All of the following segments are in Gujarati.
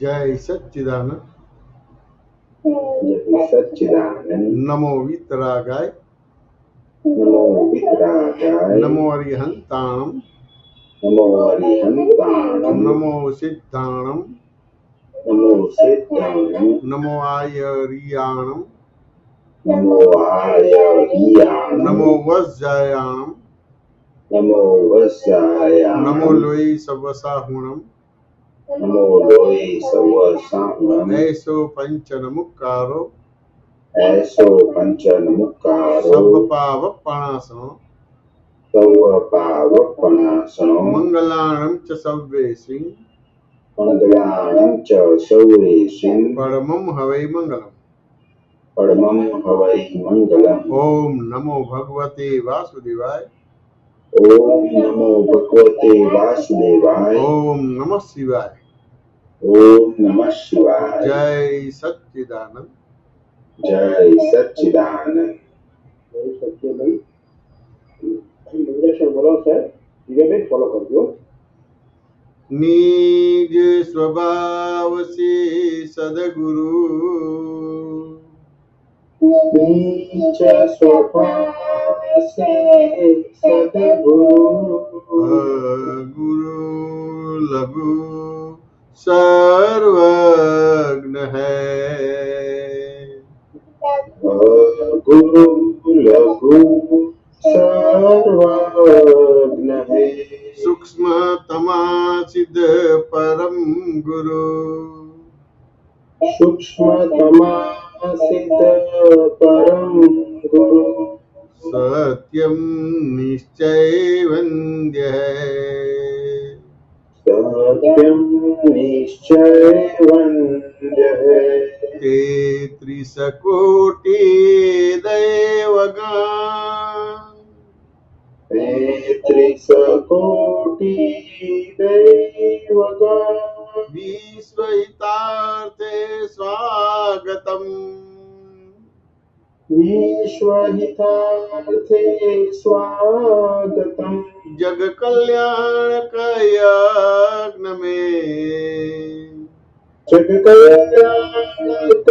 जय सच्चिदानंद। जय सच्चिदानंद। नमो वितरागाय। नमो वितरागाय। नमो अरिहंताणम। नमो अरिहंताणम। नमो सिद्धाणम। नमो सिद्धाणम। नमो आयरियाणम। नमो आयरियाणम। नमो वज्जायाणम। नमो वज्जायाणम। नमो लोई सवसाहुणम। नमो लोई सवसाहुणम। ऐसो पंचनमुक्कारो। ऐसो पंचनमुक्कारो। सब्बपावपणासनो। सवपावपणासनो। मंगलाणं च सव्वेसिं। मंगलाणं च सव्वेसिं। परमं हवै मंगलम्। परमं हवै मंगलम्। ओम नमो भगवते वासुदेवाय। ओम नमो भगवते वासुदेवाय। ओम नमः शिवाय। ओम नमः शिवाय। जय सच्चिदानंद। जय सच्चिदानंद। जय सच्चिदानंद। इंग्लिश बोलो सर, ये भी फॉलो कर दो। निज स्वभाव से सदगुरु। निज स्वभाव से सदगुरु। गुरु लघु सर्वज्ञ है। गुरु लघु सर्वज्ञ है। सूक्ष्मतमा सिद्ध परम गुरु। सूक्ष्मतमा सिद्ध परम गुरु। सत्यम निश्चय वन्द्य है। सत्यम निश्चय वन्द्य है। 33 कोटि दैवगण। 33 कोटि दैवगण। विश्वहितार्थे स्वागतम्। विश्वहितार्थे स्वागतम्। जग कल्याणक यज्ञ में। जग कल्याणक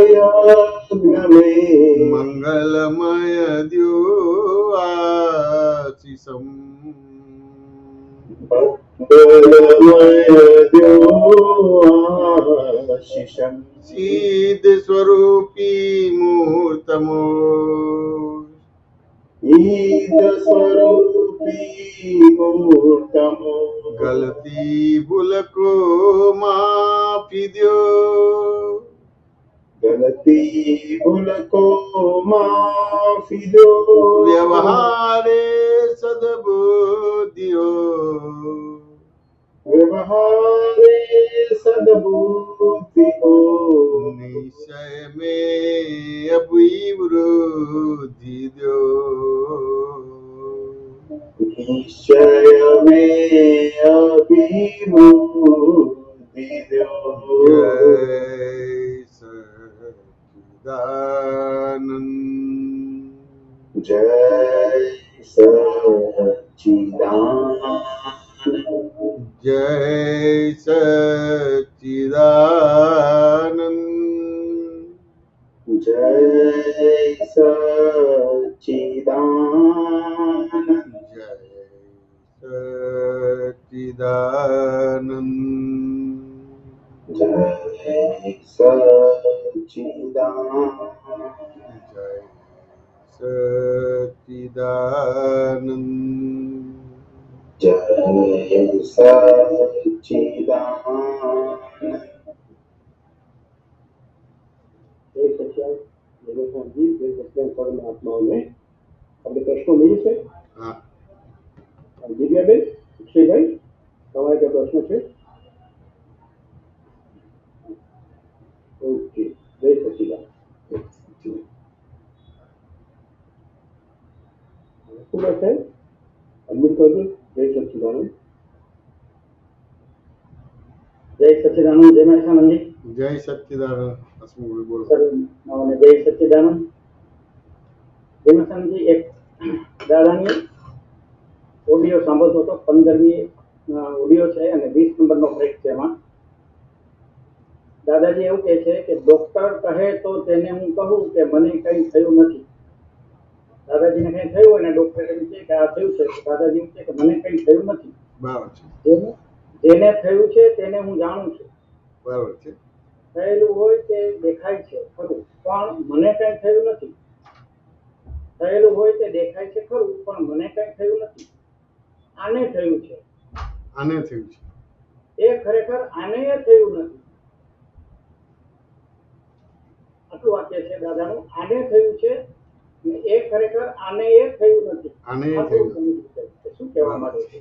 यज्ञ में। मंगलमय द्यो आशीषम्। मंगलमय द्यो आशीषम्। सिद्ध स्वरूपी मूर्तमो। ईद स्वरूपी मूर्तमो। गलती भूल को माफी द्यो। गलती भूल को माफी दो। व्यवहारे सद्बुद्धियो। व्यवहारे सद्बुद्धि हो। निश्चय में अभिवृद्धि द्यो। निश्चय में अभिवृद्धि दो। जय सच्चिदानंद। जय सच्चिदानंद। जय सच्चिदानंद। जय सच्चिदानंद। जय सच्चिदानंद। जय सच्चिदानंद। जय सच्चिदानंद। जय सच्चिदानंद। जय सच्चिदानंद। जी जय सच्चिदानंद परमात्माओं में આપણે પ્રશ્નો લઈએ છે. હા દિવ્યાબેન, અક્ષયભાઈ, તમારે કઈ પ્રશ્ન છે? ઓકે, જય સચ્ચિદાનંદ. કુમાર સાહેબ, અનમ્યુટ કરજો. જય સચ્ચિદાનંદ. જય સચ્ચિદાનંદ. જય મહેસાનંદજી. જય સચ્ચિદાનંદ. હસમુખ બોલો સર, જય સચ્ચિદાનંદ. જય મહેસાનંદજી, એક દાદાની ઓડિયો સાંભળતો હતો. 15મી ઓડિયો છે અને 20 નંબરનો બ્રેક છે. એમાં દાદાજી એવું કહે છે કે ડોક્ટર કહે તો તેને હું કહું કે મને કંઈ થયું નથી. દાદાજીને કંઈ થયું હોય ને ડોક્ટર એમ કહે કે આ થયું છે, તો દાદાજી એમ કહે કે મને કંઈ થયું નથી. બરાબર છે. જેને થયું છે તેને હું જાણું છું. બરાબર છે. થયેલું હોય તે દેખાય છે ખરું, પણ મને કંઈ થયું નથી. થયેલું હોય તે દેખાય છે ખરું, પણ મને કંઈ થયું નથી. આને થયું છે. આને થયું છે. એ ખરેખર આને થયું નથી. આટલું વાક્ય છે દાદાનું. આને થયું છે ને એ ખરેખર આને થયું નથી. આને આ થયું થોડું સમજવું છે. શું કહેવા માંગે છે?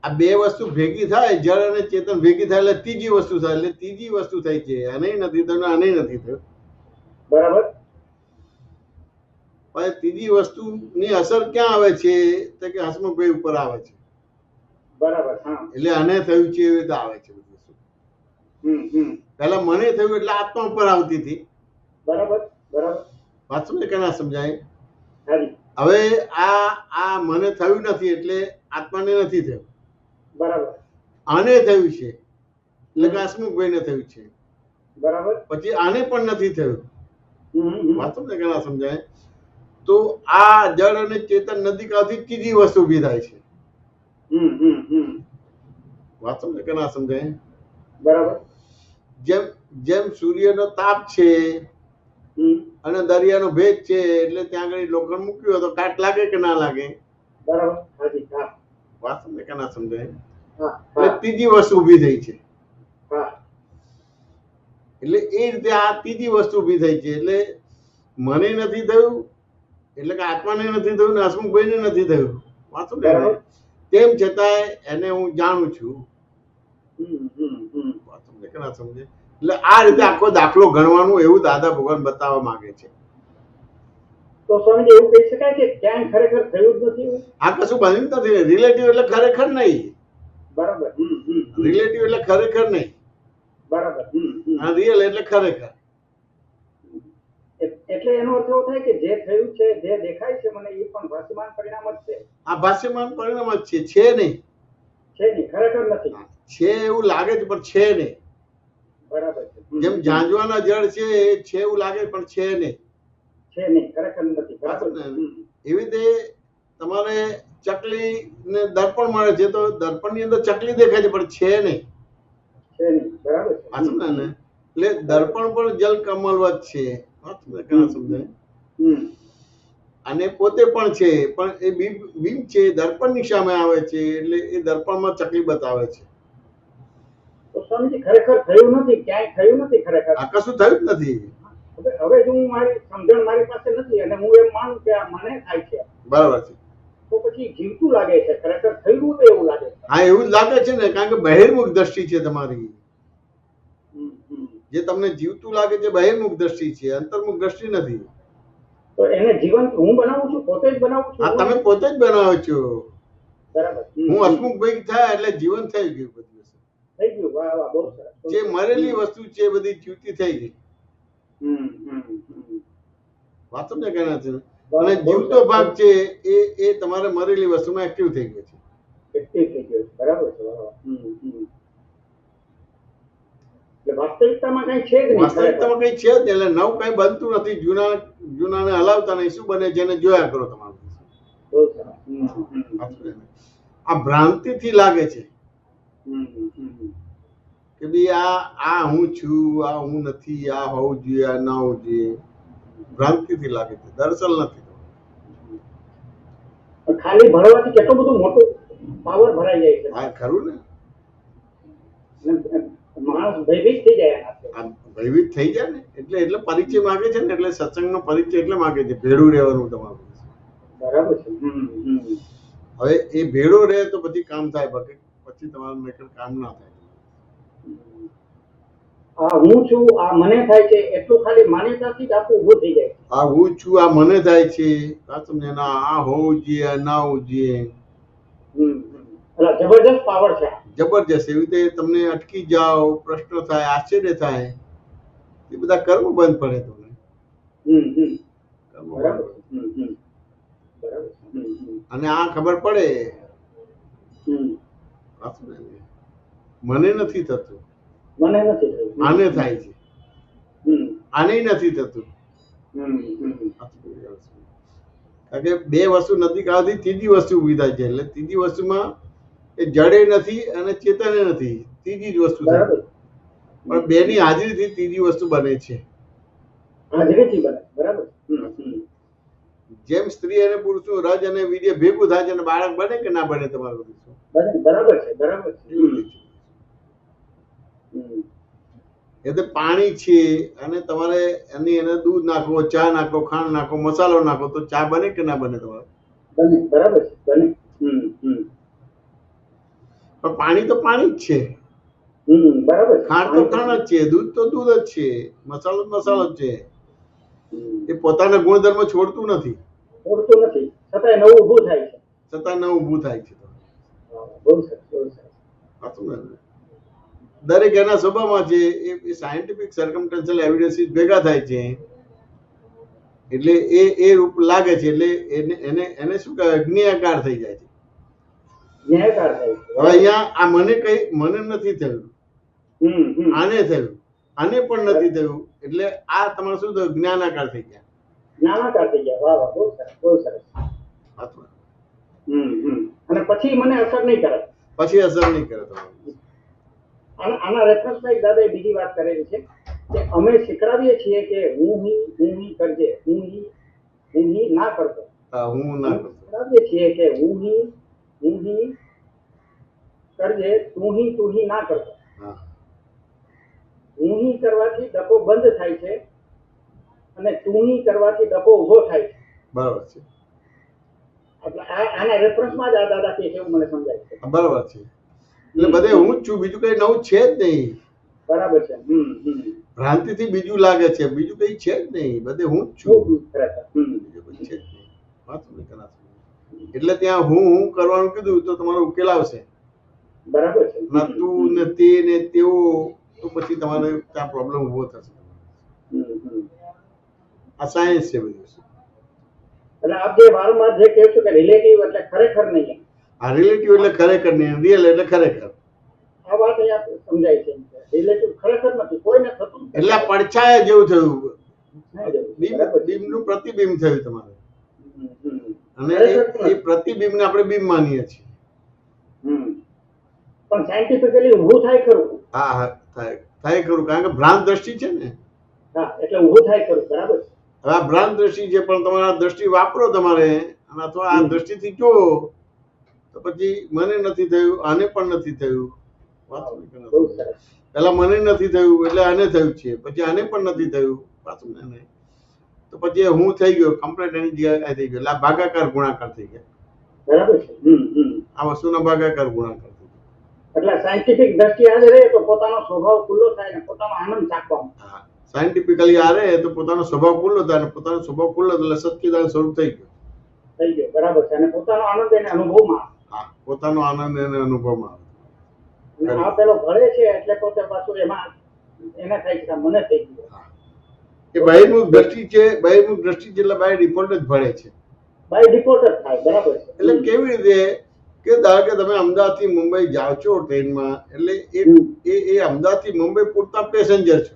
આ બે વસ્તુ ભેગી થાય, જળ અને ચેતન ભેગી થાય એટલે ત્રીજી વસ્તુ થાય. એટલે ત્રીજી વસ્તુ થઈ છે. આને નથી થયું, આને નથી થયું. બરાબર. પણ ત્રીજી વસ્તુની અસર ક્યાં આવે છે? તો કે હસમુખભાઈ ઉપર આવે છે. બરાબર. હા. એટલે આને થયું છે એવી રીતે આવે છે બધી વસ્તુ. પહેલા મને થયું એટલે આત્મા ઉપર આવતી હતી. બરાબર. બરાબર. વાત સમજે કે ના સમજાય? હાજી. હવે આ મને થયું નથી એટલે આત્માને નથી થયું. બરાબર. આને થયું છે એટલે કે હસમુખભાઈને થયું છે. બરાબર. પછી આને પણ નથી થયું. વાત સમજે કે ના સમજાય? તો આ જળ અને ચેતન નજીક આવતી ત્રીજી વસ્તુ ઊભી થાય છે. વાત સમજે કે ના સમજાય? બરાબર. જેમ સૂર્યનો તાપ છે અને દરિયાનો ભેજ છે, એટલે ત્યાં આગળ લોખંડ મૂક્યું હોય તો કાટ લાગે કે ના લાગે? બરાબર. હાજી. હા. વાત સમજે કે ના સમજાય? હા. એટલે ત્રીજી વસ્તુ ઊભી થઈ છે. હા. એટલે એ રીતે આ ત્રીજી વસ્તુ ઊભી થઈ છે. એટલે મને નથી થયું એટલે કે આત્માને નથી થયું ને હસમુખભાઈને નથી થયું. વાત સમજે? તેમ છતાંય એને હું જાણું છું. વાત સમજે કે ના સમજે? એટલે આ રીતે આખો દાખલો ગણવાનું એવું દાદા ભગવાન બતાવવા માંગે છે. તો સ્વામીજી એવું કહી શકાય કે ક્યાંય ખરેખર થયું જ નથી? આ કશું બન્યું જ નથી. રિલેટિવ એટલે ખરેખર નહીં. બરાબર. રિલેટિવ એટલે ખરેખર નહીં. બરાબર. આ રિયલ એટલે ખરેખર. એટલે એનો અર્થ એવો થાય કે જે થયું છે, જે દેખાય છે મને, એ પણ ભાષમાન પરિણામ જ છે. આ ભાષ્યમાન પરિણામ જ છે નહીં. છે નહીં, ખરેખર નથી. છે એવું લાગે છે પણ છે નહીં. બરાબર. જેમ ઝાંઝવાના જળ છે એ છે એવું લાગે પણ છે નહીં. છે નહીં, ખરેખર નથી. બરાબર. એવી રીતે તમારે ચકલી ને દર્પણ મળે છે તો દર્પણ ની અંદર ચકલી દેખાય છે પણ છે નહીં. છે નહીં. બરાબર. ને એટલે દર્પણ પણ જલ કમલવત છે. સમજાય? અને પોતે પણ છે, પણ એ બીમ છે દર્પણ ની સામે આવે છે એટલે એ દર્પણમાં ચકલી બતાવે છે. તો સ્વામીજી ખરેખર થયું નથી, ક્યાંય થયું નથી ખરેખર. આ કશું થયું જ નથી. હવે જો હું મારી સમજણ મારી પાસે નથી અને હું એમ માનું કે આ મને થાય છે, બરાબર છે, તો પછી જીવતું લાગે છે, ખરેખર થયું તો એવું લાગે છે. હા એવું જ લાગે છે ને, કારણ કે બહિર્મુખ દ્રષ્ટિ છે તમારી. જે તમને જીવતું લાગે છે બહિર્મુખ દ્રષ્ટિ છે, અંતર્મુખ દ્રષ્ટિ નથી. તો એને જીવંત હું બનાવું છું, પોતે જ બનાવું છું. હા તમે પોતે જ બનાવો છો. બરાબર. હું હસમુખભાઈ થાય એટલે જીવન થઈ ગયું બધું. થઈ ગયું. વાહ વાહ, બહુ સરસ. જે મરેલી વસ્તુ છે બધી જીવતી થઈ ગઈ. વાત સમજે કે નથી? અને જીવતો ભાગ છે એ તમારે મરેલી વસ્તુમાં એક્ટિવ થઈ ગયો છે. એક્ટિવ થઈ ગયો છે. બરાબર છે. વાસ્તવિકતામાં કઈ છે જ નહીં. વાસ્તવિકતામાં કઈ છે જ નહીં. એટલે નવું કઈ બનતું નથી. જૂનાને હલાવતા નહીં. શું બને છે એને જોયા કરો તમારું. આ ભ્રાંતિથી લાગે છે કે ભાઈ આ હું છું, આ હું નથી, આ હોવું જોઈએ, આ ના હોવું જોઈએ. ભ્રાંતિથી લાગે છે, દર્શન નથી. ખાલી ભરવાથી કેટલું બધું મોટું પાવર ભરાઈ જાય છે. હા ખરું ને. માણસ ભયભીત થઈ જાય. ભયભીત થઈ જાય ને એટલે પરિચય માંગે છે ને. એટલે સત્સંગનો પરિચય એટલે માંગે છે, ભેળું રહેવાનું તમારું. બરાબર છે. હવે એ ભેળો રહે તો પછી કામ થાય, પછી તમારું કામ ના થાય. આ હું છું, આ મને થાય છે, એટલું ખાલી માન્યતાથી જ આખું ઊભું થઈ જાય. આ હું છું, આ મને થાય છે, આ હોવું જોઈએ, આ ના હોવું જોઈએ. જબરજસ્ત પાવર છે. જબરજસ્ત. એવી રીતે તમને અટકી જાઓ, પ્રશ્ન થાય, આશ્ચર્ય થાય, એ બધા કર્મ બંધ પડે તમને. અને આ ખબર પડે મને નથી થતું, મને નથી થયું. આને થાય છે, હમ, આને નથી થતું. હમ, હમ. કારણ કે બે વસ્તુ નજીક આવતી ત્રીજી વસ્તુ ઊભી થાય છે. એટલે ત્રીજી વસ્તુમાં એ જડે નથી અને ચેતને નથી, ત્રીજી જ વસ્તુ થાય બરાબર. છે. પણ બેની હાજરીથી ત્રીજી વસ્તુ બને છે. હાજરીથી બને. બરાબર. હમ, હમ. જેમ સ્ત્રી અને પુરુષનું રજ અને વીર્ય ભેગું થાય છે અને બાળક બને કે ના બને તમારું બધું? બને. બરાબર છે. બરાબર છે. એવું જ છે. હમ. એટલે પાણી છે અને તમારે એની એને દૂધ નાખો, ચા નાખો, ખાંડ નાખો, મસાલો નાખો તો ચા બને કે ના બને તમારે? બને. બરાબર છે. બને. હમ, હમ. પણ પાણી તો પાણી જ છે, હમ, બરાબર છે. ખાંડ તો ખાંડ જ છે, દૂધ તો દૂધ જ છે, મસાલો તો મસાલો જ છે. હમ. એ પોતાના ગુણધર્મ છોડતું નથી, ઓળખતું નથી, છતાંય નવું ઊભું થાય છે. છતાં ન ઊભું થાય છે. હા, બહુ સરસ, બહુ સરસ. સાચું ને? દરેક એના સ્વભાવમાં છે. એ સાયન્ટિફિક સર્કમસ્ટન્શિયલ એવિડન્સીસ ભેગા થાય છે એટલે એ રૂપ લાગે છે. એટલે એને એને શું કહેવાય, જ્ઞેયાકાર થઈ જાય છે. ન્યાયકાર થાય છે. હવે અહીંયા આ મને નથી થયું, હમ, હમ. આને થયું, આને પણ નથી થયું, એટલે આ તમારે શું થયું, જ્ઞાનાકાર થઈ ગયા. નાનાકાર થઈ ગયા. વાહ, વાહ, બહુ સરસ, બહુ સરસ. સાચું. હમ, હમ. અને પછી મને અસર નહીં કરે. પછી અસર નહીં કરે તમારે. આના રેફરન્સમાં એક દાદાએ બીજી વાત કરેલી છે કે અમે શીખડાવીએ છીએ કે હું હી કરજે, હું હી ના કરતો. હા, હું ના કરતો. શીખડાવીએ છીએ કે હું હી કરજે, તું હી ના કરતો. હા, હું હી કરવાથી ડખો બંધ થાય છે અને તું હી કરવાથી ડખો ઉભો થાય છે. બરાબર છે. એટલે આના રેફરન્સમાં જ આ દાદા કહે છે એવું મને સમજાય છે. બરાબર છે. એટલે બધે હું જ છું, બીજું કઈ નવું છે જ નહીં. બરાબર છે. હમ, હમ. ભ્રાંતિથી બીજું લાગે છે, બીજું કઈ છે જ નહીં. બધે હું જ છું, ખરેખર. હમ. બીજું કઈ છે જ નહીં. વાંચો નહીં કરાતું. એટલે ત્યાં હું કરવાનું કીધું તો તમારો ઉકેલ આવશે. બરાબર છે. ના તું ને તે ને તેઓ તો પછી તમારે ત્યાં પ્રોબ્લેમ ઉભો થશે. હમ, હમ. આ સાયન્સ છે બધું. એટલે આપ જે વારંવાર જે કહો છો કે રિલેટિવ એટલે ખરેખર નહીં, આ રિલેટિવ એટલે ખરેખર નહીં, રિયલ એટલે ખરેખર. આ વાત અહીંયા સમજાય છે. રિલેટિવ ખરેખર નથી, કોઈને થતું નથી. એટલે આ પડછાયા જેવું થયું, નહીં જવું. બીમનું પ્રતિબિંબ થયું તમારે. હમ, હમ. અને એ પ્રતિબિંબને આપણે બીમ માનીએ છીએ. હમ. પણ સાયન્ટિફિકલી ઊભું થાય ખરું. હા હા, થાય ખરું, કારણ કે ભ્રાંત દ્રષ્ટિ છે ને. હા, એટલે ઊભું થાય ખરું. બરાબર છે. હવે આ ભ્રાંત દ્રષ્ટિ છે, પણ તમારા દ્રષ્ટિ વાપરો તમારે, અને અથવા આ દ્રષ્ટિથી જો તો પછી મને નથી થયું, આને પણ નથી થયું. બહુ સરસ. પેલા મને નથી થયું એટલે આને થયું છે, પછી આને પણ નથી થયું, પાછું ને તો પછી હું થઈ ગયો કમ્પ્લીટ, એની જગ્યાએ થઈ ગયો. એટલે આ ભાગાકાર ગુણાકાર થઈ ગયા. બરાબર છે. હમ, હમ. આ વસ્તુના ભાગાકાર ગુણાકાર થઈ ગયા. એટલે સાયન્ટિફિક દ્રષ્ટિ આજે રહે તો પોતાનો સ્વભાવ ખુલ્લો થાય ને પોતાનો આનંદ ચાખવામાં. હા, સાયન્ટિફિકલી આ રહે તો પોતાનો સ્વભાવ ખુલ્લો થાય, અને પોતાનો સ્વભાવ ખુલ્લો એટલે સચ્ચિદાનંદ સ્વરૂપ થઈ ગયો. થઈ ગયો. બરાબર છે. અને પોતાનો આનંદ એને અનુભવમાં આવે. હા, પોતાનો આનંદ એને અનુભવમાં આવે. અને આ પેલો ભળે છે એટલે પોતે પાછું એમાં એને થાય છે કે મને થઈ ગયું. એ બહિર્મુખ દ્રષ્ટિ છે, બહિર્મુખ દ્રષ્ટિ છે એટલે બાય ડિફોલ્ટ જ ભળે છે. બાય ડિફોલ્ટ જ થાય. બરાબર છે. એટલે કેવી રીતે કે ધારો કે તમે અમદાવાદથી મુંબઈ જાઓ છો ટ્રેનમાં, એટલે એ અમદાવાદથી મુંબઈ પૂરતા પેસેન્જર છો.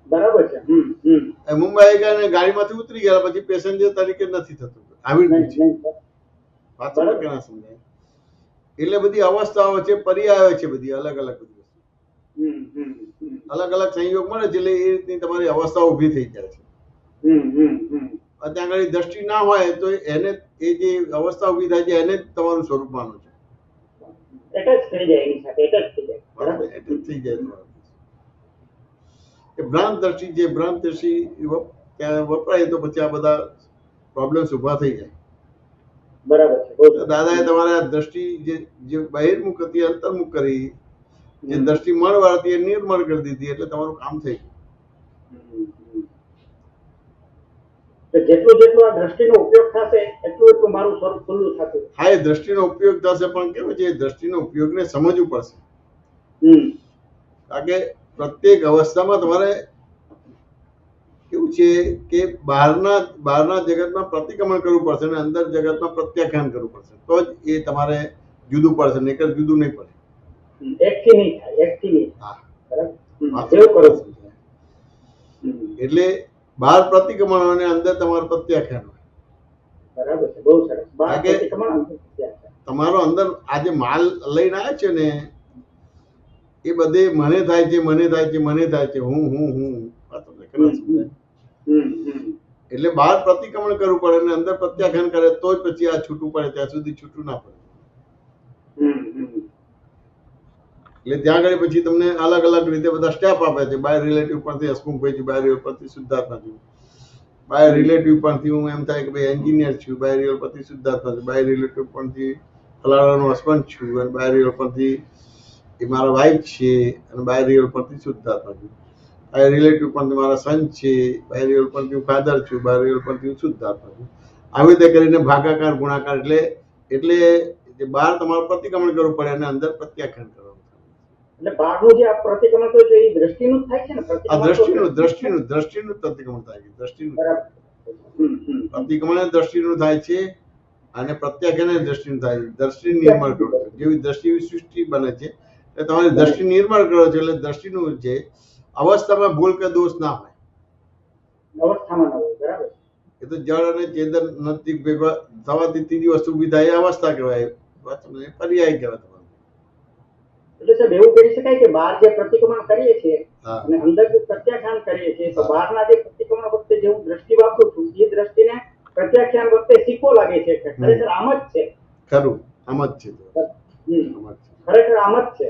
બરાબર છે. હમ, હમ. મુંબઈ ગયા અને ગાડીમાંથી ઉતરી ગયા પછી પેસેન્જર તરીકે નથી થતું. આવી રીતે છે. વાત સમજ કે ના સમજાય? એટલે બધી અવસ્થાઓ છે, પર્યાયો છે, બધી અલગ અલગ બધી વસ્તુ. હમ, હમ, હમ. અલગ અલગ સંયોગ મળે છે એટલે એ રીતની તમારી અવસ્થા ઊભી થઈ જાય છે. હમ, હમ, હમ. ત્યાં આગળ દ્રષ્ટિ ના હોય તો એને એ જે અવસ્થા ઊભી થાય છે એને જ તમારું સ્વરૂપ માનો છે. એટેચ થઈ જાય એની સાથે, એટેચ થઈ જાય. બરાબર. એટલે થઈ જાય તમારું. એ ભ્રાંત દ્રષ્ટિ જે ભ્રાંત દ્રષ્ટિ ત્યાં વપરાય તો પછી આ બધા પ્રોબ્લેમ્સ ઊભા થઈ જાય. બરાબર છે. બહુ તો દાદાએ તમારે આ દ્રષ્ટિ જે બહિર્મુખ હતી અંતર્મુખ કરી, જે દ્રષ્ટિ મળવાળી હતી એ નિર્મળ કરી દીધી, એટલે તમારું કામ થઈ ગયું. જેટલું જેટલું આ દ્રષ્ટિનો ઉપયોગ થશે એટલું એટલું મારું સ્વરૂપ ખુલ્લું થતું. હા, એ દ્રષ્ટિનો ઉપયોગ થશે, પણ કેવું છે એ દ્રષ્ટિનો ઉપયોગને સમજવું પડશે. કારણ કે પ્રત્યેક અવસ્થામાં તમારે કેવું છે કે બહારના જગતમાં પ્રતિક્રમણ કરવું પડશે અને અંદર જગતમાં પ્રત્યાખ્યાન કરવું પડશે, તો જ એ તમારે જુદું પડશે, નહીંતર જુદું નહીં પડે. એકથી નહીં થાય, એકથી નહીં હા થાય. બરાબર. વાતો એવું કરો. સમજાય. એટલે બહાર પ્રતિક્રમણ હોય અને અંદર તમારું પ્રત્યાખ્યાન હોય. બરાબર છે, બહુ સરસ. બહાર કારણ કે પ્રતિક્રમણ, અંદર પ્રત્યાખ્યાન. તમારો અંદર આ જે માલ લઈને આવ્યો છે ને એ બધે મને થાય છે, મને થાય છે, મને થાય છે, હું વાતો ખરા સમજાય. એટલે બહાર પ્રતિક્રમણ કરવું પડે અને અંદર પ્રત્યાખ્યાન કરે તો જ પછી આ છૂટું પડે, ત્યાં સુધી છૂટું ના પડે. એટલે ત્યાં આગળ પછી તમને અલગ અલગ રીતે બધા સ્ટેપ આપે છે. બાય રિલેટિવ પરથી હસમુખભાઈ, બાય રિયલ પરથી શુદ્ધાત્મા છું, બાય રિલેટિવ પરથી હું એમ થાય કે ભાઈ એન્જિનિયર છું, બાય રિયલ પરથી શુદ્ધાત્મા છું, બાય રિલેટિવ પરથી ફલાણાનો હસબન્ડ છું, અને બાય રિયલ પરથી એ મારા વાઈફ છે, અને બાય રિયલ પરથી શુદ્ધાત્મા છું, બાય રિલેટિવ પરથી મારા સન છે, બાય રિયલ પરથી હું ફાધર છું, બાય રિયલ પરથી હું શુદ્ધાત્મા છું. આવી રીતે કરીને ભાગાકાર ગુણાકાર એટલે જે બહાર તમારું પ્રતિક્રમણ કરવું પડે અને અંદર પ્રત્યાખ્યાન કરવાનું. એટલે બહારનું જે આ પ્રતિક્રમણ તો છે એ દ્રષ્ટિનું જ થાય છે ને? આ પ્રતિક્રમણ તો દ્રષ્ટિનું પ્રતિક્રમણ થાય છે. દ્રષ્ટિનું બરાબર. પ્રતિક્રમણ એ દ્રષ્ટિનું થાય છે અને પ્રત્યાખ્યાન એ દ્રષ્ટિનું થાય છે. દ્રષ્ટિ નિર્માણ કરો છો, જેવી દ્રષ્ટિ એવી સૃષ્ટિ બને છે. એટલે તમારી દ્રષ્ટિ નિર્માણ કરો છો એટલે દ્રષ્ટિનું છે અવસ્થામાં ભૂલ કે દોષ ના હોય. અવસ્થામાં ન હોય. બરાબર. એ તો જળ અને ચેતન નથી ભેગા થવાથી ત્રીજી વસ્તુ ઊભી થાય એ અવસ્થા કહેવાય, પર્યાય કહેવાય. એટલે સાહેબ એવું કહી શકાય કે બહાર જે પ્રતિક્રમણ કરીએ છીએ હા. અને અંદર જે પ્રત્યાખ્યાન કરીએ છીએ તો બહારના જે પ્રતિક્રમણ વખતે જે હું દ્રષ્ટિ વાપરું છું એ દ્રષ્ટિને પ્રત્યાખ્યાન વખતે સિક્કો લાગે છે કે ખરેખર આમ જ છે. ખરું, આમ જ છે. આમ જ છે. ખરેખર આમ જ છે.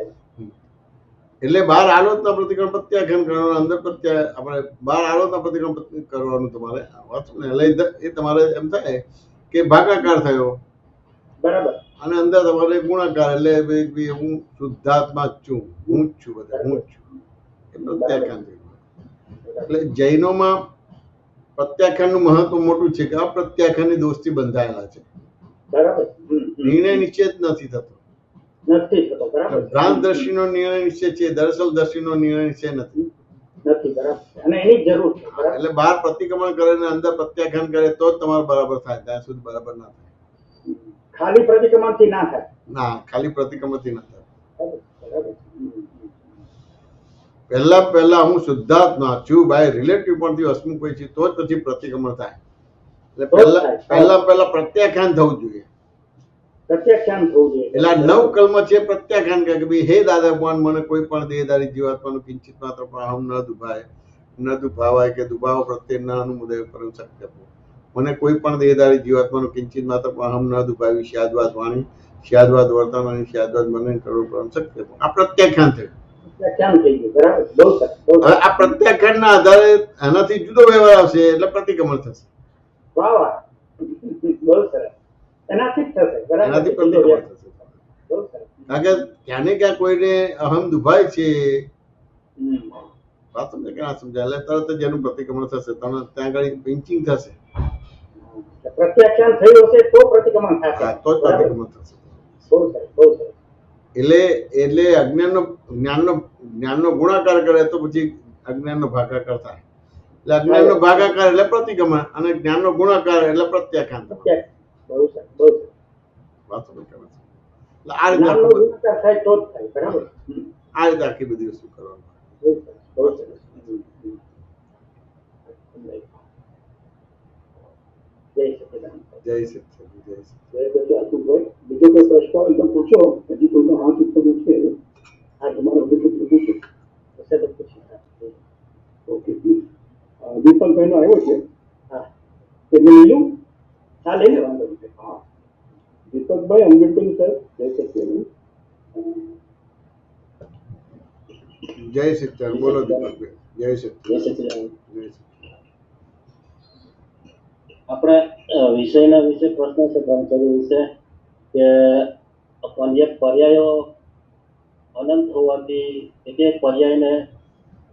એટલે બહાર આલોચના પ્રતિક્રમણ પ્રત્યાખ્યાન કરવાનું, અંદર આપણે બહાર આલોચના પ્રતિક્રમણ કરવાનું તમારે વાંચો ને એટલે એ તમારે એમ થાય કે ભાગાકાર થયો બરાબર. અને અંદર તમારે ગુણાકાર એટલે ભાઈ હું શુદ્ધાત્મા જ છું, હું જ છું, બધા હું જ છું, એ પ્રત્યાખ્યાન થયું. એટલે જૈનોમાં પ્રત્યાખ્યાનનું મહત્વ મોટું છે કે અપ્રત્યાખ્યાનની દોષથી બંધાયેલા છે. બરાબર. નિર્ણય નિશ્ચય જ નથી થતો. નથી થતો. બરાબર. ભ્રાંત દ્રષ્ટિનો નિર્ણય નિશ્ચય છે, દરઅસલ દ્રષ્ટિનો નિર્ણય નિશ્ચય નથી. નથી. બરાબર. અને એની જ જરૂર છે. બરાબર. એટલે બહાર પ્રતિક્રમણ કરે ને અંદર પ્રત્યાખ્યાન કરે તો જ તમારે બરાબર થાય, ત્યાં સુધી બરાબર ના થાય. ખાલી પ્રતિક્રમણથી ના થાય. ના, ખાલી પ્રતિક્રમણથી ના થાય. બરાબર. પહેલા હું શુદ્ધાત્મા છું, બાય રિલેટિવ પરથી હસમુખભાઈ છે, તો જ પછી પ્રતિક્રમણ થાય. એટલે પહેલા પ્રત્યાખ્યાન થવું જોઈએ. પ્રત્યાખ્યાન થવું જોઈએ. એટલે આ 9 કલમ છે પ્રત્યાખ્યાન કે ભાઈ હે દાદા ભગવાન, મને કોઈ પણ દેહધારી જીવાત્માનું કિંચિત માત્ર પણ અહમ ન દુભાય, ન દુભાવાય કે દુભાવ પ્રત્યે ન અનુમોદય પરમ શક્ય. મને કોઈ પણ દેહધારી જીવાત્માનું કિંચિત માત્ર પણ અહમ ન દુભાવી, શ્યાદવાદ વાણી, શ્યાદવાદ વર્તન અને શ્યાદવાદ મને કરવું પરમ શક્ય. આ પ્રત્યાખ્યાન થયું. પ્રત્યાખ્યાન થઈ ગયું. બરાબર. બહુ સરસ. હવે આ પ્રત્યાખ્યાનના આધારે આનાથી જુદો વ્યવહાર આવશે એટલે પ્રતિક્રમણ થશે. વાહ વાહ. બહુ સરસ. એનાથી જ થશે. બરાબર. એનાથી પ્રતિક્રમણ થશે. બહુ સરસ. કારણ કે ક્યાં ને ક્યાં કોઈને અહમ દુભાય છે, વાત સમજે કે ના સમજાય, એટલે તરત જ એનું પ્રતિક્રમણ થશે. તમે ત્યાં આગળ પિંચિંગ થશે. પ્રત્યાખ્યાન થયું હશે તો પ્રતિક્રમણ થશે. હા, તો જ પ્રતિક્રમણ થશે. બહુ સરસ. બહુ સરસ. એટલે જ્ઞાનનો ગુણાકાર કરે તો પછી અજ્ઞાનનો ભાગાકાર થાય. એટલે અજ્ઞાનનો ભાગાકાર એટલે પ્રતિક્રમણ અને જ્ઞાનનો ગુણાકાર એટલે પ્રત્યાખ્યાન. બહુ સરસ. બહુ સરસ. વાત સમજ કે નથી? એટલે આ રીતે જ્ઞાનનો આખું ગુણાકાર થાય તો જ થાય. બરાબર. આ રીતે આખી બધી વસ્તુ કરવાની. બહુ સરસ. બહુ સરસ. જય સચિદાનંદ. જય સચ્ચિદાનંદ. જય સચ્ચિદાનંદ. બીજો કોઈ પ્રશ્ન હોય તો પૂછો. હજી કોઈનો હાથ ઉપર છે? આ તમારો બીજો પૂછો. ઓકે. દીપકભાઈ નો આવ્યો છે. હા. તમે લીધું? હા, લઈ લે. વાંધો નહીં. હા. દીપકભાઈ અંબેડકર સર, જય સચિદાનંદ. જય સચ્ચિદાનંદ. બોલો દીપકભાઈ. જય સચ્ચિદાનંદ. જય સચિદાનંદ. જય સચ્ચિદાનંદ. આપણે વિષયના વિશે પ્રશ્ન છે બ્રહ્મચર્ય વિશે કે પર્યાયો અનંત હોવાથી એક એક પર્યાયને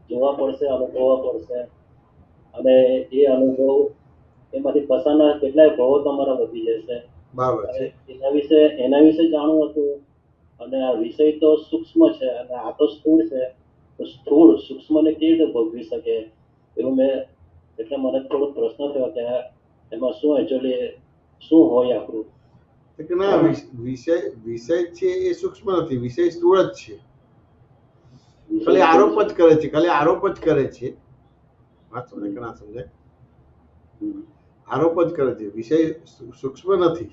જોવા પડશે, અનુભવવા પડશે અને એ અનુભવ એમાંથી પસારના કેટલાય ભાવો તમારા વધી જશે. બરાબર છે. એના વિશે જાણવું હતું. અને આ વિષય તો સૂક્ષ્મ છે અને આ તો સ્થૂળ છે. તો સ્થૂળ સૂક્ષ્મને કેવી રીતે ભોગવી શકે એવું એટલે મને થોડો પ્રશ્ન થયો કે એમાં શું એકચ્યુઅલી શું હોય આપણું તો કે ના, વિષય વિષય છે એ સૂક્ષ્મ નથી, વિષય સ્થૂળ જ છે. ખાલી આરોપ જ કરે છે, ખાલી આરોપ જ કરે છે. વાત સમજે કે ના સમજાય? આરોપ જ કરે છે, વિષય સૂક્ષ્મ નથી,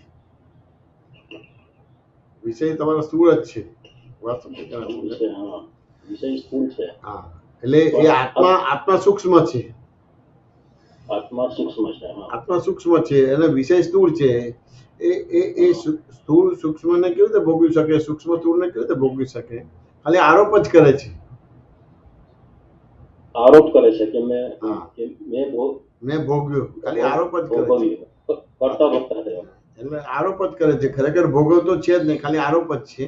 વિષય તમારો સ્થૂળ જ છે. વાત સમજે કે ના સમજાય? વિષય સ્થૂળ છે. હા, એટલે એ આત્મા સૂક્ષ્મ છે. આત્મા સૂક્ષ્મ છે. આત્મા સૂક્ષ્મ છે અને વિષય સ્થૂળ છે. એ સ્થૂળ સૂક્ષ્મ ને કેવી રીતે ભોગવી શકે, સૂક્ષ્મ સ્થૂળ ને કેવી રીતે ભોગવી શકે? ખાલી આરોપ જ કરે છે. આરોપ કરે છે કે મેં ભોગવ્યું, ખાલી આરોપ જ કરે છે. કરતા વખતે થયો એટલે આરોપ જ કરે છે, ખરેખર ભોગવતો છે જ નહીં, ખાલી આરોપ જ છે.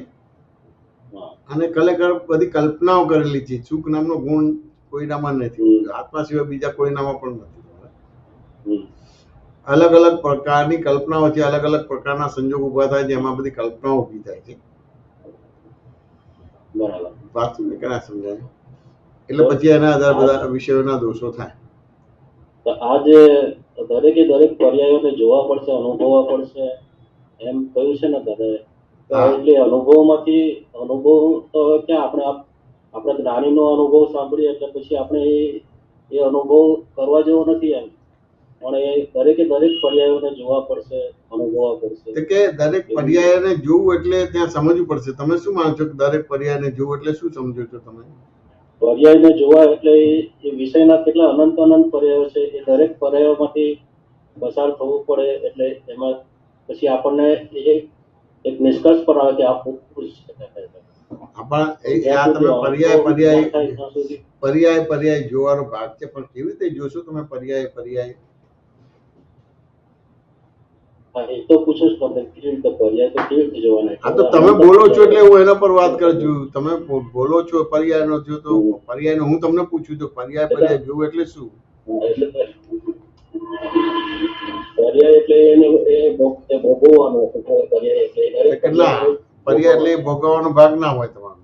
અને ખરેખર બધી કલ્પનાઓ કરેલી છે. સુખ નામનો ગુણ કોઈનામાં નથી, આત્મા સિવાય બીજા કોઈનામાં પણ નથી. અલગ અલગ પ્રકારની કલ્પનાઓ છે, અલગ અલગ પ્રકારના સંજોગ ઉભા થાય છે, એમાં બધી કલ્પનાઓ ઉભી થાય છે. બરાબર. વાત કે ના સમજાય? એટલે પછી એના આધારે બધા વિષયોના દોષો થાય. તો આ જે દરેકે દરેક પર્યાયોને જોવા પડશે, અનુભવવા પડશે એમ કહ્યું છે ને દાદાએ, એટલે અનુભવ તો ક્યાં આપણે જ્ઞાનીનો અનુભવ સાંભળીએ એટલે પછી આપણે એ અનુભવ કરવા જેવો નથી એમ, પણ એ દરેકે દરેક પર્યાયોને જોવા પડશે, અનુભવવા પડશે. કે દરેક પર્યાયને જોવું એટલે ત્યાં સમજવું પડશે. તમે શું માનો છો કે દરેક પર્યાયને જોવું એટલે શું સમજો છો તમે? પર્યાયને જોવા એટલે એ વિષયના કેટલા અનંત પર્યાયો છે, એ દરેક પર્યાયોમાંથી પસાર થવું પડે, એટલે એમાં પછી આપણને એક નિષ્કર્ષ પર આવે કે આ પુરુષ છે. પર્યાય જોવાનો ભાગ છે, પણ કેવી રીતે જોશો તમે પર્યાય? એ તો પૂછો જ તમને, કેવી રીતે પર્યાય તો કેવી રીતે જોવાના? આ તો તમે બોલો છો એટલે હું એના પર વાત કરું છું. તમે બોલો છો પર્યાયનો જો, તો પર્યાયનો હું તમને પૂછું તો પર્યાય જોવું એટલે શું? પર્યાય એટલે એ ભોગવવાનો પર્યાય એટલે કેટલા પર્યાય એટલે ભોગવવાનો ભાગ ના હોય તમારો.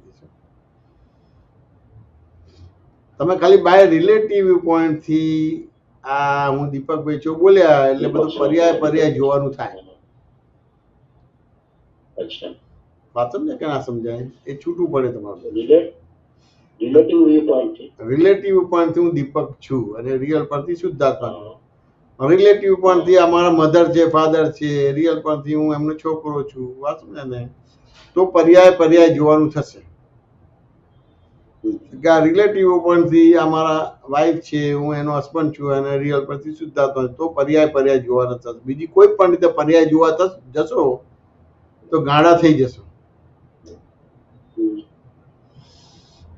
તમે ખાલી બાય રિલેટિવ પોઈન્ટ થી આ હું દીપકભાઈ છો બોલ્યા એટલે બધું પર્યાય જોવાનું થાય. વાત સમજે કે ના સમજાય? એ છૂટું પડે તમારું. રિલેટિવ પોઈન્ટ થી હું દીપક છું અને રિયલ પરથી શુદ્ધાત્મા છું. રિલેટિવ પોઈન્ટ થી અમારા મધર છે, ફાધર છે, રિયલ પોઈન્ટ થી હું એમનો છોકરો છું. વાત સમજે ને? તો પર્યાય જોવાનું થશે. રિલેટિવ પરથી અમારા વાઈફ છે, હું એનો હસબન્ડ છું અને રિયલ પરથી શુદ્ધાત્મા, તો પર્યાય જોવાના થશે. બીજી કોઈ પણ રીતે પર્યાય જોવા જશો તો ગાળા થઈ જશો.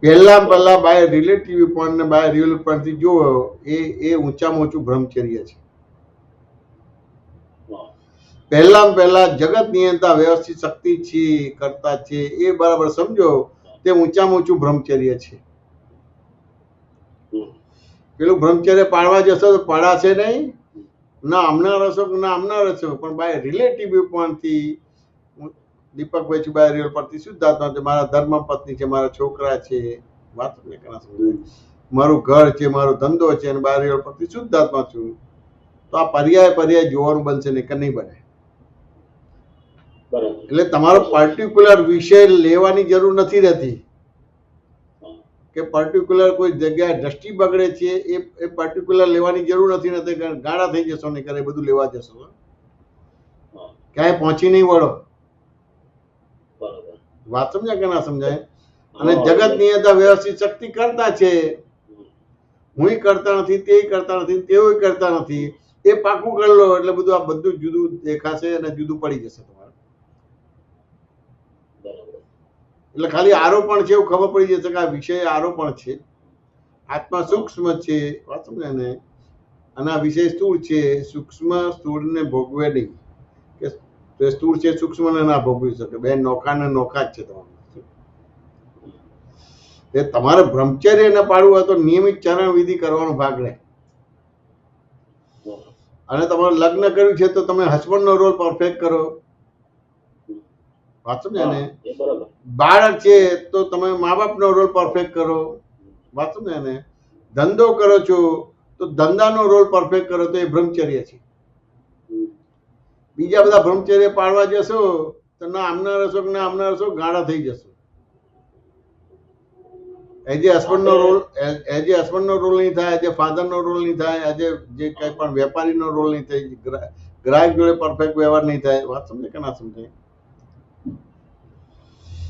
પહેલા બાય રિલેટિવ પોઈન્ટ ને બાય રિયલ પોઈન્ટ થી જુઓ, એ ઊંચામાં ઊંચું બ્રહ્મચર્ય છે. પહેલા જગત નિયંતા વ્યવસ્થિત શક્તિ છે, કરતા છે, એ બરાબર સમજો, તે ઊંચામાં ઊંચું બ્રહ્મચર્ય છે. પેલું બ્રહ્મચર્ય પાડવા જશો તો પડાશે નહીં, ના આમના રસો ના આમના રસો, પણ બાય રિલેટિવ પોઈન્ટ થી દીપકભાઈ છું, બાય રિયલ પરથી શુદ્ધાત્મા છે, મારા ધર્મ પત્ની છે, મારા છોકરા છે, વાત મારું ઘર છે, મારો ધંધો છે, અને બાય રિયલ પરથી શુદ્ધાત્મા છું. તો આ પર્યાય જોવાનું બનશે નહીં કે નહીં બને. એટલે તમારો પર્ટિક્યુલર વિષય લેવાની જરૂર નથી રહેતી કે પર્ટિક્યુલર કોઈ જગ્યાએ દ્રષ્ટિ બગડે છે, એ પર્ટિક્યુલર લેવાની જરૂર નથી રહેતી. ગાળા થઈ જશો નહીં કરે બધું લેવા જશો, ક્યાંય પહોંચી નહીં વળો. વાત સમજાય કે ના સમજાય? અને જગત નિયંતા વ્યવસ્થિત શક્તિ કરતા છે, હું કરતા નથી, તે કરતા નથી, તેઓ કરતા નથી. એ પાકું કરી લો એટલે બધું આ બધું જુદું દેખાશે અને જુદું પડી જશે તમારે. એટલે ખાલી આરોપણ છે એવું ખબર પડી જશે કે આ વિષય આરોપણ છે. આત્મા સૂક્ષ્મ છે, વાત સમજે ને? અને આ વિષય સ્થૂળ છે. સૂક્ષ્મ સ્થૂળને ભોગવે નહીં, કે સ્થૂળ છે સૂક્ષ્મને ના ભોગવી શકે. બે નોખા ને નોખા જ છે તમારું. એ તમારે બ્રહ્મચર્ય ને પાડવું હોય તો નિયમિત ચરણ વિધિ કરવાનો ભાગ રહે. અને તમારે લગ્ન કર્યું છે તો તમે હસબન્ડ નો રોલ પરફેક્ટ કરો. વાત સમજે ને? બાળક છે તો તમે મા બાપ નો રોલ પરફેક્ટ કરો. વાત સમજે ને? ધંધો કરો છો તો ધંધાનો રોલ પરફેક્ટ કરો, તો એ બ્રહ્મચર્ય છે. બીજા બધા બ્રહ્મચર્ય પાડવા જશો તો ના આમના રસો કે ના આમના રસો ગાળા થઈ જશો. એઝ એ હસબન્ડનો રોલ નહીં થાય, એઝ એ ફાધરનો રોલ નહીં થાય, એઝ એ જે કંઈ પણ વેપારીનો રોલ નહીં થાય, ગ્રાહક જોડે પરફેક્ટ વ્યવહાર નહીં થાય. વાત સમજે કે ના સમજાય?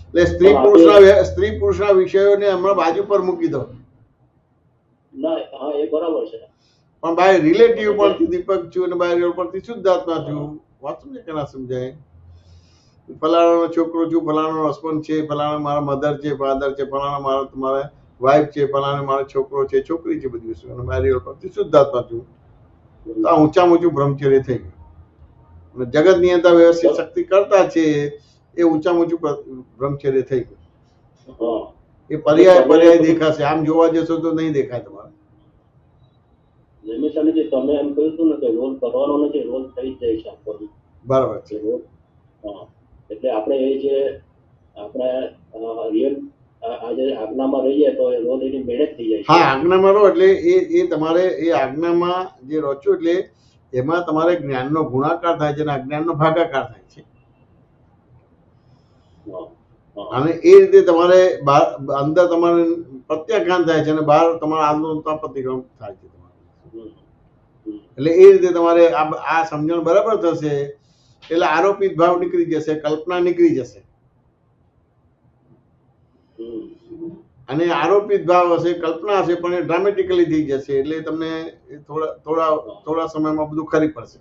એટલે સ્ત્રી પુરુષના વિષયોને હમણાં બાજુ પર મૂકી દો. ના હા એ બરાબર છે, પણ બાય રિલેટિવ પરથી દીપક છું અને બાય રિયલ પરથી શુદ્ધાત્મા છું. વાત સમજે કે ના સમજાય? ફલાણાનો છોકરો છું, ફલાણાનો હસબન્ડ છે, ફલાણા મારા મધર છે, ફાધર છે, ફલાણા મારા વાઇફ છે, ફલાણા મારો છોકરો છે, છોકરી છે, બધી વસ્તુ અને બાય રિયલ પરથી શુદ્ધાત્મા છું. તો આ ઊંચામાં ઊંચું બ્રહ્મચર્ય થઈ ગયું. અને જગત નિયંતા વ્યવસ્થિત શક્તિ કરતા છે એ ઊંચામાં ઊંચું બ્રહ્મચર્ય થઈ ગયું. એ પર્યાય દેખાશે. આમ જોવા જશો તો નહીં દેખાય તમારે. જયમેશાનીજી તમે એમ કહ્યું હતું ને કે રોલ કરવાનો નથી, રોલ થઈ જાય છે આપણને. બરાબર છે. હા એટલે આપણે એ જે આપણે રિયલ આજે આજ્ઞામાં રહીએ તો એ રોલ એની મેળે જ થઈ જાય છે. હા, આજ્ઞામાં રહો એટલે એ તમારે એ આજ્ઞામાં જે રહો છો એટલે એમાં તમારે જ્ઞાનનો ગુણાકાર થાય છે અને અજ્ઞાનનો ભાગાકાર થાય છે. અને એ રીતે તમારે અંદર તમારે પ્રત્યાખ્યાન થાય છે અને બહાર તમારા આત્મા પ્રતિક્રમણ થાય છે. એટલે એ રીતે તમારે આ સમજણ બરાબર થશે એટલે આરોપિત ભાવ નીકળી જશે, કલ્પના નીકળી જશે. અને આરોપિત ભાવ હશે, કલ્પના હશે, પણ એ ડ્રામેટિકલી થઈ જશે. એટલે તમને થોડા સમયમાં બધું ખરી પડશે.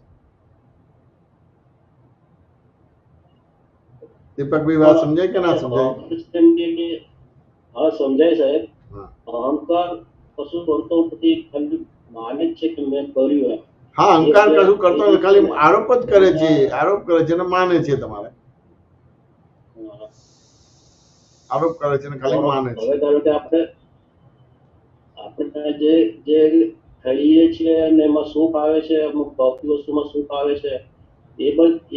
દીપકભાઈ વાત સમજાય કે ના સમજાય? હા સમજાય સાહેબ. અહંકાર કશું કરતો નથી, ખાલી માને જ છે કે મેં કર્યું એમ. હા, અહંકાર કશું કરતો નથી, ખાલી આરોપ જ કરે છે, આરોપ કરે છે અને માને છે. તમારે આરોપ કરે છે અને ખાલી માને છે. હવે ધારો કે આપણે જે ખાઈએ છીએ અને એમાં સુખ આવે છે, અમુક ભૌતિક વસ્તુમાં સુખ આવે છે, એ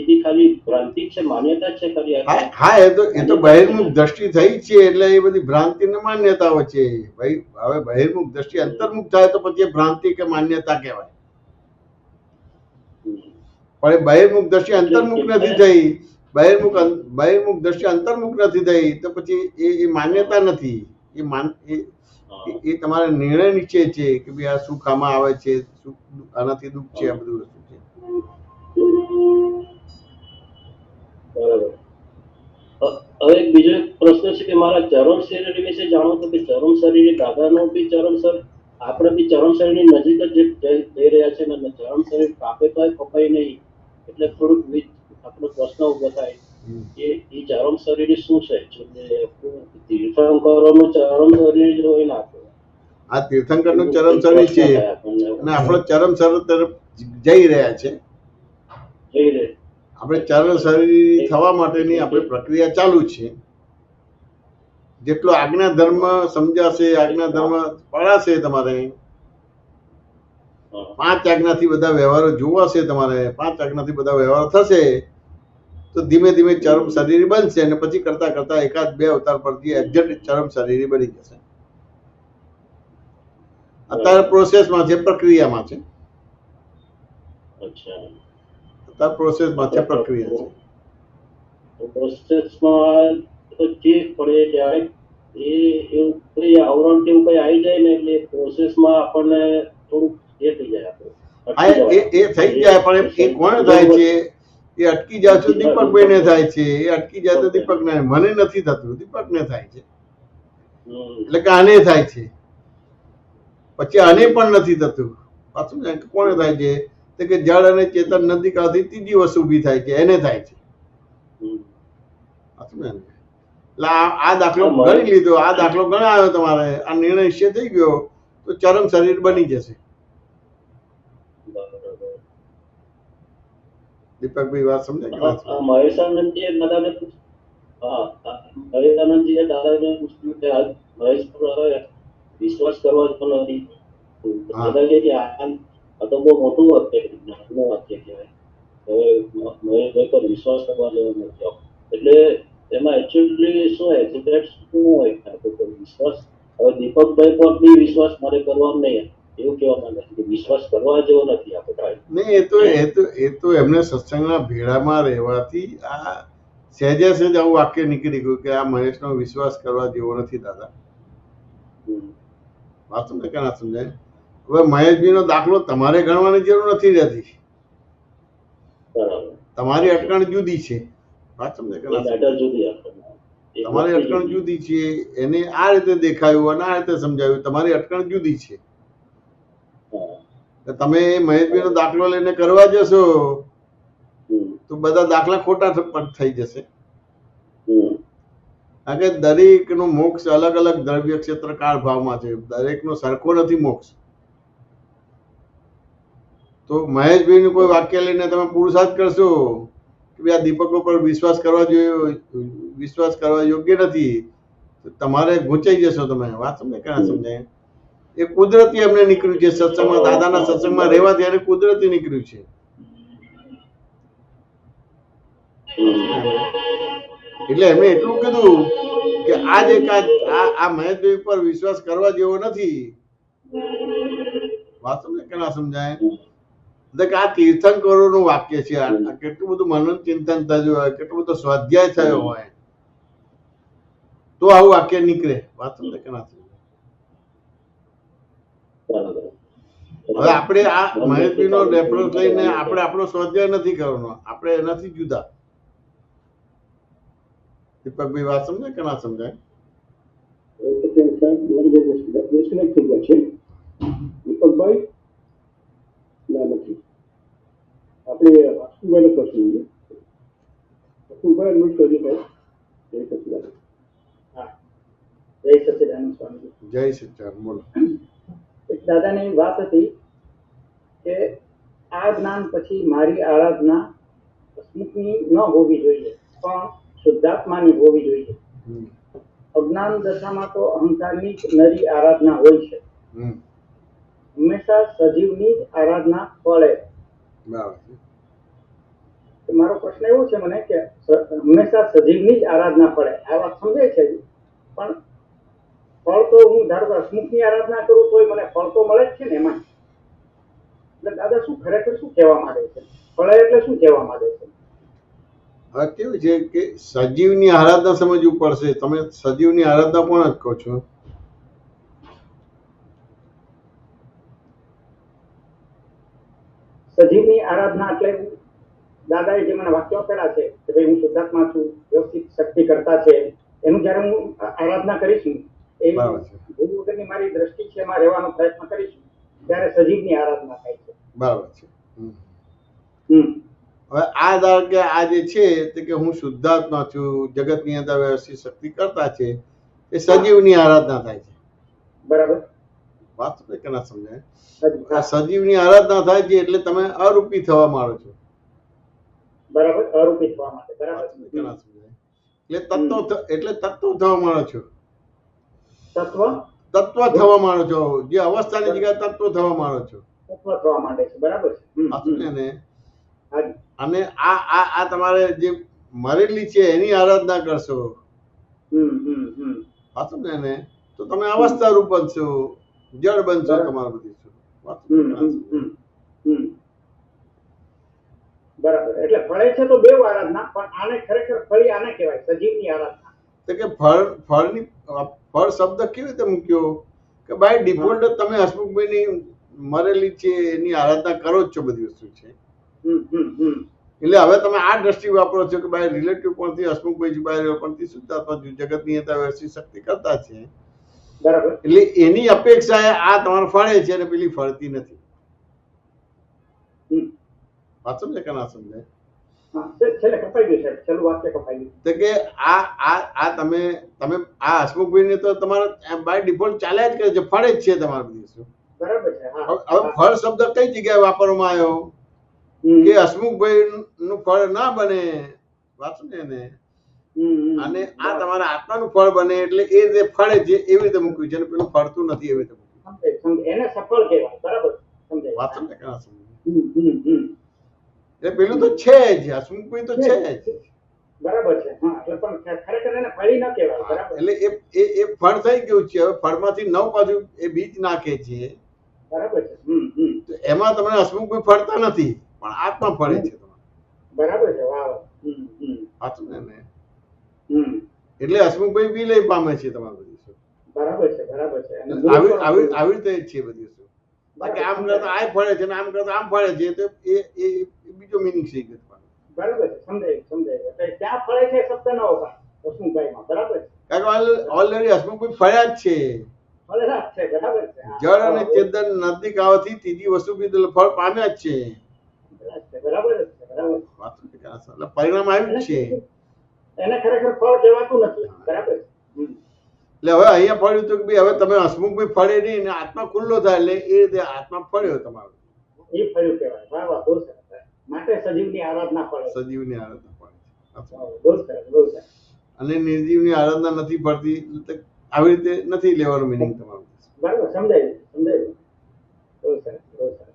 બી ખાલી ભ્રાંતિ છે, માન્યતા છે ખાલી. હા, એ તો બહિર્મુખ દ્રષ્ટિ થઈ છે એટલે એ બધી ભ્રાંતિ ને માન્યતાઓ છે. ભાઈ હવે બહિર્મુખ દ્રષ્ટિ અંતર્મુખ થાય તો પછી ભ્રાંતિ કે માન્યતા કહેવાય. પણ એ બહિર્મુખ દ્રષ્ટિ અંતર્મુખ નથી થઈ, બહિર્મુખ દ્રષ્ટિ અંતર્મુખ નથી થઈ તો પછી એ માન્યતા નથી. એ તમારે નિર્ણય નિશ્ચય છે કે ભાઈ આ સુખ આમાં આવે છે, આનાથી દુઃખ છે, આ બધું વસ્તુ છે. બરાબર. હવે એક બીજો પ્રશ્ન છે કે મારા ચરમ શરીર વિશે જાણો તો કે ચરમ શરીર દાદાનો બી ચરમ શરીર, આપણે બી ચરમ શરીરની નજીક જ જઈ રહ્યા છે ને ચરમ શરીર કાપે તો કપાય નહીં, એટલે થોડુંક આપણો પ્રશ્ન ઉભો થાય કે એ ચરમ શરીર શું છે? તીર્થંકરોનું ચરમ શરીર જ હોય ને આપણે. આ તીર્થંકરનું ચરમ શરીર છે અને આપણો ચરમ શરીર તરફ જઈ રહ્યા છે. આપણે ચરમ શરીર થવા માટેની આપણી પ્રક્રિયા ચાલુ છે. જેટલો આજ્ઞા ધર્મ સમજાશે, આજ્ઞા ધર્મ પડાશે, તમારે 5 આજ્ઞાથી બધા વ્યવહારો જોવાશે, તમારે 5 આજ્ઞાથી બધા વ્યવહારો થશે તો ધીમે ધીમે ચરમ શરીર બનશે અને પછી કરતા કરતા 1-2 અવતાર પરથી એક્ઝેક્ટ ચરમ શરીર બની જશે. અત્યારે પ્રોસેસમાં છે, પ્રક્રિયામાં છે. અત્યારે પ્રોસેસમાં છે, પ્રક્રિયા છે. પ્રોસેસમાં તો જે પડે ત્યારે એવું કઈ આવરણ કેવું કઈ આવી જાય ને એટલે પ્રોસેસમાં આપણને થોડુંક એ થઈ જાય. એ થઈ જાય પણ એ કોને થાય છે? એ અટકી જાય તો દીપકભાઈ ને થાય છે, એ અટકી જાય તો દીપક ને. મને નથી થતું, દીપક ને થાય છે. એટલે કે આને થાય છે, પછી આને પણ નથી થતું. પાછું કોને થાય છે? તો કે જળ અને ચેતન નદી કાંઠે ત્રીજી વસ્તુ ઊભી થાય છે, એને થાય છે. એટલે આ દાખલો ગણી લીધો, આ દાખલો ગણાયો તમારે, આ નિર્ણય નિશ્ચય થઈ ગયો તો ચરમ શરીર બની જશે. દીપકભાઈ વાત સમજે? મહેશાનંદજીએ દાદાને પૂછ્યું કે મહેશ પર વિશ્વાસ કરવા જ નથી. દાદા કે આ તો બહુ મોટું વાક્ય કહેવાય. હવે મહેશભાઈ પર વિશ્વાસ કરવા જેવો નથી. એટલે એમાં એકચ્યુઅલી શું એક્ઝેક્ટ શું હોય વિશ્વાસ? હવે દીપકભાઈ પર બી વિશ્વાસ મારે કરવાનો નહીં, એવું કહેવા માંગે છે કે વિશ્વાસ કરવા જેવો નથી આ બધા. નહીં, એ તો એમને સત્સંગના ભેળામાં રહેવાથી આ સહેજે સહેજ આવું વાક્ય નીકળી ગયું કે આ મહેશનો વિશ્વાસ કરવા જેવો નથી દાદા. વાત સમજે કે ના સમજાય? હવે મહેશભાઈનો દાખલો તમારે ગણવાની જરૂર નથી રહેતી. બરાબર. તમારી અટકણ જુદી છે. વાત સમજે કે ના સમજાય? તમારી અટકણ જુદી છે, એને આ રીતે દેખાયું અને આ રીતે સમજાવ્યું. તમારી અટકણ જુદી છે. તમે મહેશભાઈનો દાખલો લઈને કરવા જશો તો બધા દાખલા ખોટા થઈ જશે. કારણ કે દરેકનો મોક્ષ અલગ અલગ દ્રવ્ય ક્ષેત્ર કાળ ભાવમાં છે. દરેકનો સરખો નથી મોક્ષ. તો મહેશભાઈનું કોઈ વાક્ય લઈને તમે પુરુષાર્થ કરશો કે ભાઈ આ દીપકો પર વિશ્વાસ કરવા યોગ્ય નથી, તો તમારે ગૂંચાઈ જશો તમે. વાત સમજે કે ના સમજાય? એ કુદરતી એમને નીકળ્યું છે. સત્સંગમાં, દાદાના સત્સંગમાં રહેવાથી એને કુદરતી નીકળ્યું છે. એટલે એમને એટલું કીધું કે આ મહેશભાઈ ઉપર વિશ્વાસ કરવા જેવો નથી. વાત સમજે કે ના સમજાય? આ તીર્થંકરોનું વાક્ય છે. આ કેટલું બધું મનન ચિંતન થયું હોય, કેટલું બધો સ્વાધ્યાય થયો હોય તો આવું વાક્ય નીકળે. વાત સમજે કે ના સમજાય? હવે આપણે આ મહેશભાઈનો રેફરન્સ લઈને આપણે આપણો સ્વાધ્યાય નથી કરવાનો. આપણે એનાથી જુદા. દીપકભાઈ વાત સમજે કે ના સમજાય? દીપકભાઈ ના નથી. આપણે અશુભાઈને પ્રશ્ન જોઈએ. અશુભાઈ અનમ્યુટ કરી ભાઈ. જય સચિદાનંદ. હા, જય સચિદાનંદ સ્વામી. જય સચિદાનંદ. બોલો. એક દાદાની વાત હતી કે આ જ્ઞાન પછી મારી આરાધના હસમુખની ન હોવી જોઈએ, પણ શુદ્ધાત્માની હોવી જોઈએ. અજ્ઞાન દશામાં તો અહંકારની જ નરી આરાધના હોય છે. હંમેશા સજીવની જ આરાધના ફળે. મારો પ્રશ્ન એવો છે મને કે હંમેશા સજીવની જ આરાધના ફળે. આ વાત સમજાય છે, પણ ફળ તો હું ધારો કે હસમુખની આરાધના કરું તોય મને ફળ તો મળે જ છે ને એમાં. એટલે દાદા શું ખરેખર શું કહેવા માંગે છે? ફળે એટલે શું કહેવા માંગે છે? હવે કેવું છે કે સજીવની આરાધના સમજવું પડશે. તમે સજીવની આરાધના પણ જ કહો છો. સજીવની આરાધના એટલે દાદાએ જે મને વાક્યો આપેલા છે કે ભાઈ હું શુદ્ધાત્મા છું, વ્યવસ્થિત શક્તિ કરતા છે, એનું જયારે હું આરાધના કરીશું, એવી ભૂલ વગરની મારી દ્રષ્ટિ છે એમાં રહેવાનો પ્રયત્ન કરીશું, ત્યારે સજીવની આરાધના થાય છે. બરાબર છે. હવે આ ધારો કે આ જે છે તે કે હું શુદ્ધાત્મા છું, જગતની અંદર વ્યવસ્થિત શક્તિ કરતા છે, એ સજીવની આરાધના થાય છે. બરાબર. વાત કે ના સમજાય? આ સજીવની આરાધના થાય છે એટલે તમે અરૂપી થવા માંડો છો. બરાબર, અરૂપી થવા માટે. બરાબર. કે ના સમજાય? એટલે તત્વ થવા માંડો છો. તત્વ થવા માંડો છો. જે અવસ્થાની જગ્યાએ તત્વ થવા માંડો છો. તત્વ થવા માંડે છે. બરાબર છે. અને આ તમારે જે મરેલી છે એની આરાધના કરશો ને તો તમે અવસ્થા રૂપ બનશો, જળ બનશો. તમારે બધી બરાબર. એટલે ફળે છે તો બે આરાધના, પણ આને ખરેખર ફળી આને કહેવાય સજીવની આરાધના. તો કે ફળ શબ્દ કેવી રીતે મૂક્યો કે બાય ડિફોલ્ટ તમે હસમુખભાઈની મરેલી છે એની આરાધના કરો જ છો. બધી વસ્તુ છે એટલે હવે તમે આ દ્રષ્ટિ વાપરો છો કે ભાઈ રિલેટિવ પોઈન્ટથી હસમુખભાઈ બાય પોઈન્ટથી શુદ્ધાત્મા જગતની અંદર વ્યવસ્થિત શક્તિ કરતા છે. બરાબર. એટલે એની અપેક્ષાએ આ તમારે ફળે છે અને પેલી ફળતી નથી. વાત સમજે કે ના સમજાય? છેલ્લે કપાઈ ગયું સાહેબ, છેલ્લું વાક્ય કપાઈ ગયું. તો કે આ તમે આ હસમુખભાઈને તો તમારે બાય ડિફોલ્ટ ચાલ્યા જ કરે છે, ફળે જ છે તમારે બધી વસ્તુ. બરાબર છે. હવે ફળ શબ્દ કઈ જગ્યાએ વાપરવામાં આવ્યો કે હસમુખભાઈ નું ફળ ના બને. વાત ને અને આ તમારા આત્માનું ફળ બને એટલે એ રીતે ફળે છે એવી રીતે મૂક્યું છે, પેલું ફળતું નથી એવી રીતે મૂક્યું. એને સફળ કહેવાય. બરાબર સમજાય? વાત સમજે કે ના સમજાય? એટલે પેલું તો છે જ, હસમુખભાઈ તો છે જ. બરાબર છે. એટલે પણ ખરેખર એને ફળી ન કહેવાય. બરાબર. એટલે એ ફળ થઈ ગયું છે. હવે ફળમાંથી નવ પાછું એ બીજ નાખે છે. બરાબર છે. તો એમાં તમને હસમુખભાઈ ફળતા નથી, પણ આત્મા ફળે છે તમારે. બરાબર છે. વાહ. સાચું ને? હમ. એટલે હસમુખભાઈ વિલય પામે છે તમારું બધું શું. બરાબર છે. બરાબર છે. અને આવી આવી આવી રીતે જ છે બધું શું. બાકી આમ કરતા આ ફળે છે ને આમ કરતા આમ ફળે છે, તો એ બીજો મિનિંગ છે. બરાબર છે. સમજાય. એટલે ક્યાં ફળે છે શબ્દ ન વપરાય હસમુખભાઈમાં. બરાબર છે. કારણ કે ઓલરેડી હસમુખભાઈ ફળ્યા જ છે. ફળેલા જ છે. બરાબર છે. જળ અને ચેતન નજીક આવવાથી ત્રીજી વસ્તુ બી ફળ પામ્યા જ છે. બરાબર છે. બરાબર. એટલે પરિણામ આવ્યું જ છે. એને ખરેખર ફળ કહેવાતું નથી. બરાબર. એટલે હવે અહીંયા ફળ્યું હતું કે ભાઈ હવે તમે હસમુખભાઈ ફળે નહીં ને આત્મા ખુલ્લો થાય, એટલે એ રીતે આત્મા ફળ્યો તમારો. એ ફળ્યું કહેવાય. વાહ વાહ, બહુ સરસ. માટે સજીવની આરાધના ફળે. સજીવની આરાધના ફળે. બહુ સરસ, બહુ સરસ. અને નિર્જીવની આરાધના નથી પડતી, આવી રીતે નથી લેવાનું મિનિંગ તમારું. બરાબર, સમજાયું. બહુ સરસ, બહુ સરસ.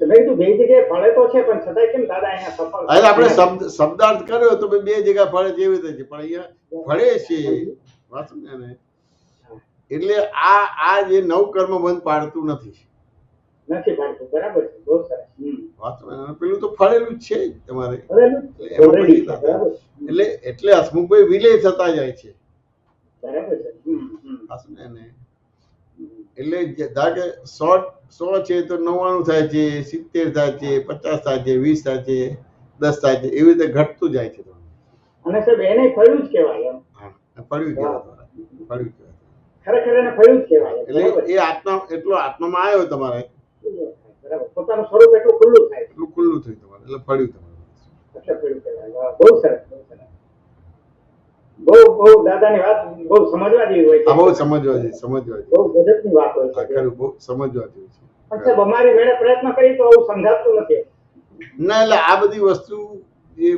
ભાઈ તું બે જગ્યાએ ફળે તો છે, પણ છતાંય કેમ દાદા અહીંયા સફળ? એટલે આપણે શબ્દાર્થ કર્યો તો બે જગ્યા ફળે છે એવી રીતે છે, પણ અહીંયા ફળે છે. વાત સમજ્યા ને? એટલે આ જે નવ કર્મ બંધ પાડતું નથી. પાડતું. બરાબર છે. બહુ સરસ. વાત પેલું તો ફળેલું જ છે તમારે. એટલે હસમુખભાઈ વિલય થતા જાય છે. બરાબર છે. એટલે ધારો કે 100 છે તો 99 થાય છે, 70 થાય છે, 50 થાય છે, 20 થાય છે, 10 થાય છે, એવી રીતે ઘટતું જાય છે. અને સાહેબ એને ફળ્યું જ કહેવાય. ફળ્યું કહેવાય. ખરેખર એને ફળ્યું જ કહેવાય. એટલે એ આત્મા એટલો આત્મામાં આવ્યો તમારે. બરાબર. પોતાનું સ્વરૂપ એટલું ખુલ્લું થાય. એટલું ખુલ્લું થયું તમારે, એટલે ફળ્યું તમારે. એટલે ફળ્યું કહેવાય. બહુ સરસ, બહુ સરસ. બહુ દાદાની વાત બહુ સમજવા જેવી હોય છે. બહુ સમજવા જેવી. બહુ ગજબની વાત હોય છે. ખરું, બહુ સમજવા જેવી છે. પણ સાહેબ અમારી મેળે પ્રયત્ન કરી તો આવું સમજાતું નથી. ના, એટલે આ બધી વસ્તુ એ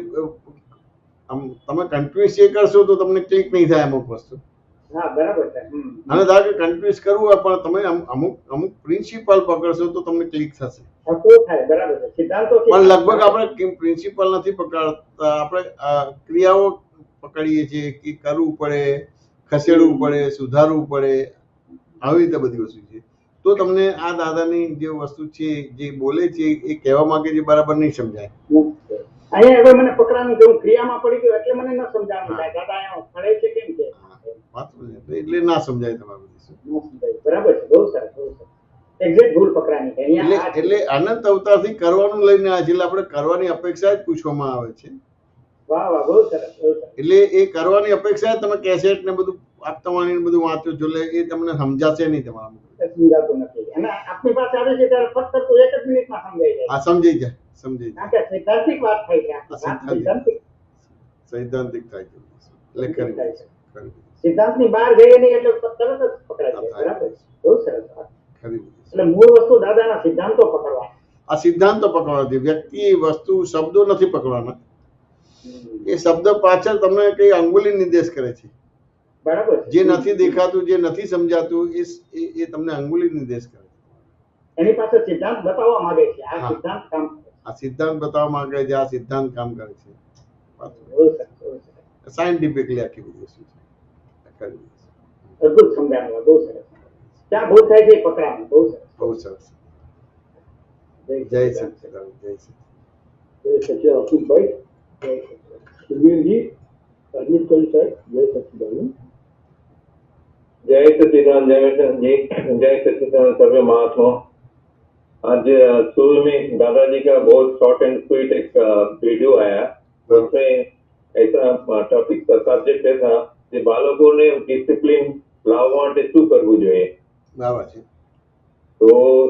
તમે કન્ફ્યુઝ એ કરશો તો તમને ક્લિક નહીં થાય અમુક વસ્તુ. હા, બરાબર છે. અને ધારો કે કન્ફ્યુઝ કરવું હોય પણ તમે અમુક પ્રિન્સિપલ પકડશો તો તમને ક્લિક થશે. થાય. બરાબર છે. સિદ્ધાંતો પણ લગભગ આપણે પ્રિન્સિપલ નથી પકડતા, આપણે ક્રિયાઓ પકડીએ છીએ કે કરવું પડે, ખસેડવું પડે, સુધારવું પડે, આવી રીતે બધી વસ્તુ છે. તો તમને આ દાદાની જે વસ્તુ છે, જે બોલે છે, એ કહેવા માંગે છે બરાબર નહીં સમજાય. અહીંયા હવે મને પકડાનું જેવું ક્રિયામાં પડી ગયું એટલે મને ન સમજાણું થાય. દાદા અહીંયા ફળે છે કેમ છે? એટલે ના સમજાય તમારું. બરાબર છે. બહુ સરસ, બહુ સરસ. એક્ઝેક્ટ ભૂલ પકડાની છે અહીંયા. એટલે અનંત અવતારથી કરવાનું લઈને આવે છે, એટલે આપણે કરવાની અપેક્ષા જ પૂછવામાં આવે છે. વાહ વાહ, બહુ સરસ, બહુ સરસ. એટલે એ કરવાની અપેક્ષા તમે કેસેટ ને બધું આપતાવાની ને બધું વાંચો છો, એટલે એ તમને સમજાશે નહીં તમારું. સમજાતું નથી. અને આપની પાસે આવે છે ત્યારે ફક્ત તું 1 જ મિનિટમાં સમજાઈ જાય. હા, સમજાઈ જાય. કારણ કે સૈદ્ધાંતિક વાત થઈ છે. સૈદ્ધાંતિક થાય છે. એટલે ખરી સિદ્ધાંતની બહાર જઈએ નહીં એટલે તરત જ પકડાય છે. બરાબર. બહુ સરસ વાત. એટલે મૂળ વસ્તુ દાદાના સિદ્ધાંતો પકડવા. આ સિદ્ધાંતો પકડવાથી વ્યક્તિ, વસ્તુ, શબ્દો નથી પકડવાના. એ શબ્દ પાછળ તમને કઈ અંગુલી નિર્દેશ કરે છે. બરાબર. જે નથી દેખાતું, જે નથી સમજાતું, એ તમને અંગુલી નિર્દેશ કરે છે. એની પાસે સિદ્ધાંત બતાવવા માંગે છે. આ સિદ્ધાંત કામ કરે છે. આ સિદ્ધાંત બતાવવા માંગે છે, આ સિદ્ધાંત કામ કરે છે. સાયન્ટિફિકલી આખી બધી વસ્તુ છે. અદભુત સમજાવવા. બહુ સરસ. ત્યાં ભૂલ થાય છે પકડામાં. બહુ સરસ, બહુ સરસ. જય સચિદાનંદ. જય સચિદાનંદ. અશોકભાઈ, સુરવીરજી, અરવિંદ કવિ સાહેબ, જય સચિદાનંદ. जय सच्चिदानंद, जय सच्चिदानंद सर्वे महात्मा। आज शुरू में दादाजी का बहुत शॉर्ट एंड स्वीट एक वीडियो आया, उसमें ऐसा टॉपिक का सब्जेक्ट था कि बालकों ने डिसिप्लिन लावવા માટે શું કરવું જોઈએ। બરાબર છે। तो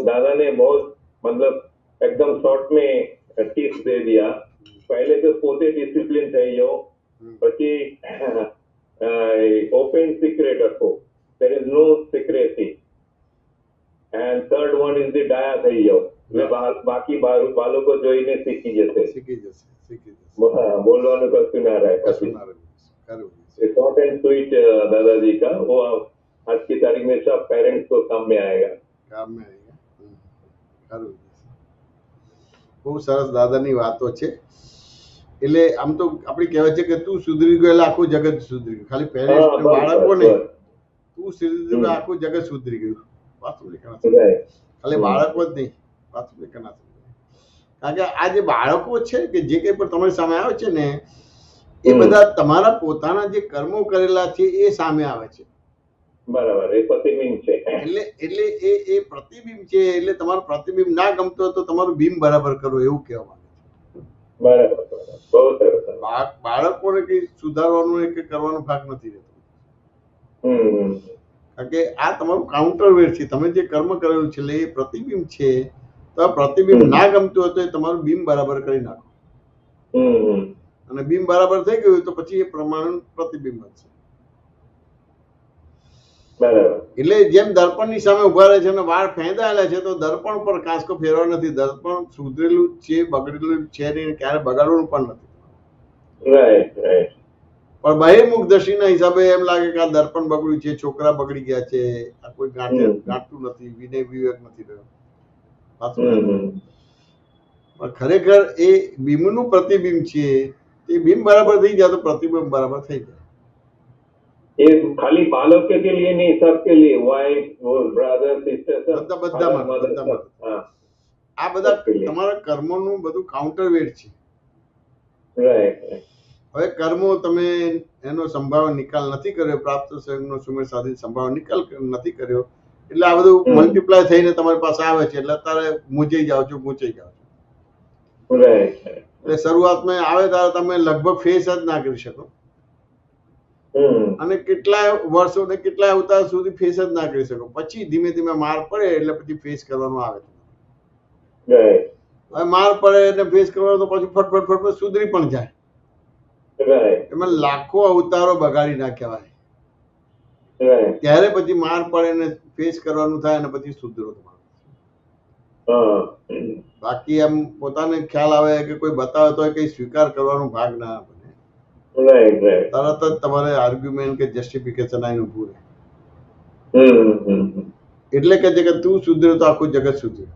दादा ने बहुत मतलब एकदम शॉर्ट में टिप्स दे दिया। पहले तो પોતે डिसिप्लिन થઈ જાઓ, પછી ઓપન સિક્રેટ રાખો, there is no secrecy, and third one is the daya થઈ જાઓ, એટલે બાકી બાળકો જોઈને શીખી જશે, બોલવાનું કશું ના રહે। પછી शॉर्ट एंड स्वीट दादाजी का वो आज की तारीख में सब पेरेंट्स को काम में आएगा। બહુ સરસ દાદાની વાતો છે। એટલે આમ તો આપણે કહેવાય છે કે તું સુધરી ગયો એટલે આખું જગત સુધરી ગયું, ખાલી પેરેન્ટ્સ બાળકો નહીં, તું સુધરી ગયો આખું જગત સુધરી ગયું। ખાલી બાળકો જ નહીં, વાંચવું કે ના સમજાય. કારણ કે આ જે બાળકો છે કે જે કંઈ પણ તમારી સામે આવે છે ને એ બધા તમારા પોતાના જે કર્મો કરેલા છે એ સામે આવે છે. બરાબર, એ પ્રતિબિંબ છે. એટલે એ પ્રતિબિંબ છે. એટલે તમારું પ્રતિબિંબ ના ગમતો હોય તો તમારું બિંબ બરાબર કરો એવું કહેવા માંગે છે. બરાબર, બહુ સરસ. બાળકોને કઈ સુધારવાનું કે કરવાનો ભાગ નથી રહેતો. કારણ કે આ તમારું કાઉન્ટર વેર છે. તમે જે કર્મ કરેલું છે એટલે એ પ્રતિબિંબ છે. તો આ પ્રતિબિંબ ના ગમતું હોય તો એ તમારું બિંબ બરાબર કરી નાખો. અને બિંબ બરાબર થઈ ગયું તો પછી એ પ્રમાણે પ્રતિબિંબ બનશે. એટલે જેમ દર્પણ ની સામે ઉભા રહે છે અને વાળ ફેંદાયેલા છે તો દર્પણ પર કાંસકો ફેરવા નથી. દર્પણ સુધરેલું છે, બગડેલું છે નહીં, ક્યારે બગાડવાનું પણ નથી. પણ બહિર્મુખ દ્રષ્ટિના હિસાબે એમ લાગે કે આ દર્પણ બગડ્યું છે, છોકરા બગડી ગયા છે, આ કોઈ ગાંઠતું નથી, વિનય વિવેક નથી રહ્યો. પણ ખરેખર એ બિંબનું પ્રતિબિંબ છે. એ બિંબ બરાબર થઈ જાય તો પ્રતિબિંબ બરાબર થઈ જાય. ये खाली बालक के लिए नहीं, सबके लिए, वाइफ, ब्रदर, सिस्टर, બધા આ બધા તમારા કર્મોનું બધું કાઉન્ટર વેટ છે. હવે કર્મો તમે એનો સંભાવ નિકાલ નથી કર્યો, પ્રાપ્ત સંયોગનો સુમેળ સાધી સંભાવ નિકાલ નથી કર્યો એટલે આ બધું મલ્ટીપ્લાય થઈને તમારી પાસે આવે છે. એટલે અત્યારે મૂંઝાઈ જાઓ છો. એટલે શરૂઆતમાં આવે ત્યારે તમે લગભગ ફેસ જ ના કરી શકો અને કેટલાય વર્ષો ને કેટલાય અવતાર સુધી ફેસ જ ના કરી શકો. પછી ધીમે ધીમે માર પડે એટલે પછી ફેસ કરવાનું આવે. હવે માર પડે એટલે ફેસ કરવાનો તો પછી ફટફટ સુધરી પણ જાય. એમાં લાખો અવતારો બગાડી નાખ્યા હોય ત્યારે પછી માર પડે ને ફેસ કરવાનું થાય અને પછી સુધરો. બાકી એમ પોતાને ખ્યાલ આવે કે કોઈ બતાવે તો કઈ સ્વીકાર કરવાનો ભાગ ના બને. તરત જ તમારે આર્ગ્યુમેન્ટ કે જસ્ટિફિકેશન આવીને ઉભું રહે. એટલે કે છે કે તું સુધર્યો તો આખું જગત સુધર્યું.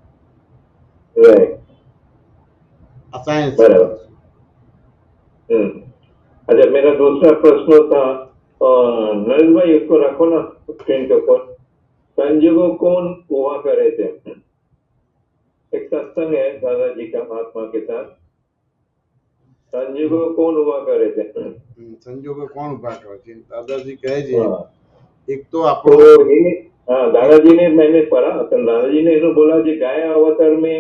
આ साइंस। अच्छा, मेरा दूसरा प्रश्न था, नरेंद्र भाई इसको रखो ना स्क्रीन के ऊपर। संजोगों कौन हुआ करे थे? एक सत्संग है दादाजी का महात्मा के साथ, संजोगों कौन हुआ करे थे? संजोगों कौन हुआ करे थे? दादाजी कहे जी एक तो आपको दादाजी ने, मैंने पढ़ा तो दादाजी ने तो बोला जी गाया अवतार में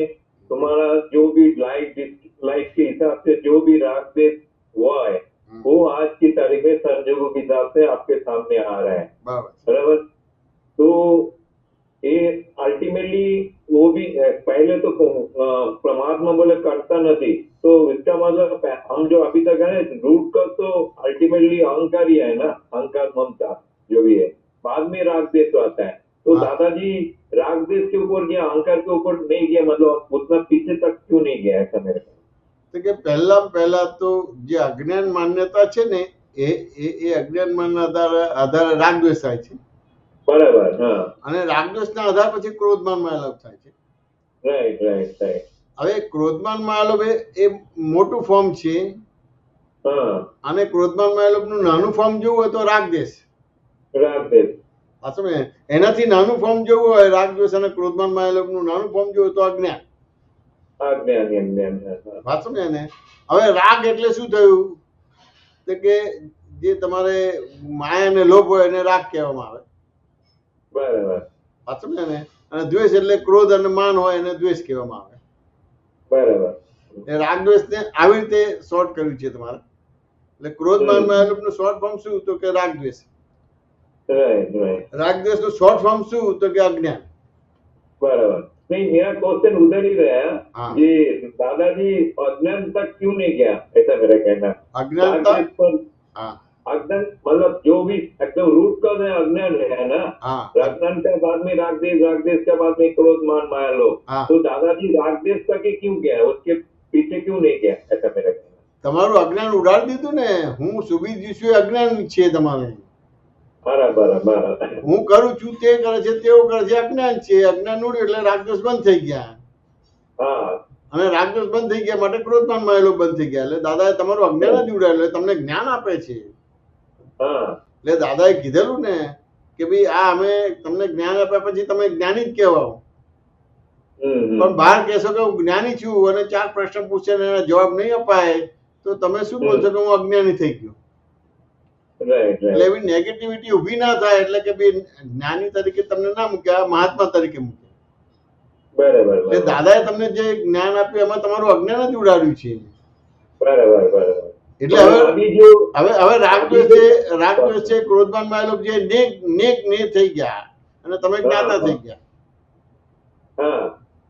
तुम्हारा जो भी लाइफ के हिसाब से जो भी राग देश हुआ है वो आज की तारीख में संजोगों के हिसाब से आपके सामने आ रहा है, बराबर? तो ये अल्टीमेटली वो भी पहले तो परमात्मा बोले करता नहीं, तो इसका मतलब हम जो अभी तक है रूट का तो अल्टीमेटली अहंकार ही है ना, अहंकार ममता जो भी है, बाद में राग देश तो आता है। तो दादाजी राग देश के ऊपर गया, अहंकार के ऊपर नहीं गया, मतलब उतना पीछे तक क्यों नहीं गया ऐसा मेरे को? तो कि पहला तो जो अज्ञान मान्यता है ने ए अज्ञान मान्यता आधार राग द्वेष થાય છે, બરાબર? હા, અને રાગ દ્વેષના આધાર પછી ક્રોધમાન માયાલોભ થાય છે. રાઈટ. હવે ક્રોધમાન માયાલોભ એ મોટું ફોર્મ છે, અને ક્રોધમાન માયાલોભનું નાનું ફોર્મ જોવું હોય તો રાગ દ્વેષ. પાછું એનાથી નાનું ફોર્મ જોવું હોય રાગ દ્વેષ અને ક્રોધમાન માયાલોભનું નાનું ફોર્મ જોવું તો અજ્ઞાન. પાછું ને એને હવે રાગ એટલે શું થયું તો કે જે તમારે માયા અને લોભ હોય એને રાગ કહેવામાં આવે, બરાબર? પાછું ને એને અને દ્વેષ એટલે ક્રોધ અને માન હોય એને દ્વેષ કહેવામાં આવે, બરાબર? એ રાગ દ્વેષ ને આવી રીતે શોર્ટ કર્યું છે તમારે. એટલે ક્રોધ માન માયાલોભનું શોર્ટ ફોર્મ શું તો કે રાગ દ્વેષ. राग द्वेष નું शॉर्ट फॉर्म શું તો કે અજ્ઞાન. बराबर? नहीं, मेरा क्वेश्चन उधर ही रहा कि दादाजी अज्ञान तक क्यों नहीं गया, ऐसा मेरा कहना। अज्ञान तक अज्ञान मतलब जो भी एकदम रूट का अज्ञान है ना, अज्ञान के बाद में राग देश के बाद में क्रोध मान माया लोभ, तो दादाजी राग देश तक ही क्यों गया, उसके पीछे क्यों नहीं गया, ऐसा मेरा कहना। તમારું અજ્ઞાન ઉડાડી દીધું ને, હું સુબી જીશું અજ્ઞાન છે તમારે. હું કરું છું તે કરે છે તેવું કરે છે અજ્ઞાન છે. અજ્ઞાન ઉડ્યું એટલે રાગદ્વેષ બંધ થઈ ગયા, અને રાગદ્વેષ બંધ થઈ ગયા માટે ક્રોધમાન માયાલોભ બંધ થઈ ગયા. એટલે દાદાએ તમારું અજ્ઞાન જ ઉડાડેલું, એટલે તમને જ્ઞાન આપે છે. એટલે દાદાએ કીધેલું ને કે ભાઈ આ અમે તમને જ્ઞાન આપ્યા પછી તમે જ્ઞાની જ કહેવાઓ. પણ બહાર કહેશો કે હું જ્ઞાની છું અને 4 પ્રશ્ન પૂછે ને એના જવાબ નહીં અપાય તો તમે શું બોલશો કે હું અજ્ઞાની થઈ ગયો. રાઈટ એટલે એવી નેગેટિવિટી ઊભી ના થાય એટલે કે બે જ્ઞાની તરીકે તમને ના મૂક્યા, મહાત્મા તરીકે મૂક્યા. બરાબર એટલે દાદાએ તમને જે જ્ઞાન આપ્યું એમાં તમારું અજ્ઞાન જ ઉડાડ્યું છે. બરાબર એટલે હવે રાગ દ્વેષ છે ક્રોધમાન માયેલો જે નેક થઈ ગયા અને તમે જ્ઞાતા થઈ ગયા. हाँ,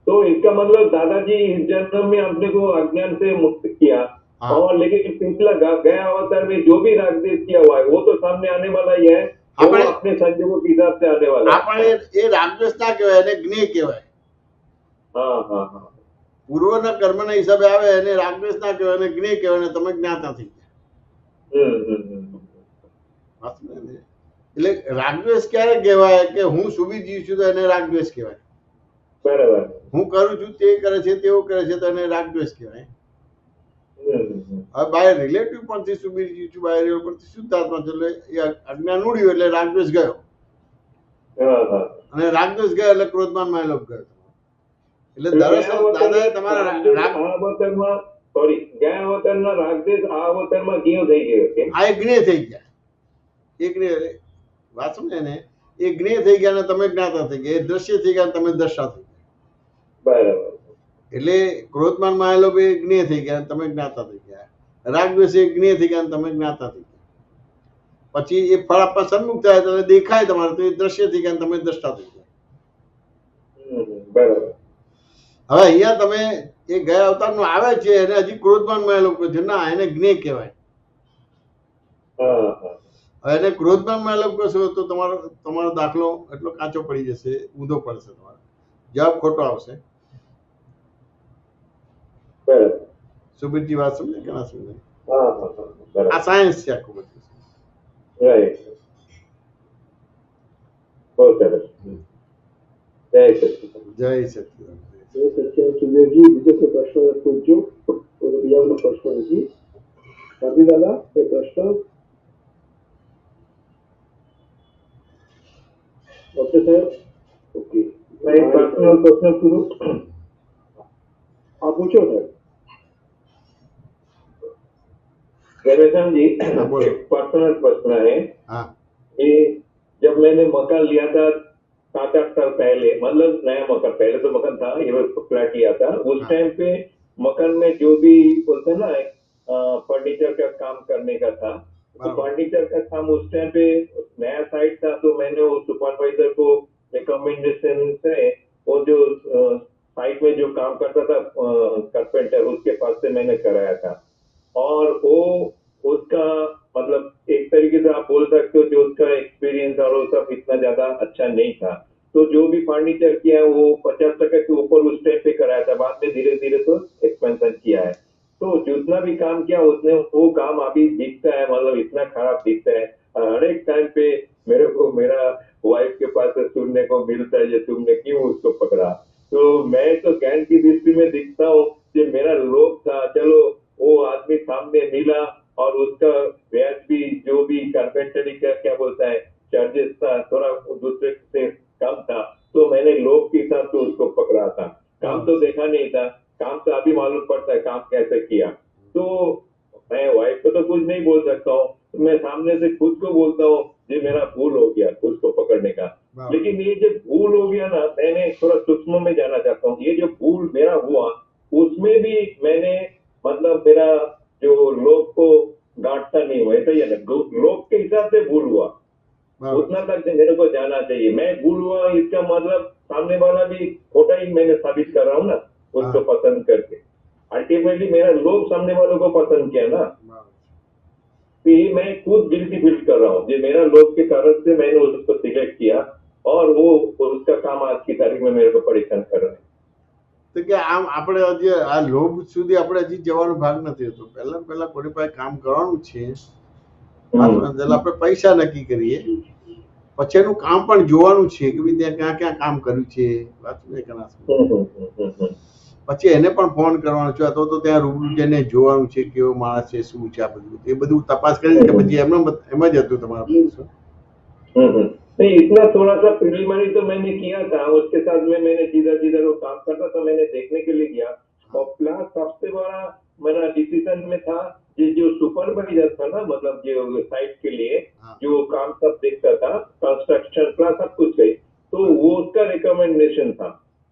तो इसका मतलब दादाजी इस जन्म में अपने को अज्ञान से मुक्त किया और लेकिन पिछला गया अवतार में जो भी राग द्वेष किया हुआ है वो तो सामने आने वाला ही है, वो अपने संजोगों के हिसाब से आने वाला है. આપણે એ રાગ દ્વેષ ના કહેવાય, એને જ્ઞેય કહેવાય. हाँ हाँ हाँ પૂર્વના કર્મના હિસાબે આવે એને રાગ દ્વેષ ના કહેવાય, એને જ્ઞેય કહેવાય અને તમે જ્ઞાતા થઈ ગયા. એટલે રાગ દ્વેષ ક્યારે કહેવાય કે હું સુવી જીવ છું તો એને રાગ દ્વેષ કહેવાય. बराबर હું કરું છું તે કરે છે તેવું કરે છે તો એને રાગ દ્વેષ કહેવાય. હવે બાય રિલેટિવ પરથી સુબીર જીવ છું, બાય રિલેટિવ પરથી શુદ્ધાત્મા છું એટલે એ અજ્ઞાન ઉડ્યું એટલે રાગ દ્વેષ ગયો અને રાગ દ્વેષ ગયો એટલે ક્રોધમાન માયેલો ગયો. એટલે દરઅસલ દાદાએ તમારા રાગ અવતારમાં સોરી ગયા અવતારના રાગ દ્વેષ આ અવતારમાં ગયો થઈ ગયો છે. આ એક જ્ઞેય થઈ ગયા. એક જ્ઞેય વાત સમજે ને, એ જ્ઞેય થઈ ગયા અને તમે જ્ઞાતા થઈ ગયા, એ દ્રશ્ય થઈ ગયા અને તમે દ્રષ્ટા થઈ ગયા. બરાબર એટલે ક્રોધમાન માયેલો બે જ્ઞેય થઈ ગયા અને તમે જ્ઞાતા થઈ ગયા. રાગ દ્વેષ એક જ્ઞેય થઈ ગયા અને તમે જ્ઞાતા થઈ ગયા. પછી એ ફળ આપવા સન્મુખ થાય તો દેખાય તમારે તો એ દ્રશ્ય થઈ ગયા અને તમે દ્રષ્ટા થઈ ગયા. બરાબર હવે અહીંયા તમે એ ગયા અવતારનો આવે છે એને હજી ક્રોધમાન માયેલો કહે છે, ના એને જ્ઞેય કહેવાય. હવે એને ક્રોધમાન માયેલો કહેશો તો તમારો દાખલો એટલો કાચો પડી જશે, ઊંધો પડશે, તમારો જવાબ ખોટો આવશે. બરાબર સુબીરજી વાત સમજે કે ના સમજે? બરાબર આ સાયન્સ છે આખું બધું. રાઈટ બહુ સરસ. જય સચિદાનંદ. જય સચિદાનંદ. સુબેરજી બીજો કોઈ પ્રશ્ન પૂછજો તો બીજાનો પ્રશ્ન નથી. ગાંધી દાદા એ પ્રશ્ન ઓકે સાહેબ. ઓકે પર્સનલ પ્રશ્ન પૂરો आप पूछो सर. गणेशन जी हाँ, बोलो। एक पर्सनल प्रश्न है हाँ कि जब मैंने मकान लिया था 7-8 साल पहले, मतलब नया मकान, पहले तो मकान था, ये फ्लैट लिया था उस हाँ। टाइम पे मकान में जो भी बोलते हैं ना फर्नीचर का काम करने का था, तो बराबर। फर्नीचर का काम उस टाइम पे नया साइट था, तो मैंने वो सुपरवाइजर को रिकमेंडेशन से वो जो साइट में जो काम करता था कारपेंटर, उसके पास से मैंने कराया था और वो उसका मतलब एक तरीके से आप बोल सकते हो जो उसका एक्सपीरियंस और वो सब इतना ज्यादा अच्छा नहीं था. तो जो भी फर्नीचर किया है वो 50% के ऊपर उस टाइम पे कराया था, बाद में धीरे धीरे तो एक्सपेंशन किया है. तो जितना भी काम किया उसने वो काम अभी दिखता है, मतलब इतना खराब दिखता है. हर एक टाइम पे मेरे को मेरा वाइफ के पास से सुनने को मिलता है ये तुमने क्यों उसको पकड़ा. तो मैं तो ज्ञान की दृष्टि में दिखता हूँ कि मेरा लोभ था, चलो वो आदमी सामने मिला और उसका ब्याज भी जो भी कारपेंटरी का क्या बोलता है चार्जेस था थोड़ा दूसरे से कम था, तो मैंने लोभ के हिसाब से उसको पकड़ा था. काम तो देखा नहीं था, काम तो अभी मालूम पड़ता है काम कैसे किया. तो मैं वाइफ को तो कुछ नहीं बोल सकता हूँ, तो मैं सामने से खुद को बोलता हूँ ये मेरा भूल हो गया उसको पकड़ने का. लेकिन ये जो भूल हो गया ना, मैंने थोड़ा सूक्ष्म में जाना चाहता हूँ. ये जो भूल मेरा हुआ उसमें भी मैंने मतलब मेरा जो लोग को गांठता नहीं हुआ, ऐसा ही है ना, लोग के हिसाब से भूल हुआ, उतना तक मेरे को जाना चाहिए. मैं भूल हुआ इसका मतलब सामने वाला भी खोटा ही मैंने साबित कर रहा हूँ ना उसको पसंद करके. अल्टीमेटली मेरा लोग सामने वालों को पसंद किया ना, तो ये मैं खुद गिल्टी फील कर रहा हूँ. ये मेरा लोग के कारण से मैंने उसको सिलेक्ट किया और वो उसका काम आज की तारीख में मेरे को परेशान कर रहा है. તો કે આમ આપણે હજી આ લોભ સુધી આપણે હજી જવાનો ભાગ નથી હોતો. પહેલા કોની પાસે કામ કરવાનું છે આપણે પૈસા નક્કી કરીએ, પછી એનું કામ પણ જોવાનું છે કે ભાઈ ત્યાં ક્યાં ક્યાં કામ કર્યું છે, પછી એને પણ ફોન કરવાનો છે અથવા તો ત્યાં રૂબરૂ જઈને જોવાનું છે કેવો માણસ છે, શું છે, આ બધું એ બધું તપાસ કરીને પછી એમ જ હતું તમારા. नहीं, इतना थोड़ा सा प्रिलिमिनरी तो मैंने किया था, उसके साथ में मैंने जिधर जिधर वो काम करता था मैंने देखने के लिए गया। और प्लस सबसे बड़ा मेरा डिसीजन में था ये जो सुपरवाइजर था ना, मतलब जो साइट के लिए हाँ। जो काम सब देखता था, कंस्ट्रक्शन प्लस सब कुछ है, तो वो उसका रिकमेंडेशन था।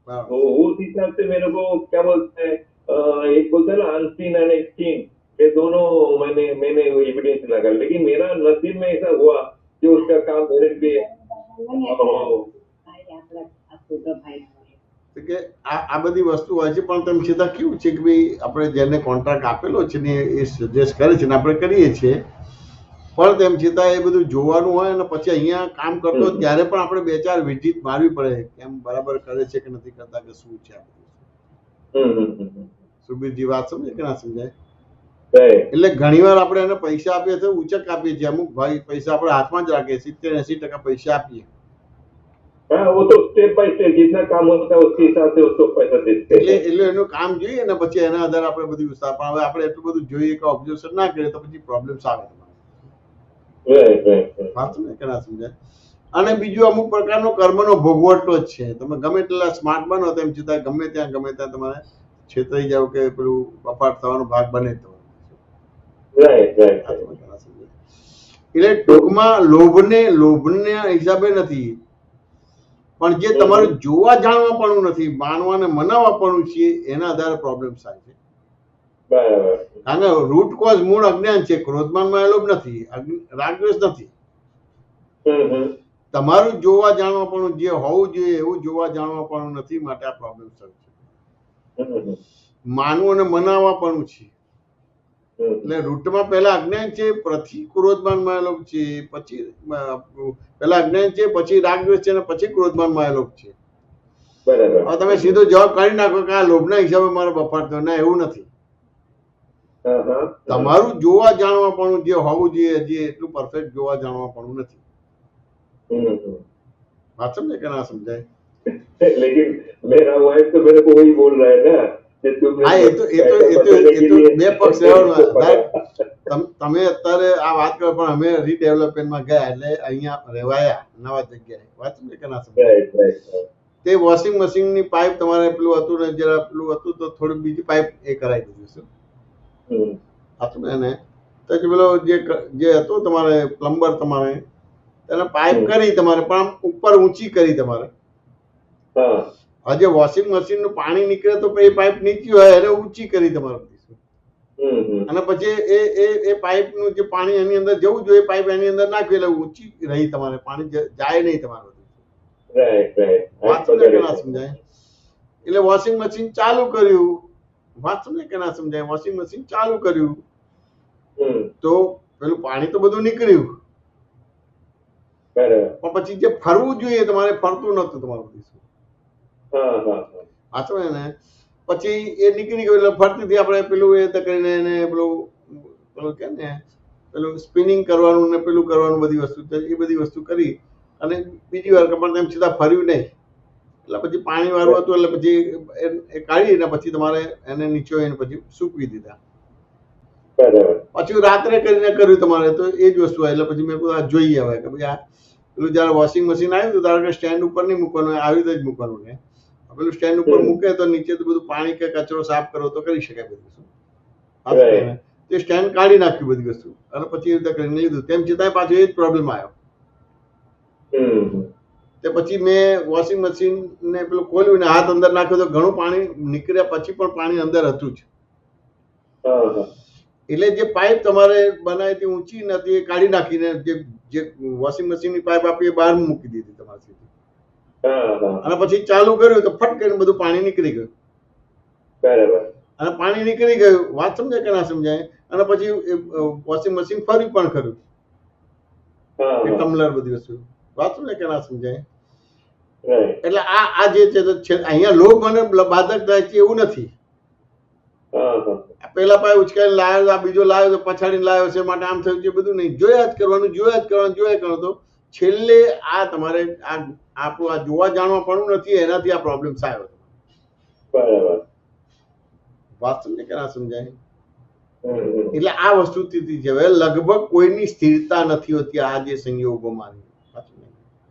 બરાબર. तो उस हिसाब से मेरे को क्या बोलते हैं, एक बोलते हैं ना अनसीन एंड एक सीन, ये दोनों मैंने एविडेंस लगा, लेकिन मेरा नसीब में ऐसा हुआ जो उसका काम मेरे लिए તો કે આ બધી વસ્તુ હોય છે, પણ તેમ છતાં કેવું છે કે ભાઈ આપણે જેને કોન્ટ્રાક્ટ આપેલો છે ને એ સજેસ્ટ કરે છે ને આપણે કરીએ છીએ, પણ તેમ છતાં એ બધું જોવાનું હોય અને પછી અહીંયા કામ કરતો ત્યારે પણ આપણે 2-4 વિઝિટ મારવી પડે કેમ બરાબર કરે છે કે નથી કરતા કે શું છે આ બધું. સુબીરજી વાત સમજે કે ના સમજાય? એટલે ઘણીવાર આપણે એને પૈસા આપીએ તો ઉચક આપીએ છીએ, અમુક ભાઈ પૈસા આપણે હાથમાં જ રાખીએ, 70-80% પૈસા આપીએ. हाँ, वो तो स्टेप बाय स्टेप जितना काम होता है उसके हिसाब से उसको पैसा देते हैं। એટલે એનું કામ જોઈએ ને પછી એના આધારે આપણે બધું વિસ્તાર, પણ હવે આપણે એટલું બધું જોઈએ કે ઓબ્ઝર્વેશન ના કરીએ તો પછી પ્રોબ્લેમ્સ આવે તમારે. વાત સમજે કે ના સમજાય? અને બીજું અમુક પ્રકારનો કર્મનો ભોગવટો જ છે. તમે ગમે એટલા સ્માર્ટ બનો તેમ છતાં ગમે ત્યાં તમારે છેતરાઈ જાવ કે પેલું બફાટ થવાનો ભાગ બને જ તમારે. એટલે ટૂંકમાં લોભને હિસાબે નથી, પણ જે તમારું જોવા જાણવાપણું નથી, માનવા અને મનાવવાપણું છે એના આધારે પ્રોબ્લેમ થાય છે. કારણ કે રૂટ કોઝ મૂળ અજ્ઞાન છે, ક્રોધમાનમાં એ લોભ નથી, રાગદ્વેષ નથી. તમારું જોવા જાણવાપણું જે હોવું જોઈએ એવું જોવા જાણવાપણું નથી, માટે આ પ્રોબ્લેમ થાય છે. માનવું અને મનાવવાપણું છે. એટલે રૂટમાં પહેલા અજ્ઞાન છે, પછી ક્રોધમાનમાં લોભ છે, પછી પહેલા અજ્ઞાન છે, પછી રાગદ્વેષ છે અને પછી ક્રોધમાનમાં લોભ છે. હવે તમે સીધો જવાબ કાઢી નાખો કે આ લોભના હિસાબે મારો બફાટ થયો, ના એવું નથી. તમારું જોવા જાણવાપણું જે હોવું જોઈએ હજી એટલું પરફેક્ટ જોવા જાણવાપણું નથી. बात समझे क्या ना समझाए? लेकिन मेरा वाइफ तो मेरे को वही बोल रहा है ना कि तुम हाँ, ये तो બે પક્ષ તમે અત્યારે આ વાત કરો, પણ અમે રીડેવલપમેન્ટમાં ગયા એટલે અહીંયા રહેવાયા નવા જગ્યાએ. વાત સમજે કે ના સમજાય? તે વોશિંગ મશીનની પાઇપ તમારે પેલું હતું ને જરા પેલું હતું તો થોડી બીજી પાઇપ એ કરાવી દીધું છે. હતું ને એને તો પેલો જે હતું તમારે પ્લમ્બર તમારે એને પાઇપ કરી તમારે પણ ઉપર ઊંચી કરી તમારે. હજે વોશિંગ મશીન નું પાણી નીકળે તો એ પાઇપ નીચી હોય એને ઊંચી કરી તમારે, અને પછી એ પાઇપ નું જે પાણી એની અંદર જવું જોઈએ પાઇપ એની અંદર નાખ્યું એટલે ઊંચી રહી, તમારે પાણી જાય નહીં તમારું. વાત સમજે કે ના સમજાય? એટલે વોશિંગ મશીન ચાલુ કર્યું, વાત સમજે કે ના સમજાય? વોશિંગ મશીન ચાલુ કર્યું તો પેલું પાણી તો બધું નીકળ્યું, પણ પછી જે ફરવું જોઈએ તમારે ફરતું નતું તમારું. વાંચો ને પછી એ નીકળી ગયું એટલે ફરતીથી આપણે પેલું એ કરીને એને પેલું કે ને પેલું સ્પિનિંગ કરવાનું ને પેલું કરવાનું બધી વસ્તુ, એ બધી વસ્તુ કરી અને બીજી વાર પણ તેમ છતાં ફર્યું નહીં. એટલે પછી પાણી વાળું હતું એટલે પછી એ કાઢીને પછી તમારે એને નીચોઈને પછી સૂકવી દીધા. પછી રાત્રે કરીને કર્યું તમારે તો એ જ વસ્તુ એટલે પછી મેં કહ્યું જોઈએ હવે કે ભાઈ આ પેલું જયારે વોશિંગ મશીન આવ્યું તો ધારો કે સ્ટેન્ડ ઉપર નહીં મૂકવાનું, આવી રીતે જ મૂકવાનું ને પેલું સ્ટેન્ડ ઉપર મૂકે તો નીચે તો બધું પાણી કે કચરો સાફ કરો તો કરી શકાય બધું. તે સ્ટેન્ડ કાઢી નાખ્યું બધી વસ્તુ અને પછી એ રીતે કરીને લીધું, તેમ છતાંય પાછો એ જ પ્રોબ્લેમ આવ્યો. તે પછી મેં વોશિંગ મશીન ને પેલું ખોલ્યું ને હાથ અંદર નાખ્યો તો ઘણું પાણી નીકળ્યા પછી પણ પાણી અંદર હતું જ. એટલે જે પાઇપ તમારે બનાવી હતી ઊંચી નથી એ કાઢી નાખીને જે વોશિંગ મશીનની પાઇપ આપી એ બહાર મૂકી દીધી તમારી સીધી, અને પછી ચાલુ કર્યું તો ફટ કરીને બધું પાણી નીકળી ગયું. અને પાણી નીકળી ગયું, વાત સમજાય કે ના સમજાય? અને પછી વોશિંગ મશીન ફરી પણ ખરું ટમ્લર બધી વસ્તુ, વાત સમજાય કે ના સમજાય? એટલે આ જે છે અહીંયા લોભ મને બાધક થાય છે એવું નથી. પેલા પાય ઉચકાઈને લાવ્યો, આ બીજો લાવ્યો તો પછાડીને લાવ્યો છે માટે આમ થયું છે, બધું નહીં. જોયા જ કરવાનું તો છેલ્લે આ તમારે આપણું આ જોવા જાણવાપણું નથી, એનાથી આ પ્રોબ્લેમ આવ્યો. વાત સમજે કે ના સમજાય? એટલે આ વસ્તુ સ્થિતિ છે. હવે લગભગ કોઈની સ્થિરતા નથી હોતી આ જે સંયોગોમાં.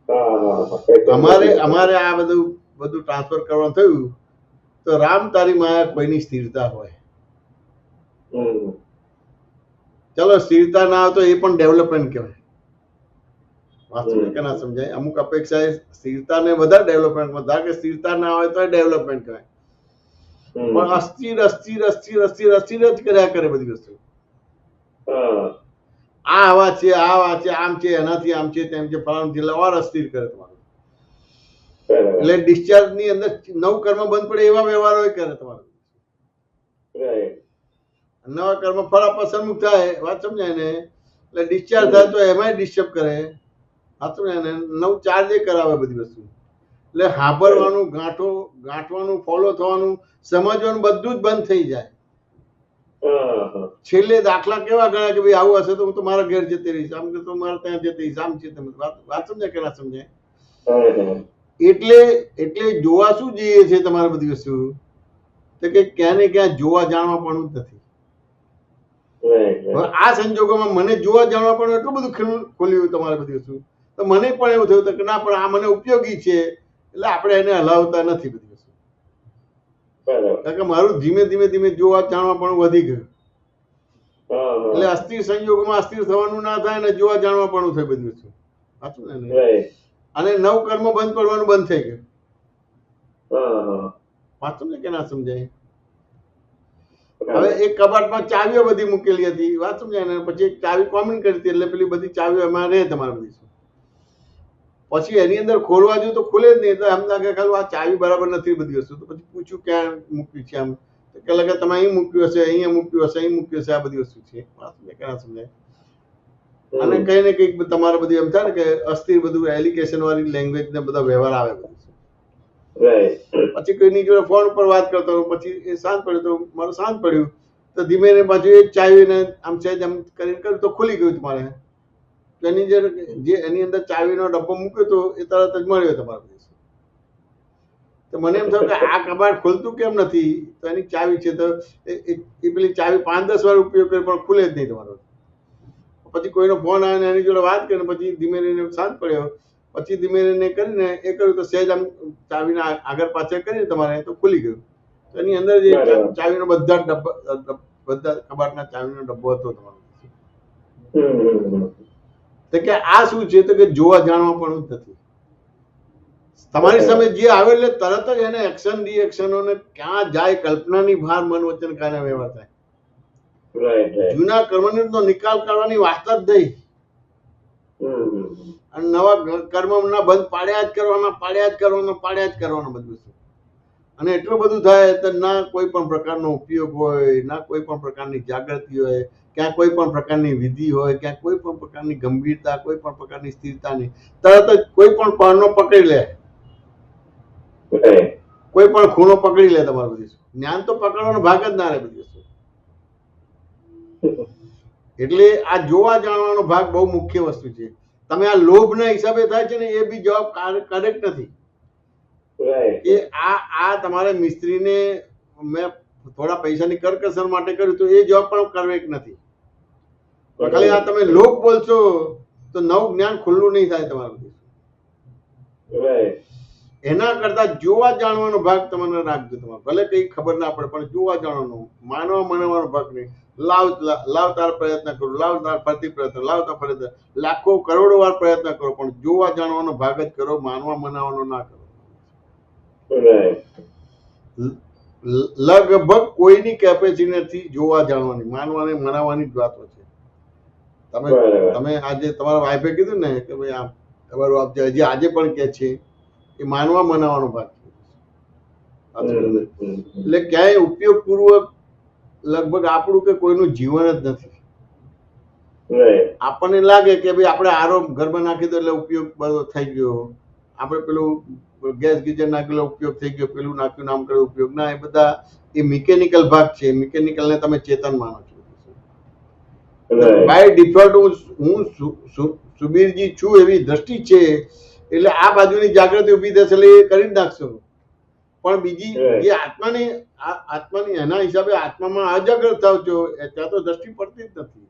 અમારે આ બધું ટ્રાન્સફર કરવાનું થયું તો રામ તારી માયા કોઈની સ્થિરતા હોય. ચલો સ્થિરતા ના આવે તો એ પણ ડેવલપમેન્ટ કહેવાય. વાસ્તવિક કે ના સમજાય. અમુક અપેક્ષા સ્થિરતાને વધારે ડેવલપમેન્ટ, ધારો કે સ્થિરતા ના હોય તો ડેવલપમેન્ટ કહેવાય. પણ અસ્થિર અસ્થિર અસ્થિર અસ્થિર અસ્થિર જ કર્યા કરે બધી વસ્તુ. આ આવા છે, આ વાત છે, આમ છે, એનાથી આમ છે, તેમ છે, ફલાણું જિલ્લા ઓર અસ્થિર કરે તમારું. એટલે ડિસ્ચાર્જ ની અંદર નવ કર્મ બંધ પડે એવા વ્યવહારો કરે તમારું. નવા કર્મ ફળ પસંદ થાય, વાત સમજાય ને, એટલે ડિસ્ચાર્જ થાય તો એમાંય ડિસ્ટર્બ કરે, વાત સમજાય ને, નવ ચાર્જ કરાવે બધી વસ્તુ. એટલે સાંભળવાનું, ગાંઠવાનું, ફોલો થવાનું, સમજવાનું બધું જ બંધ થઈ જાય. છેલ્લે દાખલા કેવા ગણાય કે ભાઈ આવું હશે તો હું તો મારા ઘેર જતી રહીશ, આમ કે તો મારા ત્યાં જતી રહીશ, આમ છે, વાત સમજાય કે ના સમજાય. એટલે જોવા શું જઈએ છે તમારે બધી વસ્તુ, તો કે ક્યાં ને ક્યાં જોવા જાણવા પણ નથી. આ સંજોગોમાં મને જોવા જાણવા પણ એટલું બધું ખોલ્યું તમારે બધી વસ્તુ, તો મને પણ એવું થયું કે ના પણ આ મને ઉપયોગી છે, એટલે આપણે એને હલાવતા નથી બધી વસ્તુ. કારણ કે મારું ધીમે ધીમે ધીમે જોવા જાણવા પણ વધી ગયું. એટલે અસ્થિર સંજોગોમાં અસ્થિર થવાનું ના થાય ને જોવા જાણવા પણ થાય બધી વસ્તુ. સાચું ને? અને નવ કર્મ બંધ પડવાનું બંધ થઈ ગયું. વાંચું ને કે ના સમજાય. હવે એક કબાટમાં ચાવીઓ બધી મૂકેલી હતી, વાત સમજાય ને, પછી એક ચાવી કોમન કરી હતી, એટલે પેલી બધી ચાવીઓ એમાં રહે તમારે બધી. પછી એની અંદર ખોલવા જોઈએ તો ખુલે જ નહીં, એટલે એમ લાગે ખાલી આ ચાવી બરાબર નથી બધી વસ્તુ. તો પછી પૂછ્યું ક્યાં મૂક્યું છે, આમ કે લાગે તમે અહીં મૂક્યું હશે, અહીંયા મૂક્યું હશે, અહીં મૂક્યું હશે, આ બધી વસ્તુ છે. વાત ક્યાં સમજાય. અને કઈ ને કઈક તમારે બધું એમ થાય ને કે અસ્થિર બધું એલિકેશન વાળી લેંગ્વેજ ને બધા વ્યવહાર આવે બધું. પછી કોઈની જોડે ફોન ઉપર વાત કરતો, પછી એ શાંત પડ્યું તો મારું શાંત પડ્યું, તો ધીમે ને પાછું એ ચાવીને આમ સહેજ આમ કરીને કર્યું તો ખુલી ગયું તમારે. એની જે એની અંદર ચાવીનો ડબ્બો મૂક્યો તો એ તરત જ મળ્યો તમારે. તો મને એમ થયું કે આ કબાટ ખુલતું કેમ નથી, તો એની ચાવી છે, તો એ પેલી ચાવી 5-10 વાર ઉપયોગ કરી પણ ખુલે જ નહીં તમારો. પછી કોઈનો ફોન આવે ને એની જોડે વાત કરીને પછી ધીમે રહીને શાંત પડ્યો, પછી ધીમે રહીને કરીને એ કર્યું તો સહેજ આમ ચાવીને આગળ પાછળ કરીને તમારે તો ખુલી ગયું. તો એની અંદર જે ચાવીનો બધા કબાટના ચાવીનો ડબ્બો હતો તમારો. તો કે આ શું છે, તો કે જોવા જાણવા પણ નથી. તમારી સામે જે આવે એટલે તરત જ એને એક્શન રિએક્શનોને ક્યાં જાય, કલ્પનાની ભાર મન વચન કાને વ્યવહાર થાય. જૂના કર્મનો નિકાલ કરવાની વાત જ નહીં. અને નવા કર્મના બંધ પાડ્યા જ કરવાના બધું. અને એટલું બધું થાય તો ના કોઈ પણ પ્રકારનો ઉપયોગ હોય, ના કોઈ પણ પ્રકારની જાગૃતિ હોય, ક્યાં કોઈ પણ પ્રકારની વિધિ હોય, ક્યાં કોઈ પણ પ્રકારની ગંભીરતા, કોઈ પણ પ્રકારની સ્થિરતા નહીં. તરત જ કોઈ પણ પારનો પકડી લે, કોઈ પણ ખૂણો પકડી લે તમારું બધું. જ્ઞાન તો પકડવાનો ભાગ જ ના રહે બધી વસ્તુ. એટલે આ જોવા જાણવાનો ભાગ બહુ મુખ્ય વસ્તુ છે. તમે આ લોભના હિસાબે થાય છે ને એ બી જવાબ કરેક્ટ નથી. એ આ તમારે મિસ્ત્રીને મેં થોડા પૈસાની કરકસર માટે કર્યું તો એ જવાબ પણ કરેક્ટ નથી. ખાલી આ તમે લોભ બોલશો તો નવું જ્ઞાન ખુલ્લું નહીં થાય તમારું. એના કરતા જોવા જાણવાનો ભાગ તમને રાખજો. તમારે ભલે કઈ ખબર ના પડે પણ જોવા જાણવાનો, માનવા મનાવવાનો ભાગ નહીં. લાવતાર પ્રયત્ન કરો, લાવતાર ફરતી પ્રયત્ન, લાવતા ફરતી લાખો કરોડો વાર પ્રયત્ન કરો, પણ જોવા જાણવાનો ભાગ જ કરો, માનવા મનાવવાનો ના કરો. લગભગ કોઈની કેપેસિટી નથી જોવા જાણવાની, માનવાની મનાવવાની જ વાતો છે. તમે આજે તમારા વાઈફે કીધું ને કે ભાઈ આમ તમારું આપ જે આજે પણ કે છે એ માનવા મનાવવાનો ભાગ છે. એટલે ક્યાંય ઉપયોગ પૂર્વક લગભગ આપણું કે કોઈનું જીવન જ નથી. આપણને લાગે કે ભાઈ આપણે આરો ઘરમાં નાખી દો એટલે ઉપયોગ બધો થઈ ગયો, આપણે પેલું ગેસ ગીઝર નાખેલો ઉપયોગ થઈ ગયો, પેલું નાખ્યું નામ કર્યું ઉપયોગ ના, એ બધા એ મિકેનિકલ ભાગ છે. મિકેનિકલ ને તમે ચેતન માનો છો. બાય ડિફોલ્ટ હું સુબીરજી છું એવી દ્રષ્ટિ છે, એટલે આ બાજુની જાગૃતિ ઉભી થશે એટલે એ કરી જ નાખશો. પણ બીજી જે આત્માની એના હિસાબે આત્મામાં અજાગ્રત થાવ છો ત્યાં તો દ્રષ્ટિ પડતી જ નથી.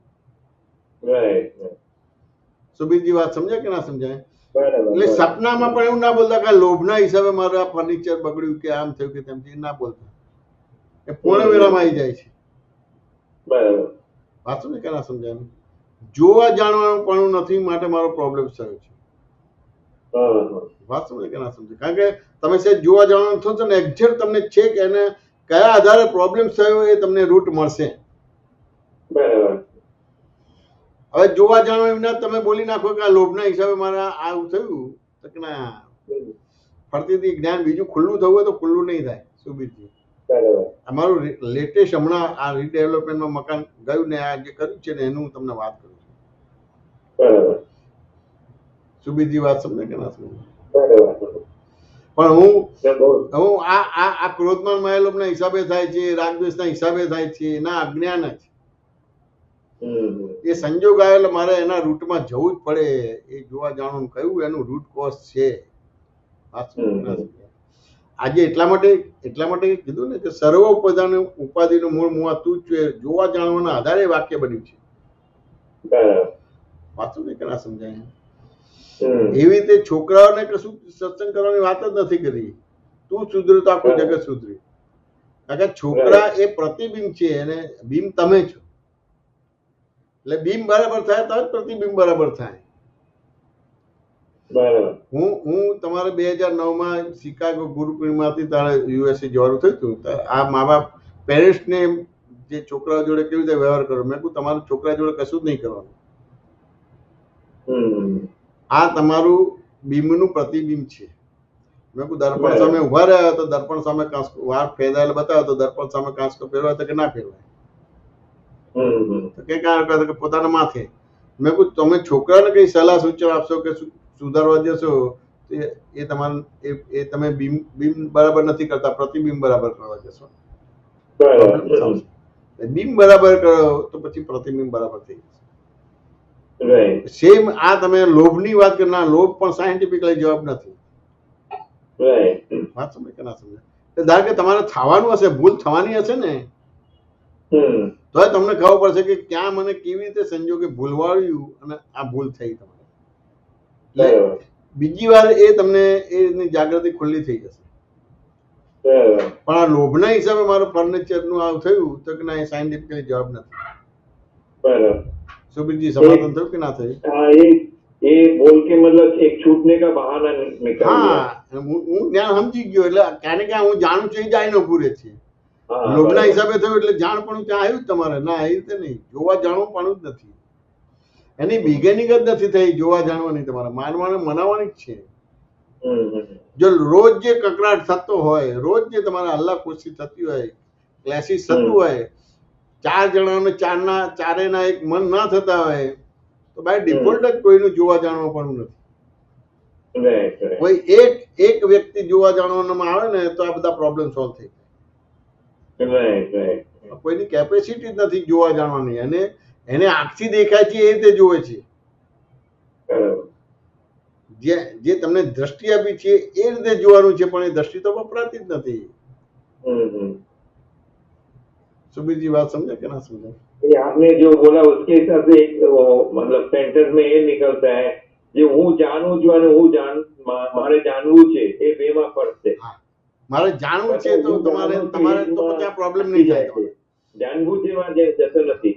સુબીરજી વાત સમજાય કે ના સમજાય? એટલે સપનામાં પણ એવું ના બોલતા કે લોભના હિસાબે મારું આ ફર્નિચર બગડ્યું કે આમ થયું કે તેમ થયું, ના બોલતા. એ પૂર્ણ વેળામાં આવી જાય છે. બરાબર. વાંચો ને કે ના સમજાય? જોવા જાણવાનું પણ નથી માટે મારો પ્રોબ્લેમ થયો છે. વાંચો ને કે ના સમજાય? કારણ કે તમે સાહેબ જોવા જાણવાનું થશો ને એક્ઝેક્ટ તમને છે કે એને કયા આધારે પ્રોબ્લેમ થયો એ તમને રૂટ મળશે. બરાબર. હવે જોવા જાણવા એમના તમે બોલી નાખો કે આ લોભના હિસાબે મારે આવું થયું, તો કે ના, ફરતીથી જ્ઞાન બીજું ખુલ્લું થવું હોય તો ખુલ્લું નહીં થાય. સુબીરજી, અમારું લેટેસ્ટ હમણાં આ રીડેવલપમેન્ટમાં મકાન ગયું ને આ જે કર્યું છે ને એનું હું તમને વાત કરું છું. બરાબર. સુબીરજી વાત સમજે કે ના સમજે? બરાબર. પણ હું આ ક્રોધમાન માયાલોભના હિસાબે થાય છે, રાગદ્વેષના હિસાબે થાય છે, એના અજ્ઞાન જ. એ સંજોગ આવે એટલે મારે એના રૂટમાં જવું જ પડે. એ જોવા જાણવાનું કયું એનું રૂટ કોઝ છે. આજે એટલા માટે કીધું ને કે સર્વ ઉપાધિનું મૂળ મુઆ તું જ છે. જોવા જાણવાના આધારે વાક્ય બન્યું છે. વાંચું ને કે ના સમજાય? એવી રીતે છોકરાઓને કશું સત્સંગ કરવાની વાત જ નથી કરી. તું સુધર્યું તો આખું જગત સુધર્યું. કારણ કે છોકરા એ પ્રતિબિંબ છે અને બિંબ તમે છો. એટલે બિંબ બરાબર થાય તો જ પ્રતિબિંબ બરાબર થાય. હું તમારે 2009માં શિકાગો ગુરુ પૂર્ણિમાથી તારે યુએસએ જવાનું થયું હતું. આ મા બાપ પેરેન્ટ્સને જે છોકરાઓ જોડે કેવી રીતે વ્યવહાર કરો, મેં કહ્યું તમારા છોકરા જોડે કશું જ નહીં કરવાનું. આ તમારું બિંબનું પ્રતિબિંબ છે. મેં કહ્યું દર્પણ સામે ઉભા રહ્યા તો દર્પણ સામે કાંસકો વાર ફેરવાયેલો બતાવ્યો તો દર્પણ સામે કાંસકો ફેરવાય તો કે ના ફેરવાય? તો કે કારણ કે પોતાના માથે. મેં કહ્યું તમે છોકરાને કઈ સલાહ સૂચન આપશો કે સુધારવા જશો એ તમારે એ તમે બિંબ બરાબર નથી કરતા, પ્રતિબિંબ બરાબર કરવા જશો. બિંબ બરાબર કરો તો પછી પ્રતિબિંબ બરાબર થઈ જશે. સેમ આ તમે લોભની વાત કરનાર, લોભ પણ સાયન્ટિફિકલી જવાબ નથી. વાત સમજ કે ના સમજ? ધારો કે તમારે થવાનું હશે, ભૂલ થવાની હશે ને, તો તમને ખબર પડશે કે ક્યાં મને કેવી રીતે સંજોગે ભૂલવાડ્યું અને આ ભૂલ થઈ તમારે. એટલે બીજી વાર એ તમને એની જાગૃતિ ખુલ્લી થઈ જશે. પણ આ લોભના હિસાબે મારું ફર્નિચરનું આવું થયું તો કે ના, એ સાયન્ટિફિકલી જવાબ નથી. सुबीर जी समाधान थયું કે ના થયું? ये बोल के मतलब एक छूटने का बहाना निकाल હા, હું જ્ઞાન સમજી ગયો. એટલે ક્યાંને ક્યાં હું જાણું છું એ જાણીને પૂરે છે. લોભના હિસાબે થયું એટલે જાણ પણ ત્યાં આવ્યું જ તમારે. ના, એ રીતે નહીં. જોવા જાણવું પણ જ નથી. એની બિગિનિંગ જ નથી થઈ જોવા જાણવાની. તમારે માનવાને મનાવવાની જ છે. જો રોજ જે કકડાટ થતો હોય, રોજ જે તમારે હલ્લા ખુશી થતી હોય, ક્લેસીસ થતું હોય, 4 જણાને ચારેના એક મન ના થતા હોય તો બાય ડિફોલ્ટ જ કોઈનું જોવા જાણવા પણ નથી. કોઈ એક વ્યક્તિ જોવા જાણવામાં આવે ને તો આ બધા પ્રોબ્લેમ સોલ્વ થઈ જાય. કોઈની કેપેસિટી જ નથી જોવા જાણવાની. અને એને આંખથી દેખાય છે એ રીતે જોવે છે. જે તમને દ્રષ્ટિ આપી છે એ રીતે જોવાનું છે, પણ એ દ્રષ્ટિ તો વપરાતી જ નથી. सुबीर जी बात समझे कि ना समझे? ये आपने जो बोला उसके हिसाब से एक मतलब सेंटेंस में ये निकलता है जो હું જાણું છું અને હું મારે જાણવું છે એ બેમાં ફરક છે. મારે જાણવું છે તો તમારે તો પછી આ પ્રોબ્લેમ નહીં થાય. જાણવું છે માં જતો નથી.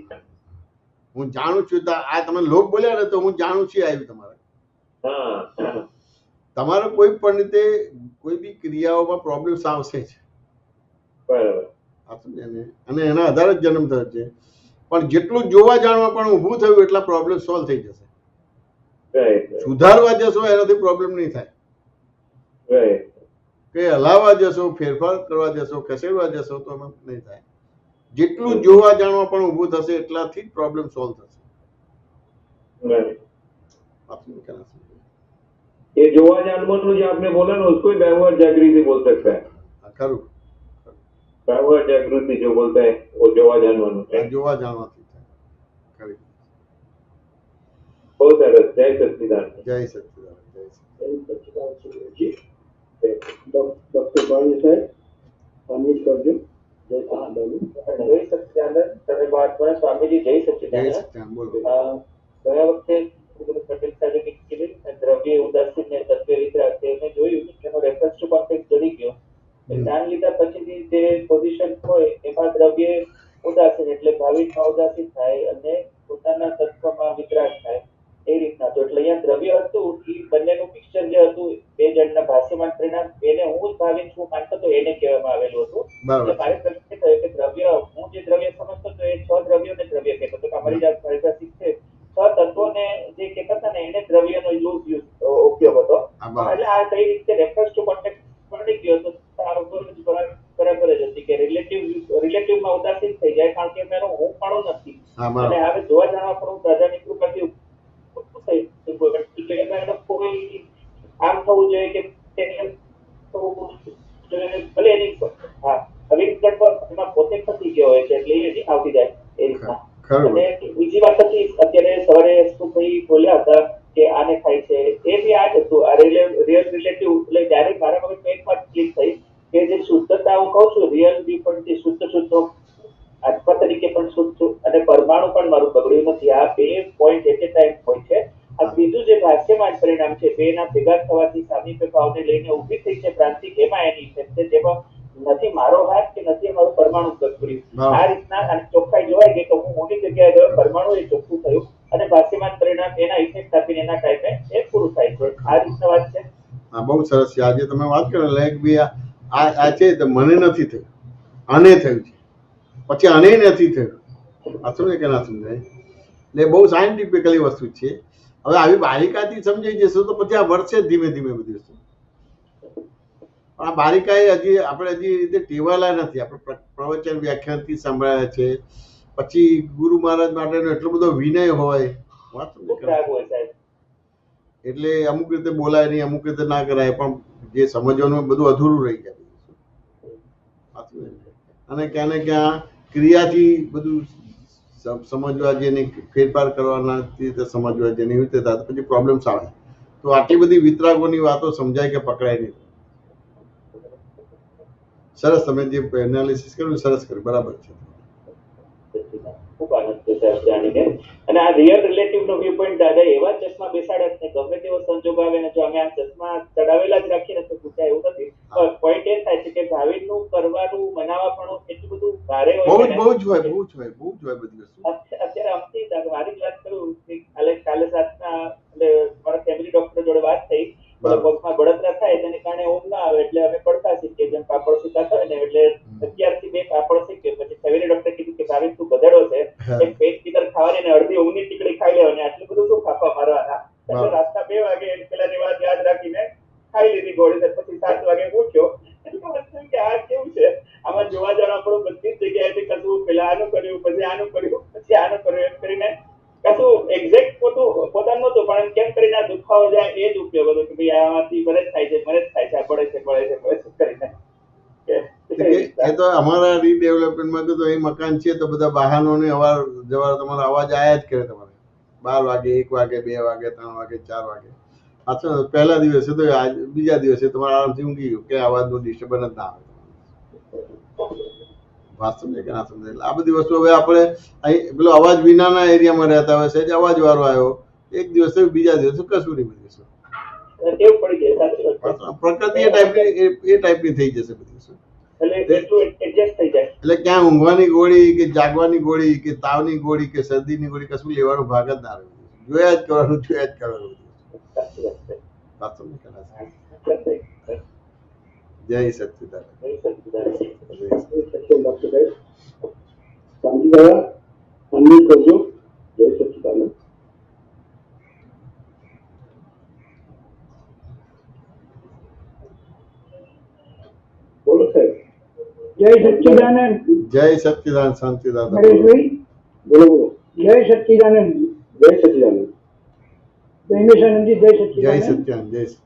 હું જાણું છું તો આ તમે લોક બોલ્યા ને તો હું જાણું છું આવ્યું તમારે. હા, તમારે કોઈ પણ રીતે કોઈ બી ક્રિયાઓમાં પ્રોબ્લેમ આવશે જ. બરાબર. અને એના આધારે જ જન્મ થયો છે. પણ જેટલું જોવા જાણવા પણ ઊભું થયું એટલા પ્રોબ્લેમ સોલ્વ થઈ જશે. સુધારવા જશો એનાથી પ્રોબ્લેમ નહીં થાય. કે હલાવવા જશો, ફેરફાર કરવા જશો, ખસેડવા જશો તો નહીં થાય. જેટલું જોવા જાણવા પણ ઊભું થશે એટલાથી જ પ્રોબ્લેમ સોલ્વ થશે. ये જોવા જાણવાનું जो आपने बोला ना उसको व्यवहार जागृति बोल सकता है. खरू व्यवहार जागृति जो बोलते हैं वो જોવા જાણવાનું. જોવા જાણવાથી થાય. બહુ સરસ. જય સચ્ચિદાનંદ. જય સચ્ચિદાનંદ. જય સચ્ચિદાનંદ. ડોક્ટર બાણી સાહેબ અમિત કરજો. જય સચ્ચિદાનંદ. જય સચ્ચિદાનંદ. તમે વાત કરો સ્વામીજી. જય સચ્ચિદાનંદ. બોલો. ગયા વખતે પટેલ સાહેબે કીધું દ્રવ્ય ઉદાસીન ને તત્વ વિતરાગ છે મેં જોયું કે એનો રેફરન્સ ટુ કોન્ટેક્ટ જડી ગયો જ્ઞાન લીધા પછીની જે પોઝિશન હોય એમાં દ્રવ્ય ઉદાસીન એટલે ભાવિકમાં ઉદાસીન થાય અને પોતાના તત્વમાં વિતરાગ થાય એ રીતના તો એટલે અહીંયા દ્રવ્ય હતું એ બંનેનું પિક્ચર જે હતું બે જણના ભાષ્યમાન પરિણામ એને હું જ ભાવિક છું માનતો તો એને કહેવામાં આવેલું હતું બરાબર એટલે મારે પ્રશ્ન થયો કે દ્રવ્ય હું જે દ્રવ્ય સમજતો તો એ 6 દ્રવ્યોને દ્રવ્ય કહેતો હતો કે અમારી જાત પારિભાષિક છે 6 તત્વોને જે કહેતા હતા ને એને દ્રવ્યનો યુઝ ઉપયોગ હતો એટલે આ કઈ રીતે રેફરન્સ ટુ કોન્ટેક્ટ મળી ગયો તો તારો બરાબર જ હતી કે રિલેટિવમાં ઉદાસીન થઈ જાય કારણ કે મેનો હું પણ નથી અને હવે જોવા જાણવા પણ હું દાદાની કૃપાથી કોઈ આમ થવું જોઈએ કે ભલે એની અવિરત એમાં પોતે ફસી ગયો હોય છે એટલે એ આવતી જાય એ રીતના અને બીજી વાત હતી અત્યારે સવારે સુભાઈ બોલ્યા હતા કે આને થાય છે એ બી આ જ હતું આ રિયલ રિલેટિવ એટલે ડાયરેક્ટ મારા મગજમાં એક વાત ક્લિક થઈ કે જે શુદ્ધતા હું કહું છું રિયલ બી પણ જે શુદ્ધ આત્મા તરીકે પણ શુદ્ધ અને પરમાણુ પણ મારું બગડ્યું નથી આ બે પોઈન્ટ એટ એ ટાઈમ હોય છે આ બીજું જે ભાષ્યમાન પરિણામ છે બેના ભેગા થવાથી સામીપ્ય ભાવને લઈને ઊભી થઈ છે પ્રાંતિક એમાં એની ઇફેક્ટ છે જેમાં નથી મારો હાથ કે નથી મારું પરમાણુ બગડ્યું આ રીતના ચોખ્ખાઈ જોવાઈ ગઈ તો હું મોટી જગ્યાએ ગયો પરમાણુ એ ચોખ્ખું થયું અને ભાષ્યમાન પરિણામ એના ઇફેક્ટ આપીને એના ટાઈમે એ પૂરું થાય છે આ રીતના વાત છે હા બહુ સરસ છે આજે તમે વાત કરો લાઈક બી આ છે તો મને નથી થયું આને થયું છે પછી આને નથી થયું આ સમજે કે ના સમજાય એટલે બહુ સાયન્ટિફિકલી વસ્તુ છે હવે આવી બારીકાથી સમજાઈ જશે તો પછી આ વર્ષે ધીમે ધીમે બધી વસ્તુ પણ આ બારીકાઈ હજી આપણે હજી રીતે ટેવાયેલા નથી આપણે પ્રવચન વ્યાખ્યાનથી સંભળાયા છે પછી ગુરુ મહારાજ માટેનો એટલો બધો વિનય હોય વાત એટલે અમુક રીતે બોલાય નહીં અમુક રીતે ના કરાય પણ જે સમજવાનું બધું અધૂરું રહી જાય અને ક્યાં ને ક્યાં ક્રિયાથી બધું સમજવા જેને ફેરફાર કરવાના રીતે સમજવા જેને એવી રીતે થાય પછી પ્રોબ્લેમ્સ આવે તો આટલી બધી વિતરાગોની વાતો સમજાય કે પકડાય નહીં સરસ તમે જે એનાલિસિસ કર્યું સરસ કર્યું બરાબર છે ખૂબ આનંદ છે સાહેબ જાણીને અને આ રિયલ રિલેટિવ નો વ્યૂ પોઈન્ટ દાદા એવા ચશ્મા બેસાડ્યા છે ગમે તેવો સંજોગ આવે ને જો અમે આ ચશ્મા ચડાવેલા જ રાખીને તો પૂછાય એવું નથી પોઈન્ટ એ થાય છે કે ભાવિકનું કરવાનું મનાવા પણ એટલું બધું ભારે હોય બહુ જ હોય બધી વસ્તુ અત્યારે અમથી મારી વાત કરું કાલે રાતના એટલે મારા ફેમિલી ડોક્ટર જોડે વાત થઈ પગમાં બળતરા થાય તેને કારણે ઊંઘ ના આવે એટલે અમે પડતા શીખીએ જેમ પાપડ સીધા થાય ને એટલે 11 થી 2 પાપડ શીખીએ પછી ફેમિલી ડોક્ટરે કીધું કે ભાવિક તું ગધેડો છે એક પેટ કીધર ખાવાની ને અડધી ઊંઘની ટીકડી ખાઈ લેવાની આટલું બધું શું ખાપા મારવાના એટલે રાતના 2 વાગે પેલાની વાત યાદ રાખીને ખાઈ લીધી ગોળી પછી 7 વાગે ઉઠ્યો એટલે કે આ કેવું છે આમાં જોવા જવા આપણું બધી જ જગ્યાએથી કશું પેલા આનું કર્યું પછી આનું કર્યું એમ કરીને કશું એક્ઝેક્ટ પોતાનું નતું પણ કેમ કરીને આ દુખાવો જાય એ જ ઉપયોગ હતો કે ભાઈ આમાંથી મને જ થાય છે આ પડે છે કરીને એ તો અમારા રીડેવલપમેન્ટમાં તો એ મકાન છે તો બધા વાહનોને અવાર જવાર તમારો અવાજ આયા જ કરે તમારે 12 વાગે 1 વાગે 2 વાગે 3 વાગે 4 વાગે પાછો પહેલા દિવસે તો બીજા દિવસે તમારે આરામથી ઊંઘી ગયું કે અવાજનું ડિસ્ટર્બન્સ ના આવે વાત સમજે કે ના સમજે એટલે આ બધી વસ્તુ હવે આપણે અહીં પેલો અવાજ વિનાના એરિયામાં રહેતા હોય છે અવાજ વાળો આવ્યો એક દિવસ થયું બીજા દિવસે કશું નહીં બધી વસ્તુ પ્રકૃતિ એ ટાઈપની થઈ જશે બધી વસ્તુ એટલે ક્યાં ઊંઘવાની ગોળી કે જાગવાની ગોળી કે તાવની ગોળી કે શરદીની ગોળી કશું લેવાનો ભાગ જ ના રહ્યો જોયા જ કરવાનું જય સચ્ચિદાનંદ શાંતિદાદા અનમ્યુટ કરજો જય સચ્ચિદાનંદ બોલો સાહેબ જય સચ્ચિદાનંદ જય સચ્ચિદાનંદ શાંતિ દાદા નરેશભાઈ બોલો જય સચ્ચિદાનંદ જય સચ્ચિદાનંદ જય જય સચ્ચિદાનંદ સત્યાનંદ જય સત્યાનંદ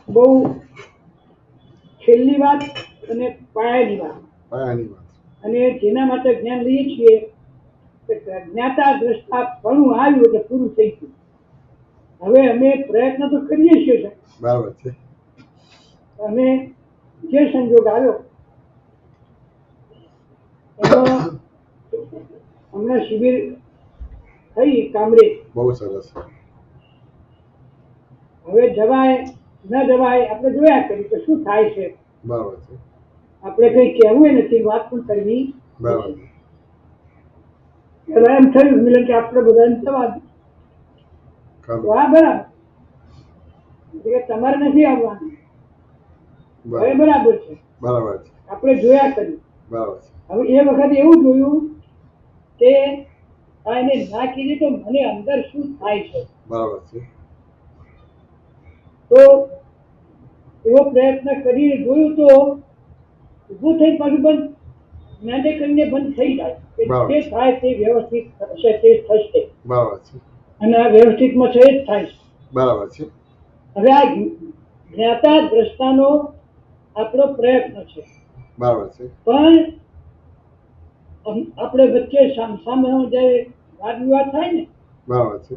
બહુ છેલ્લી વાત અને પાયાની વાત અને જેના માટે જ્ઞાન લઈએ છીએ કે જ્ઞાતા દ્રષ્ટા ઘણું આવ્યું એટલે પૂરું થઈ ગયું હવે અમે પ્રયત્ન તો કરીએ છીએ બરાબર છે અને જે સંજોગ આવ્યો એમાં હમણાં શિબિર થઈ કામરેજ. બહુ સરસ. હવે જવાય ન જવાય આપણે જોયા કરીએ તો શું થાય છે. બરાબર છે. આપણે કઈ કહેવું નથી, વાત પણ કરવી. બરાબર છે. એટલે એમ થયું મિલન કે આપણે બધાને જવા દે. ખરું. તો આ બરાબર એટલે તમારે નથી આવવાનું. હવે બરાબર બરાબર છે, બરાબર છે. આપણે જોયા કર્યું. બરાબર છે. હવે એ વખતે એવું જોયું કે આ એને ના કીધી તો મને અંદર શું થાય છે. બરાબર છે. તો એવો પ્રયત્ન કરીને જોયું તો ઊભું થઈ પાછું બંધ નાટે કરીને બંધ થઈ જાય કે બરાબર. જે થાય તે વ્યવસ્થિત થશે, તે થશે બરાબર છે. અને આ વ્યવસ્થિતમાં છે જ થાય છે. બરાબર છે. હવે આ જ્ઞાતા દ્રષ્ટાનો આપણો પ્રયત્ન છે, બરાબર છે. પણ આપણે વચ્ચે સામે જયારે વાદ વિવાદ થાય ને બરાબર છે.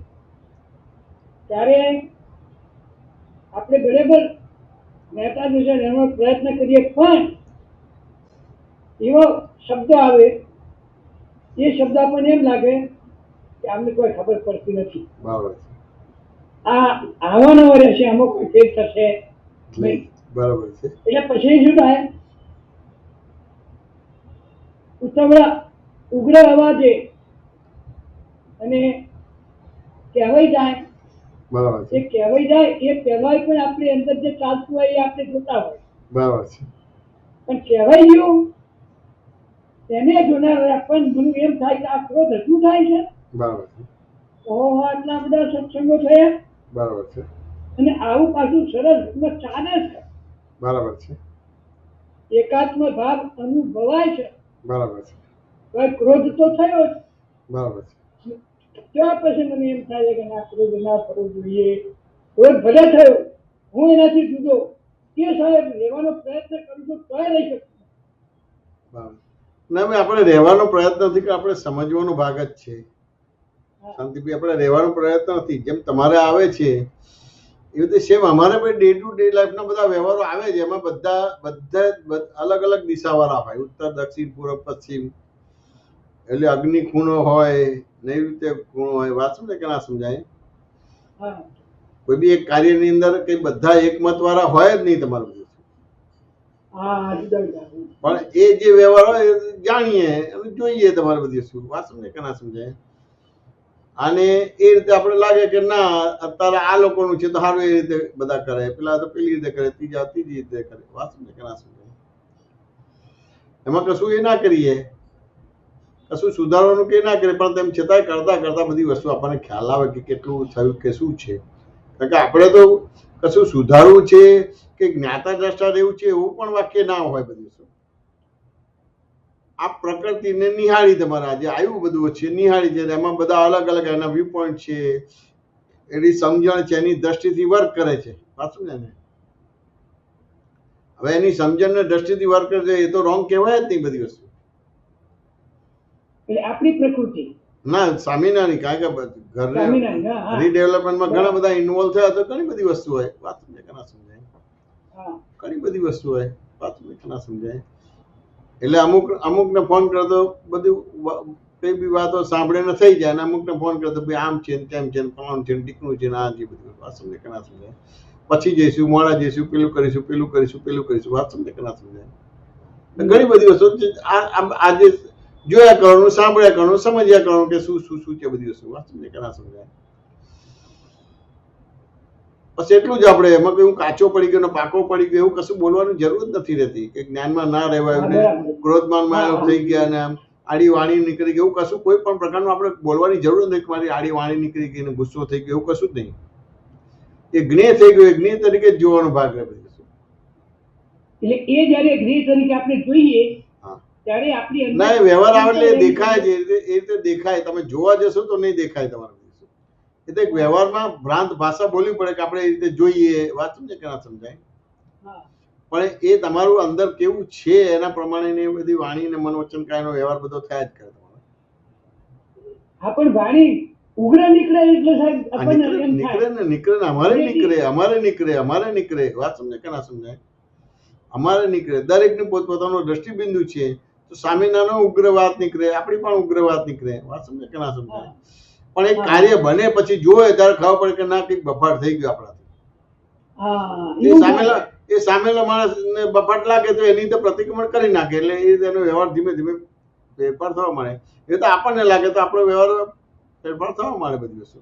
ત્યારે આપણે બરાબર મહેતા દ્રષ્ટા લેવાનો પ્રયત્ન કરીએ, પણ એવો શબ્દ આવે, એ શબ્દ આપણને એમ લાગે કે આમને કોઈ ખબર પડતી નથી. બરાબર છે. આ આવવાનો રહેશે, આમાં કોઈ ફેર થશે નહીં. બરાબર છે. એટલે પછી શું થાય, ઉતાવળા ઉગ્ર અવાજે અને કહેવાય જાય. બરાબર એ છે. કહેવાય જાય એ કહેવાય પણ આપણી અંદર જે ચાલતું હોય એ આપણે જોતા હોય, બરાબર છે. પણ કહેવાય ગયું તેને જોનાર પણ મને એમ થાય કે આ ક્રોધ હજુ થાય છે. બરાબર છે. ઓહો, આટલા બધા સત્સંગો થયા બરાબર છે. અને આવું પાછું સરસ રીતમાં ચાલે છે. બરાબર છે. એકાત્મ ભાવ અનુભવાય છે. બરાબર છે. હવે ક્રોધ તો થયો જ. બરાબર છે. ત્યાર પછી મને એમ થાય કે ના ક્રોધ ના કરવો જોઈએ. ક્રોધ ભલે થયો, હું એનાથી જુદો એ સાહેબ લેવાનો પ્રયત્ન કરું છું તોય રહી શકું. બરાબર. ના ભાઈ, આપણે રહેવાનો પ્રયત્ન નથી કે આપણે સમજવાનો ભાગ જ છે. શાંતિભાઈ, આપણે રહેવાનો પ્રયત્ન નથી. જેમ તમારે આવે છે એવી રીતે સેમ અમારે પણ ડે ટુ ડે લાઈફના બધા વ્યવહારો આવે છે. એમાં બધા અલગ અલગ દિશાવાળા હોય, ઉત્તર, દક્ષિણ, પૂર્વ, પશ્ચિમ. એટલે અગ્નિ ખૂણો હોય, નવી રીતે ખૂણો હોય. વાત સમજાય કે ના સમજાય? હા, કોઈ બી એક કાર્યની અંદર કઈ બધા એકમત વાળા હોય જ નહીં તમારું. હા, જુદા જુદા. પણ એ જે વ્યવહાર હોય એ જાણીએ અને જોઈએ તમારે બધી વસ્તુ. વાત સમજાય કે ના સમજાય? અને એ રીતે આપણે લાગે કે ના અત્યારે આ લોકોનું છે તો સારું, એ રીતે બધા કરે, પેલા તો પેલી રીતે કરે, ત્રીજા ત્રીજી રીતે કરે. વાત સમજાય કે ના સમજાય? એમાં કશું એ ના કરીએ, કશું સુધારવાનું કે ના કરીએ, પણ તેમ છતાંય કરતા કરતા બધી વસ્તુ આપણને ખ્યાલ આવે કે કેટલું થયું કે શું છે. કારણ કે આપણે તો કશું સુધારવું છે કે જ્ઞાતા દ્રષ્ટા રહેવું છે એવું પણ વાક્ય ના હોય. બધી વસ્તુ આ પ્રકૃતિને નિહાળી, તમારે આજે આવ્યું બધું છે નિહાળી છે, એમાં બધા અલગ અલગ એના વ્યૂ પોઈન્ટ છે, એની સમજણ છે, એની દ્રષ્ટિથી વર્ક કરે છે. પાછું ને હવે એની સમજણ ને દ્રષ્ટિથી વર્ક કરે છે, એ તો રોંગ કહેવાય જ નહીં બધી વસ્તુ. એટલે આપણી પ્રકૃતિ ના સ્વામિનારાયણ, કારણ કે ઘરને રીડેવલપમેન્ટમાં ઘણા બધા ઇન્વોલ્વ થયા તો ઘણી બધી વસ્તુ હોય. વાત સમજાય કે ના સમજાય? ઘણી બધી વસ્તુ હોય. વાત સમજાય કે ના સમજાય? એટલે અમુકને ફોન કરે તો બધું કઈ બી વાતો સાંભળીને થઈ જાય, અને અમુકને ફોન કરે તો ભાઈ આમ છે ને તેમ છે ને ફલાણું છે ને ટીકણું છે ને આ જે બધું. વાત સમજાય કે ના સમજાય? પછી જઈશું, મોડા જઈશું, પેલું કરીશું, પેલું કરીશું, પેલું કરીશું. વાત સમજાય કે ના સમજાય? ઘણી બધી વસ્તુ આજે જોયા કરવાનું, સાંભળ્યા કરવાનું, સમજ્યા કરવાનું કે શું શું શું છે બધી વસ્તુ. વાત સમજાય કે ના સમજાય? બસ એટલું જ. આપણે એમાં કઈ કાચો પડી ગયો, પાકો પડી ગયો એવું કશું બોલવાની જરૂર જ નથી રહેતી. કે જ્ઞાનમાં ના રહેવાયું ને ક્રોધમાનમાં થઈ ગયા ને આમ આડી વાણી નીકળી ગઈ, એવું કશું કોઈ પણ પ્રકારનું આપણે બોલવાની જરૂર નથી. મારી આડી વાણી નીકળી ગઈ ને ગુસ્સો થઈ ગયો, એવું કશું જ નહીં. એ જ્ઞેય થઈ ગયું, એ જ્ઞેય તરીકે જ જોવાનો ભાગ રહે. એટલે એ જયારે જ્ઞેય તરીકે આપણે જોઈએ ત્યારે આપણી અંદર ના, એ વ્યવહાર આવે એટલે દેખાય છે. એ રીતે દેખાય. તમે જોવા જશો તો નહીં દેખાય તમારે. એ તો એક વ્યવહારમાં ભ્રાંત ભાષા બોલવી પડે કે આપણે એ રીતે જોઈએ. વાત સમજાય કે ના સમજાય? પણ એ તમારું અંદર કેવું છે એના પ્રમાણે બધી વાણી ને મનોવચન કાયનો વ્યવહાર બધો થયા જ કરે. હા, પણ વાણી ઉગ્ર નીકળે એટલે સાહેબ આપણને એમ થાય. નીકળે ને અમારે નીકળે. વાત સમજાય કે ના સમજાય? અમારે નીકળે. દરેકનું પોતપોતાનો દ્રષ્ટિબિંદુ છે. તો તો સામેનાનો ઉગ્ર વાત નીકળે, આપણી પણ ઉગ્ર વાત નીકળે. વાત સમજે કે ના સમજાય? પણ એક કાર્ય બને પછી જોવે ત્યારે ખબર પડે કે ના કંઈક બફાટ થઈ ગયો આપણાથી. એ સામેલો માણસને બફાટ લાગે તો એની રીતે પ્રતિક્રમણ કરી નાખે, એટલે એ એનો વ્યવહાર ધીમે ધીમે ફેરફાર થવા મળે. એ તો આપણને લાગે તો આપણો વ્યવહાર ફેરફાર થવા મળે. બધી વસ્તુ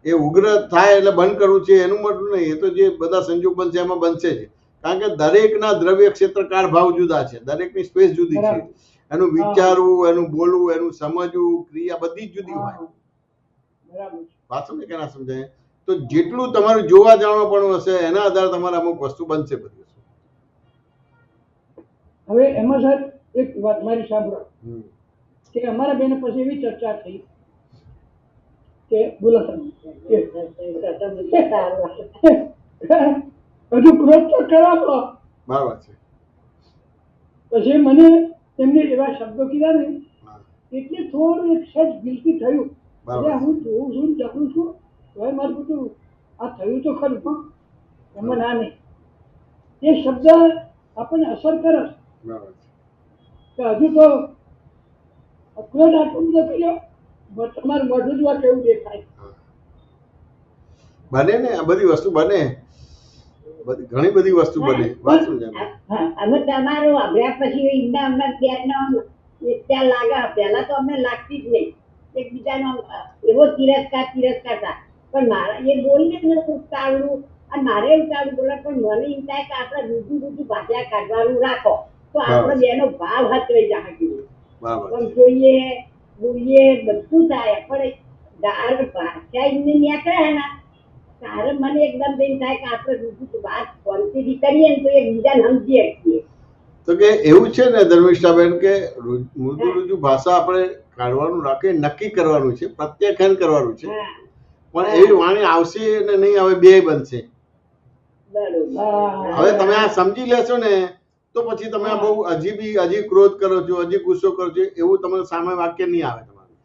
એ ઉગ્ર થાય એટલે બંધ કરવું છે એનું મતલબ નહીં. એ તો જે બધા સંજોગ બનશે એમાં બનશે જ. કારણ કે દરેકના દ્રવ્ય ક્ષેત્ર કાળ ભાવ જુદા છે, દરેકની સ્પેસ જુદી છે. એનું વિચારવું, એનું બોલવું, એનું સમજવું, ક્રિયા બધી જ જુદી હોય. વાત સમજે કે ના સમજાય? તો જેટલું તમારું જોવા જાણવા પણ હશે એના આધારે તમારે અમુક વસ્તુ બનશે. બધી વસ્તુ હવે એમાં સાહેબ એક વાત મારી સાંભળો કે અમારા બેન પછી એવી ચર્ચા થઈ કે બોલો હજુ ક્રોધ તો કરાવો. બરાબર છે. પછી મને એમને એવા શબ્દો કીધા ને એટલે થોડું એક સજ ગિલ્ટી થયું. હું જોઉં છું, જપું છું, હવે મારું બધું આ થયું તો ખરું પણ એમાં ના નહીં. એ શબ્દ આપણને અસર કરે કે હજુ તો ક્રોધ આટલું બધો કર્યો, તમારું મોઢું જોવા કેવું દેખાય. બને ને આ બધી વસ્તુ બને, ઘણી બધી વસ્તુ બને. વાત સમજાય? અમે તમારું અભ્યાસ પછી ઈંડા અમને ત્યાં લાગે. પહેલા તો અમને લાગતી જ નહીં, એકબીજાનો એવો તિરસ્કાર હતા. પણ મારા એ બોલીને જ ઉતાવળું અને મારે ઉતાવળું બોલે. પણ મને એમ થાય કે આપણે રૂજુ ભાગ્યા કાઢવાનું રાખો તો આપણે બેનો ભાવ હચવાઈ જાય. પણ જોઈએ બોલીએ બધું થાય પણ દાળ ભાષા એમને નીકળે ને તારે મને એકદમ એમ થાય કે આપણે રૂજુ વાત કોન્ફિડન્સ કરીએ ને તો એકબીજાને સમજી શકીએ. તો કે એવું છે ને ધર્મિષ્ઠાબેન કે મૃદુ રુજુ ભાષા આપણે કાઢવાનું રાખે, નક્કી કરવાનું છે, પ્રત્યાખ્યાન કરવાનું છે. પણ એવી વાણી આવશે ને નહીં આવે, બે બનશે. હવે તમે આ સમજી લેશો ને તો પછી તમે બહુ હજી ક્રોધ કરો છો, હજી ગુસ્સો કરો છો, એવું તમને સામે વાક્ય નહીં આવે તમારું.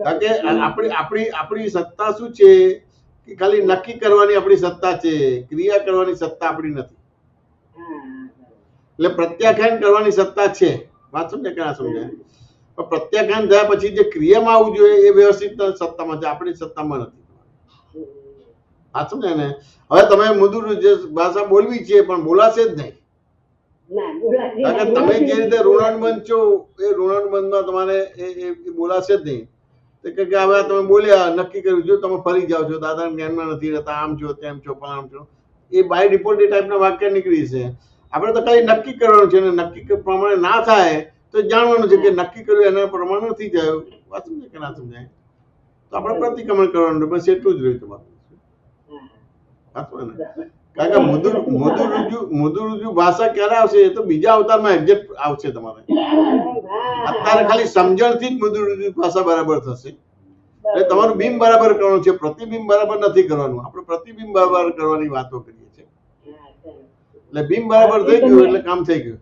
કારણ કે આપણી સત્તા શું છે કે ખાલી નક્કી કરવાની આપણી સત્તા છે, ક્રિયા કરવાની સત્તા આપણી નથી. એટલે પ્રત્યાખ્યાન કરવાની સત્તા છે. વાત સમજે કે ના સમજાય? પણ પ્રત્યાખ્યાન થયા પછી જે ક્રિયામાં આવવું જોઈએ એ વ્યવસ્થિત સત્તામાં છે, આપણી સત્તામાં નથી. વાત સમજે ને? હવે તમે મૃદુ ભાષા બોલવી છે પણ બોલાશે જ નહીં. કારણ કે તમે જે રીતે ઋણાનુબંધ છો એ ઋણાનુબંધમાં તમારે એ બોલાશે જ નહીં. કે હવે તમે બોલ્યા, નક્કી કર્યું, જો તમે ફરી જાઓ છો, દાદા જ્ઞાનમાં નથી રહેતા, આમ છો, તેમ છો, પણ આમ છો, એ બાય ડિફોલ્ટ એ ટાઈપના વાક્ય નીકળી છે. આપણે તો કઈ નક્કી કરવાનું છે ને નક્કી પ્રમાણે ના થાય તો જાણવાનું છે કે નક્કી કર્યું એના પ્રમાણે નથી જાય. વાત સમજાય કે ના સમજાય? તો આપણે પ્રતિક્રમણ કરવાનું, બસ એટલું જ રહ્યું તમારું. કારણ કે મૃદુ રુજુ ભાષા ક્યારે આવશે? એ તો બીજા અવતારમાં એક્ઝેક્ટ આવશે તમારે. અત્યારે ખાલી સમજણથી જ મૃદુ રુજુ ભાષા બરાબર થશે. એટલે તમારું બિંબ બરાબર કરવાનું છે, પ્રતિબિંબ બરાબર નથી કરવાનું. આપણે પ્રતિબિંબ બરાબર કરવાની વાતો કરીએ છીએ. એટલે બિંબ બરાબર થઈ ગયું એટલે કામ થઈ ગયું.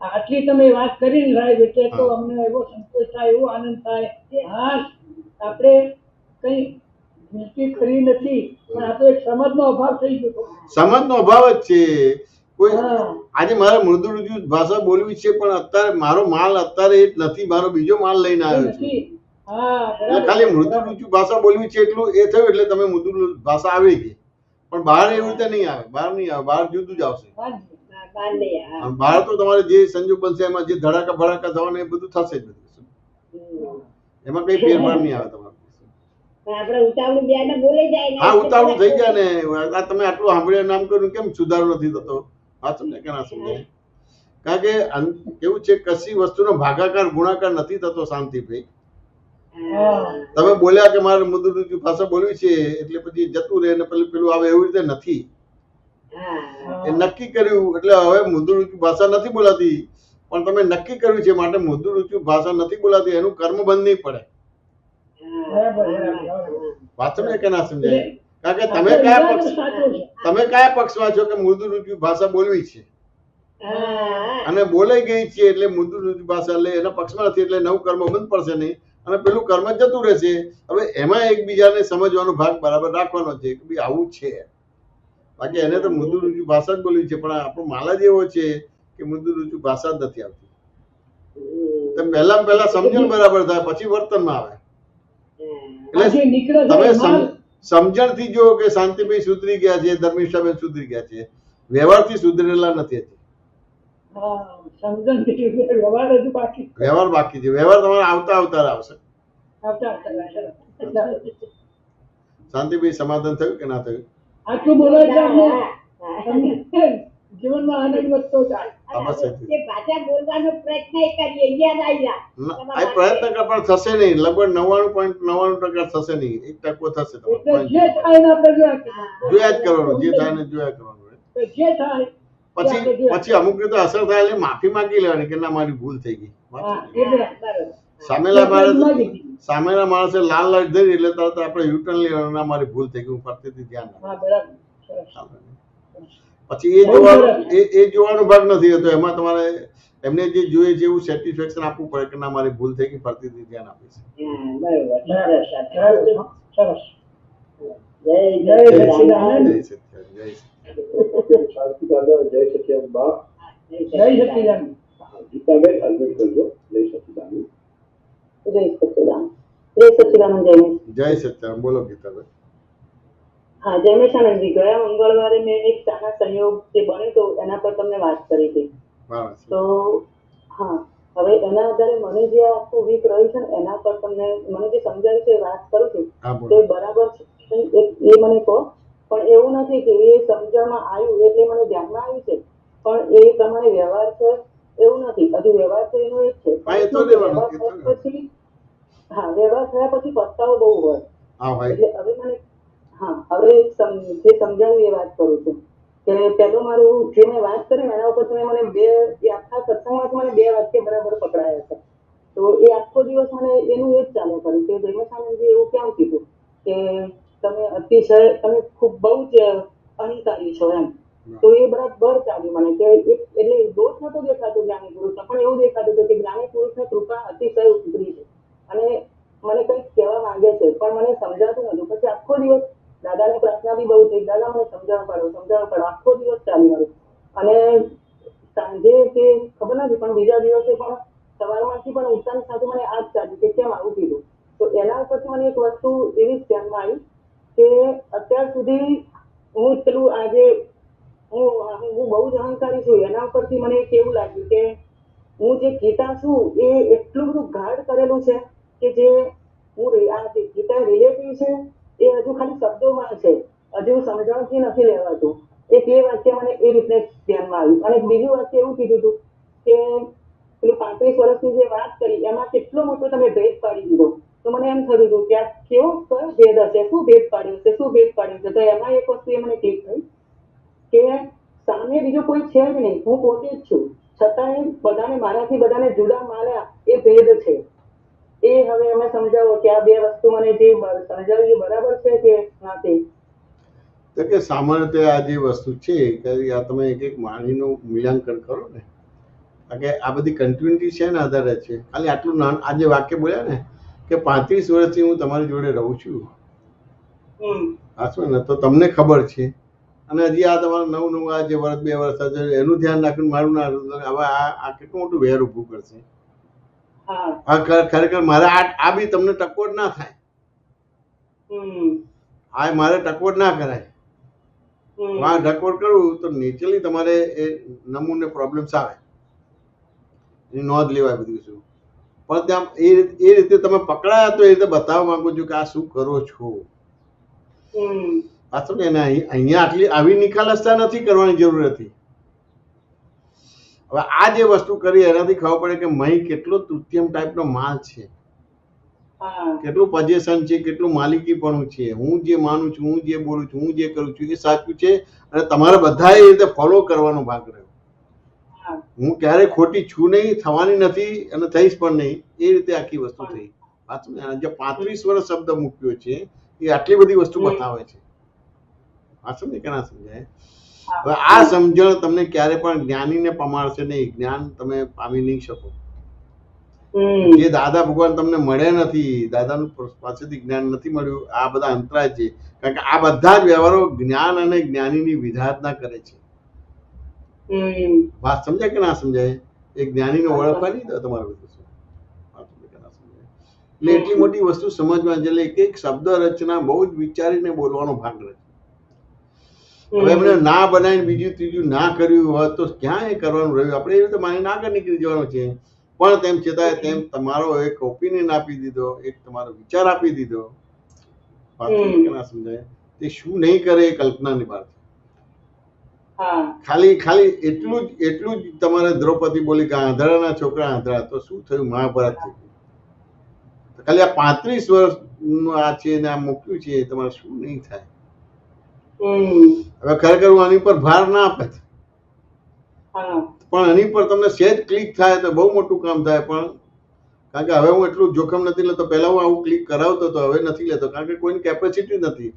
આટલી તમે વાત કરી સાહેબ એટલે તો અમને એવો સંતોષ થાય, એવો આનંદ થાય કે હા આપણે કઈ ગલતી કરી નથી, પણ આ તો એક સમજનો અભાવ થઈ ગયો. સમજનો અભાવ જ છે. કોઈ આજે મારે મૃદુ રુજુ ભાષા બોલવી છે પણ અત્યારે મારો માલ અત્યારે એ નથી, મારો બીજો માલ લઈને આવ્યો છું. એટલે ખાલી મૃદુ રુજુ ભાષા બોલવી છે એટલું એ થયું એટલે તમે મૃદુ ભાષા આવી ગઈ. પણ બહાર એવી રીતે નહીં આવે, બહાર નહીં આવે, બહાર જુદું જ આવશે. બહાર તો તમારે જે સંજોગ બનશે એમાં જે ધડાકા ભડાકા થવાના એ બધું થશે જ. એમાં કઈ ફેરફાર નહીં આવે તમારે. હા, ઉતાવળું થઈ જાય ને. તમે આટલું સાંભળ્યા નામ કર્યું કેમ સુધારો નથી થતો? હા સમજે કે ના સમજાય? કારણ કે કેવું છે, કશી વસ્તુનો ભાગાકાર ગુણાકાર નથી થતો શાંતિભાઈ. તમે બોલ્યા કે મારે મૃદુ રુજુ ભાષા બોલવી છે એટલે પછી જતું રહે ને પેલું આવે, એવી રીતે નથી. એ નક્કી કર્યું એટલે હવે મૃદુ રુજુ ભાષા નથી બોલાતી, પણ તમે નક્કી કર્યું છે માટે મૃદુ રુજુ ભાષા નથી બોલાતી, એનું કર્મ બંધ નહીં પડે. વાત સમજે કે ના સમજાય? કારણ કે તમે કયા પક્ષમાં છો કે મૃદુ રુજુ ભાષા બોલવી છે અને બોલાઈ ગઈ છે એટલે મૃદુ રુજુ ભાષા એટલે એના પક્ષમાં નથી એટલે નવું કર્મ બંધ પડશે નહીં અને પેલું કર્મ જતું રહેશે. હવે એમાં એકબીજાને સમજવાનો ભાગ બરાબર રાખવાનો છે કે ભાઈ આવું છે. બાકી એને તો મૃદુ રુજુ ભાષા જ બોલવી છે પણ આપણો માલ જ એવો છે કે મૃદુ રુચુ ભાષા જ નથી આવતી. તો પહેલા સમજણ બરાબર થાય પછી વર્તનમાં આવે. એટલે તમે સમજણથી જો કે શાંતિભાઈ સુધરી ગયા છે, ધર્મિષ્ઠાબેન સુધરી ગયા છે, વ્યવહારથી સુધરેલા નથી હજી. વ્યવહાર બાકી છે. વ્યવહાર તમારે આવતા આવશે. શાંતિભાઈ સમાધાન થયું કે ના થયું? આટલું બોલો જીવનમાં આનંદ વધતો જાય. ભાષા બોલવાનો પ્રયત્ન કરીએ, યાદ આવી આ પ્રયત્ન કર પણ થશે નહીં. લગભગ 99.99% થશે નહીં. 1% થશે. જે થાય ને આપણે જોયા જ કરવાનું. જે થાય ને જોયા કરવાનું. જે થાય પછી અમુક રીતે અસર થાય એટલે માફી માંગી લેવાની કે ના મારી ભૂલ થઈ ગઈ. સામેલા માણસે લાલ લાઈટ ધરી એટલે તરત આપણે યુટર્ન લેવાનું, ના મારી ભૂલ થઈ ગઈ, હું ફરતીથી ધ્યાન રાખું. પછી એ જોવાનો ભાગ નથી હોતો. એમાં તમારે એમને જે જોઈએ છે એવું સેટિસ્ફેક્શન આપવું પડે કે ના મારી ભૂલ થઈ ગઈ, ફરતીથી ધ્યાન આપીશ. શાંતિ દાદા, જય સચિદાનંદ બા. જય સચિદાનંદ. ગીતાબેન અલ્બેટ કરજો. જય સચિદાનંદ. જય સચિદાનંદ. જય સચિદાનંદ. જય સચિદાનંદ. બોલો ગીતાબેન. હા, જયમેશાનંદજી, ગયા મંગળવારે મેં એક સારા સંયોગ જે બન્યો તો એના પર તમને વાત કરી હતી. તો હા, હવે એના આધારે મને જે આખું વીક રહ્યું છે ને એના પર તમને મને જે સમજાય છે વાત કરું છું તો બરાબર છે એ મને કહો. પણ એવું નથી કે એ સમજણમાં આવ્યું એટલે મને ધ્યાનમાં આવ્યું છે, પણ એ પ્રમાણે વ્યવહાર છે એવું નથી. હજુ વ્યવહાર છે એનું એ જ છે. વ્યવહાર થયા પછી પસ્તાવો બહુ હોય. એટલે હવે મને હવે જે સમજાવ્યું એ વાત કરું છું કે પેલો મારું જે મેં વાત કરી એના ઉપર તમે મને આખા સત્સંગમાંથી મને 2 વાક્ય બરાબર પકડાયા હતા. તો એ આખો દિવસ મને એનું એ જ ચાલે કર્યું કે જયમેશાનંદજી એવું કેમ કીધું કે તમે અતિશય તમે ખૂબ બહુ જ અહંકારી છો એમ. તો એ બરાબર ચાલ્યું મને કે એટલે દોષ નતો દેખાતો જ્ઞાની પુરુષનો, પણ એવું દેખાતું હતું કે જ્ઞાની પુરુષની કૃપા અતિશય ઉતરી છે અને મને કંઈક કહેવા માંગે છે પણ મને સમજાતું નતું. પછી આખો દિવસ દાદાને પ્રાર્થના બી બહુ થઈ, દાદા મને સમજાવવા પડો. આખો દિવસ ચાલી મારું. અને સાંજે કે ખબર નથી પણ બીજા દિવસે પણ સવારમાંથી પણ ઉઠતાની સાથે મને આ જ ચાલ્યું કે કેમ આવું કીધું. તો એના ઉપરથી મને એક વસ્તુ એવી જ ધ્યાનમાં આવી કે અત્યાર સુધી હું પેલું આજે હું બહુ જ અહંકારી છું. એના ઉપરથી મને કેવું લાગ્યું કે હું જે ગીતા છું એ એટલું બધું ગાઢ કરેલું છે કે જે હું આ જે ગીતા રિલેટિવ છે એ હજુ ખાલી શબ્દોમાં છે, હજુ સમજણથી નથી લેવાતું. એક એ વાક્ય મને એ રીતે ધ્યાનમાં આવ્યું. અને બીજું વાક્ય એવું કીધું હતું કે પેલું 35 વર્ષની જે વાત કરી એમાં કેટલો મોટો તમે ભેદ પાડી દીધો. તો મને એમ થયું હતું કે આ કેવો કયો ભેદ હશે, શું ભેદ પાડ્યો છે. તો એમાં એક વસ્તુ એ મને ક્લિક થઈ કે સામે બીજો કોઈ છે જ નહીં, હું પોતે જ છું, છતાંય બધાને મારાથી બધાને જુદા માન્યા એ ભેદ છે. એ હવે અમે સમજાવો કે આ 2 વસ્તુ મને જે સમજાવી બરાબર છે કે નથી. તો કે સામાન્ય રીતે આ જે વસ્તુ છે કે આ તમે એક વાણીનું મૂલ્યાંકન કરો ને, કે આ બધી કન્ટિન્યુટી છે ને આધારે છે. ખાલી આટલું આ જે વાક્ય બોલ્યા ને કે 35 વર્ષથી હું તમારી જોડે રહું છું, ને તો તમને ખબર છે. અને હજી આ તમારું નવું આ જે વર્ષ 2 વર્ષ એનું ધ્યાન રાખીને મારું ના હવે આ કેટલું મોટું વેર ઊભું કરશે. ખરેખર મારે આ બી તમને ટકોર ના થાય. આ મારે ટકોર ના કરાય. આ ટકોર કરવું તો નેચરલી તમારે એ નમૂને પ્રોબ્લેમ્સ આવે, એની નોંધ લેવાય બધી શું. પણ ત્યાં એ રીતે તમે પકડાયા તો એ રીતે બતાવવા માંગુ છું કે આ શું કરો છો. પાછું ને અહીંયા આટલી આવી નિખાલસતા નથી કરવાની જરૂર હતી. હવે આ જે વસ્તુ કરી એનાથી ખબર પડે કે મહી કેટલો તૃતીયમ ટાઈપનો માલ છે, કેટલું પોઝેશન છે, કેટલું માલિકીપણું છે. હું જે માનું છું, હું જે બોલું છું, હું જે કરું છું એ સાચું છે અને તમારે બધા એ રીતે ફોલો કરવાનો ભાગ રહ્યો. હું ક્યારેય ખોટી છું નહીં, થવાની નથી અને થઈશ પણ નહીં. એ રીતે આખી વસ્તુ થઈ. પાછું જે 35 વર્ષ શબ્દ મૂક્યો છે એ આટલી બધી વસ્તુ બતાવે છે. પાછું ને કે ના સમજાય. હવે આ સમજણ તમને ક્યારે પણ જ્ઞાનીને પમાડશે નહીં. જ્ઞાન તમે પામી નહીં શકો. જે દાદા ભગવાન તમને મળ્યા નથી, દાદાનું પાસેથી જ્ઞાન નથી મળ્યું, આ બધા અંતરાય છે. કારણ કે આ બધા જ વ્યવહારો જ્ઞાન અને જ્ઞાનીની વિધાતના કરે છે. વાત સમજાય કે ના સમજાય? એક જ્ઞાનીને ઓળખવા નહીં તો તમારે બધું શું વાત સમજાય કે ના સમજાય? એટલે એટલી મોટી વસ્તુ સમજવા એટલે એક એક શબ્દ રચના બહુ જ વિચારીને બોલવાનો ભાગ રહે. હવે એમને ના બનાવીને બીજું ત્રીજું ના કર્યું હોત તો ક્યાં એ કરવાનું રહ્યું? આપણે એવી રીતે માની આગળ નીકળી જવાનું છે. પણ તેમ છતાં તેમ તમારો એક ઓપિનિયન આપી દીધો, એક તમારો વિચાર આપી દીધો. વાત સમજાય કે ના સમજાય? તે શું નહીં કરે એ કલ્પનાની બહાર. ખાલી એટલું જ તમારે દ્રૌપદી બોલી કે આંધળાના છોકરા આંધળા, તો શું થયું? મહાભારત થઈ ગયું. ખાલી આ 35 વર્ષનું આ છે ને આ મૂક્યું છે, તમારે શું નહીં થાય? હવે ખરેખર હું આની પર ભાર ના આપે, પણ આની પર તમને સહેજ ક્લિક થાય તો બહુ મોટું કામ થાય. પણ કારણ કે હવે હું એટલું જોખમ નથી લેતો. પહેલા હું આવું ક્લિક કરાવતો હતો, હવે નથી લેતો, કારણ કે કોઈની કેપેસિટી નથી.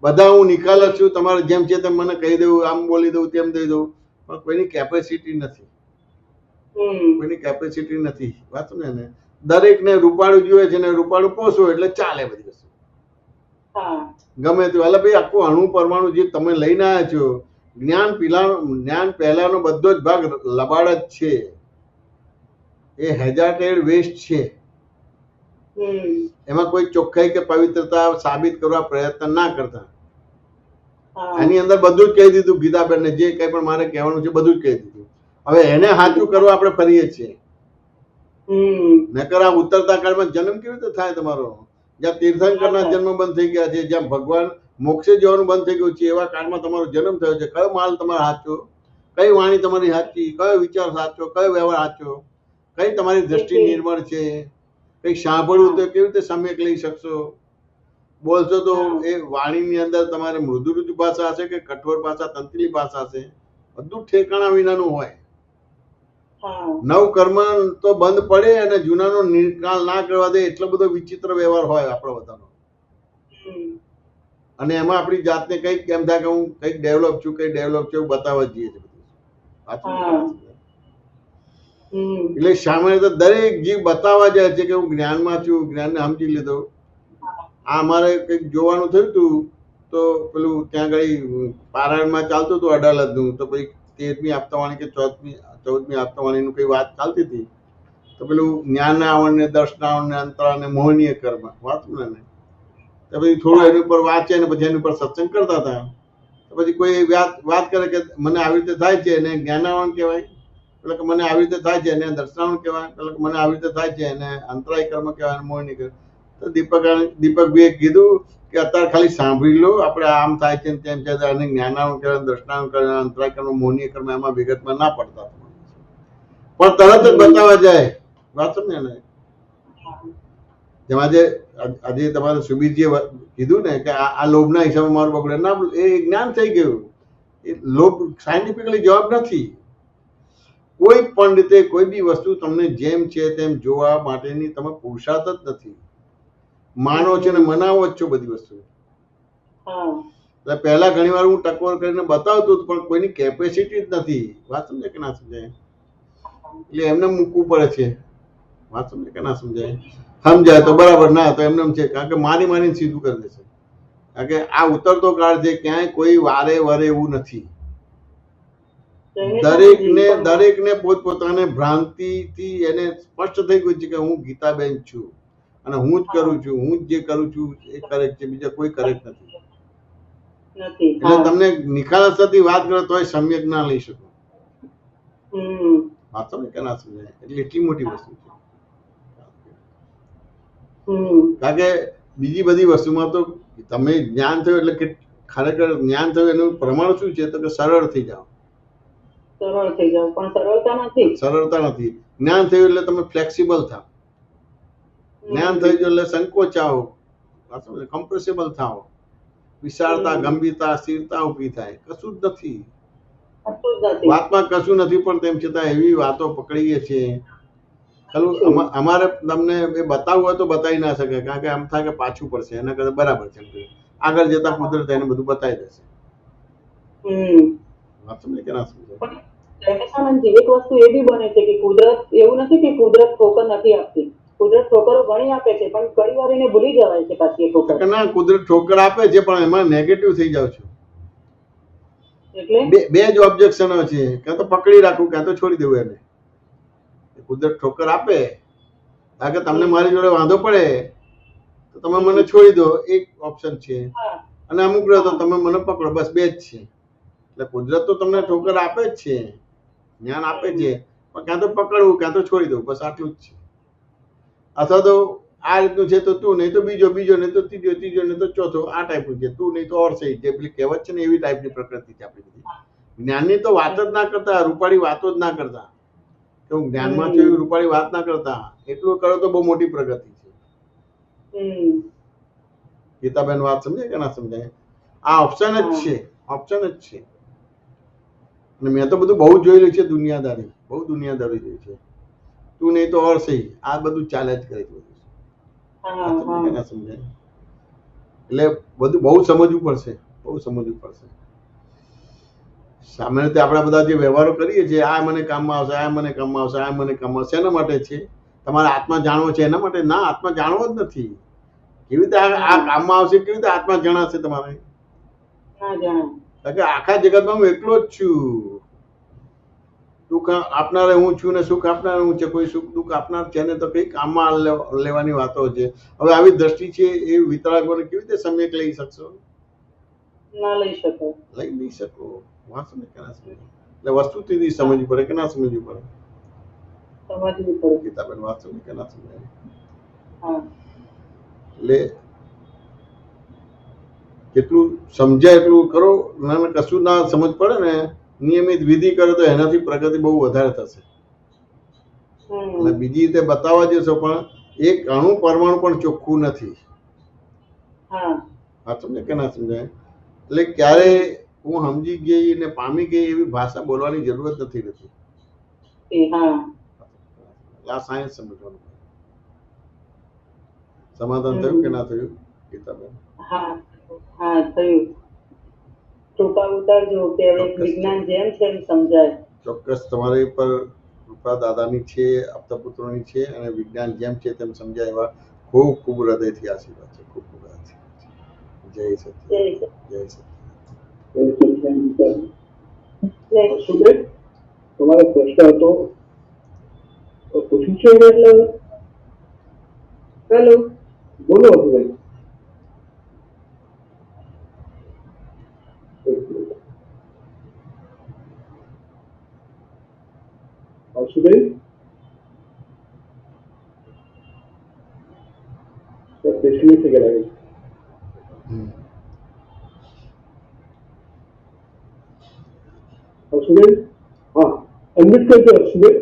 બધા હું નિકાલ જ છું, તમારે જેમ છે તેમ મને કહી દઉં, આમ બોલી દઉં, તેમ દઈ દઉં, પણ કોઈની કેપેસિટી નથી. કોઈની કેપેસિટી નથી. વાત સમજે ને? દરેકને રૂપાળું જોઈએ છે ને રૂપાળું પોસો એટલે ચાલે બધી વસ્તુ. ગમે તે એટલે ભાઈ આખું અણુ પરમાણુ જે તમે લઈને આવ્યા છો, જ્ઞાન પહેલાનો બધો જ ભાગ લબાડ જ છે. એ હેઝાર્ટેડ વેસ્ટ છે. એમાં કોઈ ચોખ્ખાઈ કે પવિત્રતા સાબિત કરવા પ્રયત્ન ના કરતા. આની અંદર બધું જ કહી દીધું ગીતાબેનને, જે કઈ પણ મારે કહેવાનું છે બધું જ કહી દીધું. હવે એને સાચું કરવા આપણે ફરીએ છીએ. નકર આ ઉતરતા કાળમાં જન્મ કેવી રીતે થાય તમારો? જ્યાં તીર્થંકરના જન્મ બંધ થઈ ગયા છે, જ્યાં ભગવાન મોક્ષે જવાનું બંધ થઈ ગયું છે, એવા કાળમાં તમારો જન્મ થયો છે. કયો માલ તમારો સાચો? કઈ વાણી તમારી સાચી? કયો વિચાર સાચો? કયો વ્યવહાર સાચો? કઈ તમારી દ્રષ્ટિ નિર્મળ છે? કઈ સાંભળવું તો કેવી રીતે સમ્યક લઈ શકશો? બોલશો તો એ વાણીની અંદર તમારે મૃદુ ભાષા હશે કે કઠોર ભાષા, તંત્રી ભાષા હશે? બધું ઠેકાણા વિનાનું હોય. નવ કર્મ તો બંધ પડે અને જૂનાનો નિકાલ ના કરવા દે, એટલો બધો વિચિત્ર વ્યવહાર હોય આપણો બધાનો. અને એમાં આપણી જાતને કઈક કેમ થાય કે હું કઈક ડેવલપ છું, કઈ ડેવલપ છું એવું બતાવવા જઈએ છે. એટલે સામાન્ય તો દરેક જીવ બતાવવા જાય છે કે હું જ્ઞાનમાં છું, જ્ઞાનને સમજી લીધો. આ અમારે કંઈક જોવાનું થયું હતું તો પેલું ત્યાં આગળ પારાયણમાં ચાલતું હતું અડાલજનું, તો પછી 13મી આપતાવાણી કે 14મી આપતાવાણીનું કઈ વાત ચાલતી હતી. તો પેલું જ્ઞાનાવણ ને દર્શનાવણ ને અંતરા ને મોહનીય કર્મ વાંચું ને, તો પછી થોડું એની ઉપર વાંચે ને પછી એની ઉપર સત્સંગ કરતા હતા. તો પછી કોઈ વાત કરે કે મને આવી રીતે થાય છે એને જ્ઞાનાવણ કહેવાય, એટલે કે મને આવી રીતે થાય છે એને દર્શનાવણ કહેવાય, એટલે કે મને આવી રીતે થાય છે એને અંતરાય કર્મ કહેવાય, મોહનીય કર્મ. તો દીપકભાઈએ કીધું કે અત્યારે ખાલી સાંભળી લો, આપણે આમ થાય છે તેમ છે, અને જ્ઞાનાવણ કર્મ, દર્શનાવણ કર્મ, અંતરાય કર્મ, મોહનીય કર્મ એમાં વિગતમાં ના પડતા, પણ તરત જ બતાવવા જાય. વાત સમજે ને? જેમ આજે તમારે સુબીરજીએ કીધું ને કે આ લોભના હિસાબે મારું બગડે, ના, એ જ્ઞાન થઈ ગયું. એ લોભ સાયન્ટિફિકલી જવાબ નથી. કોઈ પણ રીતે કોઈ બી વસ્તુ તમને જેમ છે તેમ જોવા માટેની તમે પુરુષાર્થ જ નથી. માનો છો ને મનાવો જ છો બધી વસ્તુ. એટલે પહેલા ઘણી વાર હું ટકોર કરીને બતાવતો પણ કોઈની કેપેસિટી જ નથી. વાત સમજે કે ના સમજાય? એટલે એમને મૂકવું પડે છે. વાત સમજે કે ના સમજાય? સમજાય તો બરાબર, ના તો એમને છે, કારણ કે માની સીધું કરી દેશે. કારણ કે આ ઉતરતો કાળ છે, ક્યાંય કોઈ વારે વરે એવું નથી. દરેકને પોતપોતાને ભ્રાંતિથી એને સ્પષ્ટ થઈ ગયું છે કે હું ગીતાબેન છું અને હું જ કરું છું, હું જ જે કરું છું એ કરેક્ટ છે, બીજા કોઈ કરેક્ટ નથી. એટલે તમને નિખાલસતાથી વાત કરો તોય સમ્યક ના લઈ શકો. વાત સમજ કે ના સમજાય? એટલે એટલી મોટી વસ્તુ છે. કારણ કે બીજી બધી વસ્તુમાં તો તમે જ્ઞાન થયું એટલે કે ખરેખર જ્ઞાન થયું એનું પ્રમાણ શું છે? તો કે સરળ થઈ જાઓ. પણ સરળતા નથી. જ્ઞાન થયું એટલે તમે ફ્લેક્સિબલ થાવ. જ્ઞાન થઈ ગયું એટલે સંકોચાઓ, કમ્પ્રેસિબલ થાવ, વિશાળતા, ગંભીરતા, સ્થિરતા ઉભી થાય. કશું જ નથી વાતમાં, કશું નથી. પણ તેમ છતાં એવી વાતો પકડીએ છીએ. અમારે તમને એ બતાવવું હોય તો બતાવી ના શકે, કારણ કે આમ થાય કે પાછું પડશે, એના કરતા બરાબર છે, આગળ જતા કુદરત એને બધું બતાવી દેશે. વાત સમજે કે ના સમજે? એક વસ્તુ એ બી બને છે કે કુદરત, એવું નથી કે કુદરત ઠોકર નથી આપતી. કુદરત ઠોકરો ઘણી આપે છે, પણ ઘણી વાર એને ભૂલી જવાય છે પાછી એ ઠોકર. ના, કુદરત ઠોકર આપે છે પણ એમાં નેગેટિવ થઈ જાવ છો. એટલે બે જ ઓબ્જેક્શનો છે, કાં તો પકડી રાખવું કાં તો છોડી દેવું. એને કુદરત ઠોકર આપે, કારણ કે તમને મારી જોડે વાંધો પડે તો તમે મને છોડી દો, એક ઓપ્શન છે, અને અમુક રહે તો તમે મને પકડો, બસ બે જ છે. એટલે કુદરત તો તમને ઠોકર આપે જ છે, જ્ઞાન આપે છે, પણ કાં તો પકડવું કાં તો છોડી દઉં, બસ આટલું જ છે. અથવા તો આ રીતનું છે તો તું, નહીં તો બીજો, બીજો નહીં તો ત્રીજો, ત્રીજો નહીં તો ચોથો, આ ટાઈપનું છે. તું નહીં તો ઓર સહી, જે પેલી કહેવત છે ને એવી ટાઈપની પ્રકૃતિ છે આપણી બધી. જ્ઞાનની તો વાત જ ના કરતા, રૂપાળી વાતો જ ના કરતા, કે હું જ્ઞાનમાં છું એવી રૂપાળી વાત ના કરતા. એટલું કરો તો બહુ મોટી પ્રગતિ છે. ગીતાબેન વાત સમજાય કે ના સમજાય? આ ઓપ્શન જ છે, ઓપ્શન જ છે. અને મેં તો બધું બહુ જોયેલું છે, દુનિયાદારી, બહુ દુનિયાદારી જોઈ છે. તું નહીં તો ઓર સહી, આ બધું ચાલે જ કરે છે. ના સમજાય? એટલે બધું બહુ સમજવું પડશે, બહુ સમજવું પડશે. સામાન્ય રીતે આપણે બધા જે વ્યવહારો કરીએ છીએ, આ મને કામમાં આવશે, આ મને કામમાં આવશે, આ મને કામમાં આવશે, એના માટે છે. તમારે આત્મા જાણવો છે એના માટે? ના, આત્મા જાણવો જ નથી. કેવી રીતે આ કામમાં આવશે, કેવી રીતે આત્મા જણાશે તમારે? કારણ કે આખા જગતમાં હું એકલો જ છું. દુઃખ આપનારે હું છું ને સુખ આપનાર હું છે. કોઈ સુખ દુઃખ આપનાર છે ને તો કઈ કામમાં લેવાની વાતો છે. હવે આવી દ્રષ્ટિ છે એ વિતરાગોને કેવી રીતે સમ્યક લઈ શકશો? ના લઈ શકો, લઈ નહીં શકો. વાંચો ને કે ના સમજ? એટલે વસ્તુથી સમજવી પડે કે ના સમજવી પડે? સમજવી પડે. ગીતાબેન વાંચો ને કે ના સમજાય? એટલે જેટલું સમજાય એટલું કરો. ના કશું ના સમજ પડે ને, નિયમિત વિધિ કરે તો એનાથી પ્રગતિ બહુ વધારે થશે. અને બીજી રીતે બતાવવા જશો પણ એક અણુ પરમાણુ પણ ચોખ્ખું નથી. હા સમજે કે ના સમજાય? એટલે ક્યારે હું સમજી ગઈ ને પામી ગઈ એવી ભાષા બોલવાની જરૂરત નથી રહેતી. આ સાયન્સ સમજવાનું. સમાધાન થયું કે ના થયું ગીતાબેન? હા થયું. કૃપા ઉતારજો કે હવે વિજ્ઞાન જેમ છે એમ સમજાય. ચોક્કસ તમારી પર કૃપા દાદાની છે, આપતા પુત્રોની છે, અને વિજ્ઞાન જેમ છે તેમ સમજાય એવા ખૂબ ખૂબ હૃદયથી આશીર્વાદ છે. ખૂબ ખૂબ આશીર્વાદ છે. જય સત્ય, જય સત્ય. સુરેશ, તમારો પ્રશ્ન હતો પૂછ્યું છે એટલે હેલો, બોલો સુરેશ. સુરેશ, डिस्कनेक्ट से करेंगे। और सुबह हाँ अनम्यूट करके सुबह।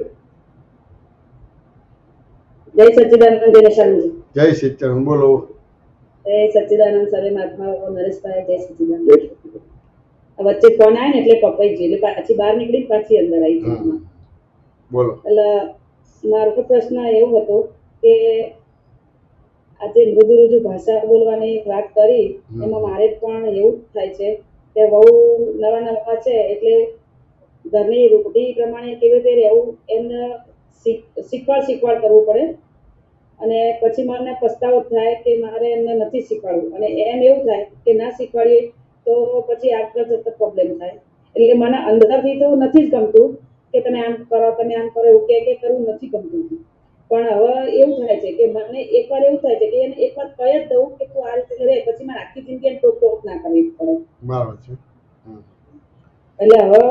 जय सच्चिदानंद जय शरणजी। जय सच्चिदानंद बोलो। जय सच्चिदानंद सर्वे महात्मा को नरेश भाई जय सच्चिदानंद। વચ્ચે ફોન આવ્યો ને એટલે કપાઈ ગઈ, એટલે પાછી બહાર નીકળી પાછી અંદર આવી ગઈ. બોલો. એટલે મારો પ્રશ્ન એવો હતો કે આજે મૃદુ રુજુ ભાષા બોલવાની વાત કરી, એમાં મારે પણ એવું થાય છે કે બહુ નવા નવા છે એટલે ઘરની રૂઢી પ્રમાણે કેવી રીતે રહેવું એમને શીખવાડ કરવું પડે, અને પછી મને પસ્તાવો થાય કે મારે એમને નથી શીખવાડવું, અને એમ એવું થાય કે ના શીખવાડીએ તો પછી આગળ જતો પ્રોબ્લેમ થાય. એટલે મને અંદરથી તો નથી જ ગમતું કે તમે આમ કરો એવું કે કરવું નથી ગમતું, પણ હવે એવું થાય છે કે મને એકવાર એવું થાય છે કે એને એકવાર કહી જ દઉં કે તું આ રીતે રહે, પછી મારે આખી જિંદગી એને ટોક ના કરવી પડે. બરાબર છે. એટલે હવે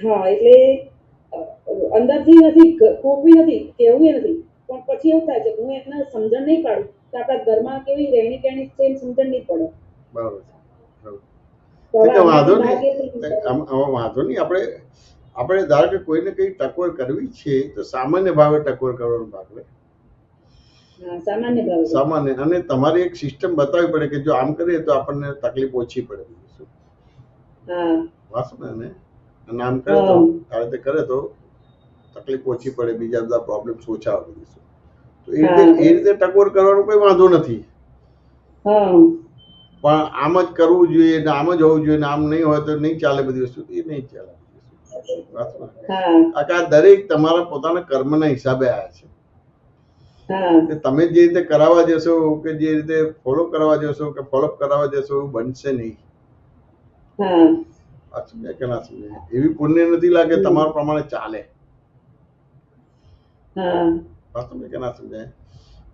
હા, એટલે અંદરથી નથી કોપી નથી કેવું નથી, પણ પછી એવું થાય છે કે હું એને સમજણ નહીં પાડું તો આપણા ઘરમાં કેવી રહેણી કહેણી છે એમ સમજણ નહીં પડે. બરાબર છે. વાંધો નહીં. આપણે ધારો કે કોઈને કઈ ટકોર કરવી છે તો સામાન્ય ભાવે ટકોર કરવાનો ભાગ લે. સામાન્ય. અને તમારી એક સિસ્ટમ બતાવવી પડે કે જો આમ કરીએ તો આપણને તકલીફ ઓછી પડે. અને આમ કરે તો આ રીતે કરે તો તકલીફ ઓછી પડે, બીજા બધા પ્રોબ્લેમ ઓછા આવે. તો એ રીતે ટકોર કરવાનો કોઈ વાંધો નથી, પણ આમ જ કરવું જોઈએ ને આમ જ હોવું જોઈએ ને આમ નહીં હોય તો નહીં ચાલે. બધી વસ્તુ એ નહીં ચાલે. દરેક તમારા પોતાના કર્મના હિસાબે આવ્યા છે. તમે જે રીતે કરાવવા જશો કે જે રીતે ફોલો કરવા જશો કે ફોલોઅપ કરાવવા જશો એવું બનશે નહીં. હા વાત સમજાય કે ના સમજાય? એવી પુણ્ય નથી લાગે તમારા પ્રમાણે ચાલે. હા વાત સમજાય કે ના સમજાય?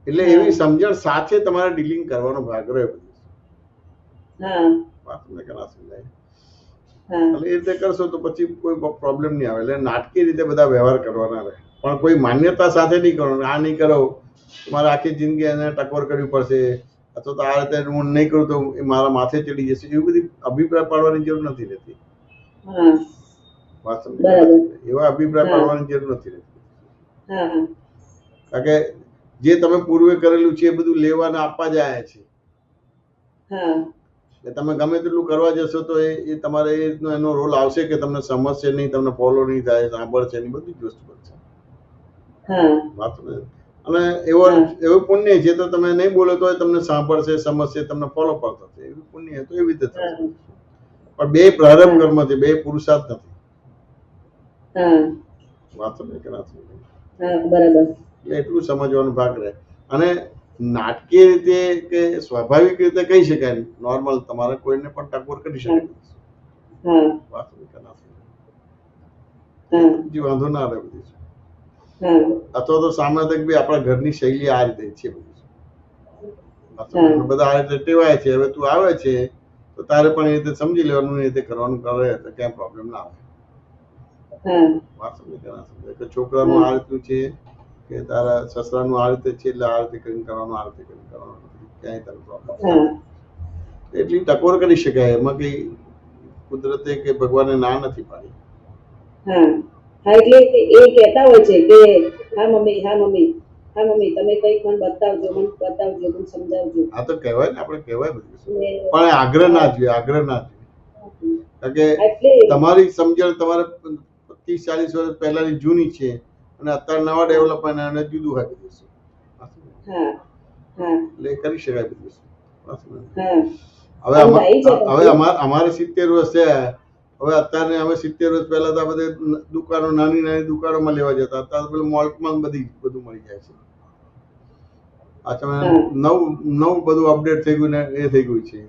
એટલે એવી સમજણ સાથે તમારે ડીલિંગ કરવાનો ભાગ રહ્યો. હા વાત સમજાય કે ના સમજાય? હા એટલે એ રીતે કરશો તો પછી કોઈ પ્રોબ્લેમ નહીં આવે. એટલે નાટકીય રીતે બધા વ્યવહાર કરવાના રહે, પણ કોઈ માન્યતા સાથે નહીં કરવાનું. આ નહીં કરો મારે આખી જિંદગી એને ટકોર કરવી પડશે, અથવા તો આ રીતે હું નહીં કરું તો એ મારા માથે ચડી જશે, એવી બધી અભિપ્રાય પાડવાની જરૂર નથી રહેતી. હા વાત સમજાય? એવા અભિપ્રાય પાડવાની જરૂર નથી રહેતી. હા કારણ કે જે તમે પૂર્વે કરેલું છે એ બધું લેવાના આપવા જ આવ્યા છે. હા એટલે તમે ગમે તેટલું કરવા જશો તો એ તમારે એ રીતનો એનો રોલ આવશે કે તમને સમજશે નહીં, તમને ફોલો નહીં થાય, સાંભળશે નહીં, બધી જ વસ્તુ બનશે. હા વાત સમજાય? અને એવું પુણ્ય છે તો તમે નહીં બોલો તો તમને સાંભળશે, સમજશે, તમને ફોલો પણ થશે. એવું પુણ્ય તો એવી રીતે થશે. પણ બે પ્રારંભ કર્મ છે, બે પુરુષાર્થ નથી. હા વાત સમજાય કે ના સમજાય? હા બરાબર. એટલે એટલું સમજવાનો ભાગ રહે. અને નાટકીય રીતે કે સ્વાભાવિક રીતે કહી શકાય, નોર્મલ તમારે કોઈને પણ ટકોર કરી શકે. હા વાત સમજાય કે ના સમજાય? હા બીજી વાંધો ના રહે બધી. હા અથવા તો સામાન્ય બી આપણા ઘરની શૈલી આ રીતે છે બધી. બધા આ રીતે ટેવાય છે. હવે તું આવે છે તો તારે પણ એ રીતે સમજી લેવાનું, એ રીતે કરવાનું કરે તો ક્યાં પ્રોબ્લેમ ના આવે. વાત સમજે કે ના સમજે? કે છોકરાનું આ રીતનું છે કે તારા સસરાનું આ રીતે છે એટલે આ રીતે કરીને કરવાનું, આ રીતે કરીને કરવાનું, ક્યાંય તારો પ્રોબ્લેમ. એટલી ટકોર કરી શકાય, એમાં કઈ કુદરતે કે ભગવાને ના નથી પાડી. હા હા એટલે એ કહેતા હોય છે કે હા મમ્મી, હા મમ્મી, હા મમ્મી, તમે કઈક મને બતાવજો, મને સમજાવજો. આ તો કહેવાય ને, આપણે કહેવાય બધું, પણ આગ્રહ ના જોઈએ, આગ્રહ ના જોઈએ. કારણ કે તમારી સમજણ તમારે 30-40 વર્ષ પહેલાની જૂની છે અને અત્યારે નવા ડેવલપમેન્ટ અને જુદું આપી દેશું. એટલે કરી શકાય બધું. હવે અમારે 70 વર્ષ છે. હવે અત્યારે અમે 70 વર્ષ પહેલા તો આ બધે દુકાનો, નાની નાની દુકાનોમાં લેવા જતા. અત્યારે પેલું મોલમાં બધું મળી જાય છે. આ તમે નવું બધું અપડેટ થઈ ગયું ને એ થઈ ગયું છે.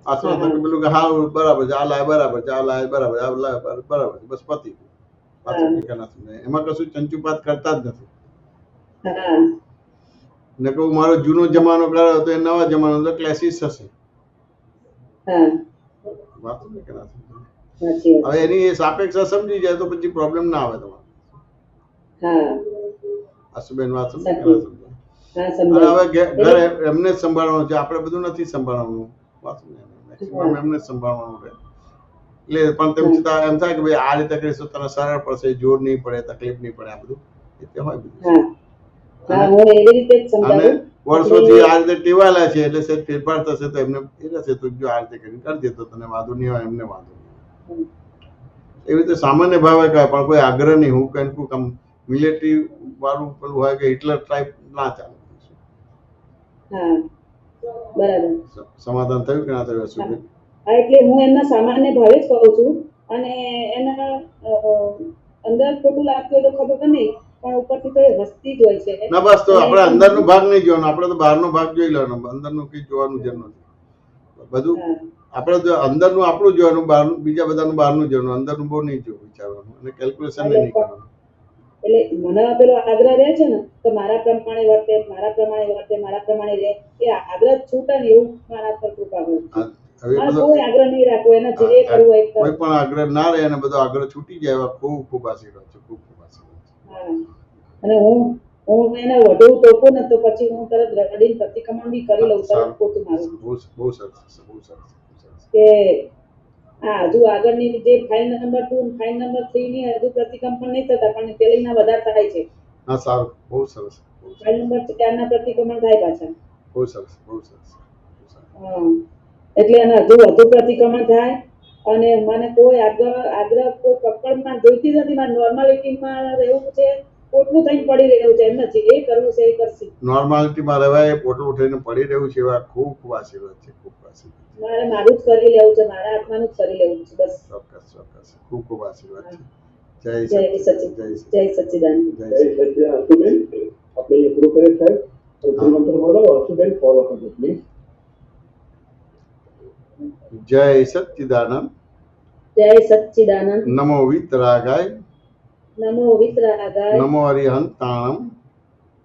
આ તમે પેલું કે હા બરાબર છે, આ લાય બરાબર છે, આ લાય બરાબર, આ લાય બરાબર છે, બસ પતી ગયું. એમાં કશું ચંચુપાત કરતા જ નથી. ને કહું મારો જૂનો જમાનો કર્યો તો એ નવા જમાનો તો ક્લેસીસ થશે. હવે એની સાપેક્ષા સમજી જાય તો પછી પ્રોબ્લેમ ના આવે તમારે. આશુબેન વાત સમજે કે ના સમજે? અને હવે ઘર એમને જ સંભાળવાનું છે, આપણે બધું નથી સંભાળવાનું. વાત મેક્સિમમ એમને જ સંભાળવાનું રહે. એટલે પણ તેમ છતાં એમ થાય કે ભાઈ આ રીતે કરીશું તને સરળ પડશે, જોર નહીં પડે, તકલીફ નહીં પડે, આ બધું એટલે હોય બધું. અને વર્ષોથી આ રીતે ટેવાયેલા છે એટલે સાહેબ ફેરફાર થશે તો એમને એ રહેશે તો જો આ રીતે કરી કરજે તો તને વાંધો નહીં હોય, એમને વાંધો નહીં. એવી રીતે સામાન્ય ભાવે કહે, પણ કોઈ આગ્રહ નહીં. હું કઈ આમ મિલિટરી વાળું પેલું હોય કે હિટલર ટાઈપ ના ચાલે. સમાધાન થયું કે ના થયું? શું એટલે હું એમના સામાન્ય ભાવે જ કહું છું. અને એના અંદર ખોટું લાગતું હોય તો ખબર નહીં, પણ ઉપરથી તો એ હસતી જ હોય છે. ના બસ તો આપણે અંદરનો ભાગ નહીં જોવાનો, આપણે તો બહારનો ભાગ જોઈ લેવાનો. અંદરનું કઈ જોવાનું જરૂર નથી. બધું આપણે તો અંદરનું આપણું જોવાનું, બહારનું બીજા બધાનું બહારનું જોવાનું, અંદરનું બહુ નહીં જોવું, વિચારવાનું અને કેલ્ક્યુલેશન નહીં કરવાનું. એટલે મને પેલો આગ્રહ રહે છે ને તો મારા પ્રમાણે વર્તે, મારા પ્રમાણે રહે, એ આગ્રહ છૂટે ને એવું મારા પર કૃપા હોય. કોઈ આગ્રહ નહીં રાખવો, એને જે કરવું હોય કોઈ પણ આગ્રહ ના રહે અને બધો આગ્રહ છૂટી જાય એવા ખૂબ ખૂબ આશીર્વાદ છે. ખૂબ ખૂબ આશીર્વાદ. અને હું એને વધુ ટોકું ને તો પછી હું તરત રડીને પ્રતિક્રમણ બી કરી લઉં, તરત પોતું મારું. બહુ સરસ, બહુ સરસ. કે હા હજુ આગળની જે ફાઇલ નંબર 2 ફાઇલ નંબર 3 ની હજુ પ્રતિક્રમણ નહીં થતા, પણ પેલીના વધારે થાય છે. હા સારું, બહુ સરસ. ફાઇલ નંબર 4 ના પ્રતિક્રમણ થાય પાછા. બહુ સરસ, બહુ સરસ. એટલે એને હજુ પ્રતિક્રમણ થાય. અને મને કોઈ આગ્રહ કોઈ પકડમાં જોઈતી નથી. મારે નોર્માલિટીમાં રહેવું છે, પોટલું થઈને પડી રહેવું છે, એમ નથી. એ કરવું છે એ કરશે. નોર્માલિટીમાં રહેવાય, પોટલું થઈને પડી રહેવું છે, એવા ખૂબ ખૂબ આશીર્વાદ છે. ખૂબ આશીર્વાદ. મારે મારું જ કરી લેવું છે, મારા આત્માનું જ કરી લેવું છે, બસ. ચોક્કસ. ખૂબ ખૂબ આશીર્વાદ છે. જય સચ્ચિદાનંદ. આશુબેન આપણે એ પૂરું કરે સાહેબ. મંત્ર બોલો, આશુબેન ફોલો કરજો પ્લીઝ. જય સચ્ચિદાનંદ. જય સચ્ચિદાનંદ. નમો વિતરાગાય. નમો વિતરાગાય. નમો હરિહંતાણમ.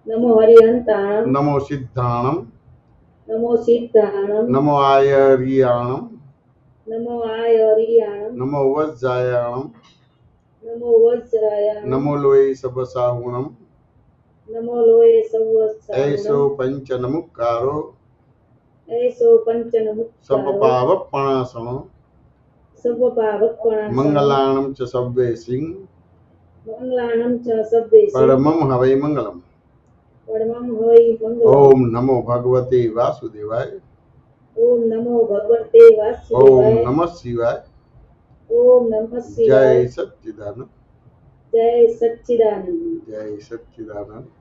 નમો હરિહંતાણમ. નમો સિદ્ધાણમ. નમો સિદ્ધાણમ. નમો આયરિયાણમ. નમો આયરિયાણમ. નમો વજ્જાયાણમ. નમો વજ્રાયાણમ. નમો લોય સબસાહુણમ. નમો લોય સવસાહુણમ. એસો પંચનમુક્કારો. એસો પંચનમુક્કારો. સબપાવપણાસણો. સબપાવપણાસણો. મંગલાણમ ચ સબ્બે સિંહ. મંગલાણમ ચ સબ્બે સિંહ. પરમમ હવૈ મંગલમ. પરમમ હવૈ મંગલમ. ઓમ નમો ભગવતે વાસુદેવાય. ઓમ નમો ભગવતે ઓમ વાસુદેવાય. નમઃ શિવાય. ઓમ નમઃ શિવાય. જય સચ્ચિદાનંદ. જય સચ્ચિદાનંદ. જય સચ્ચિદાનંદ.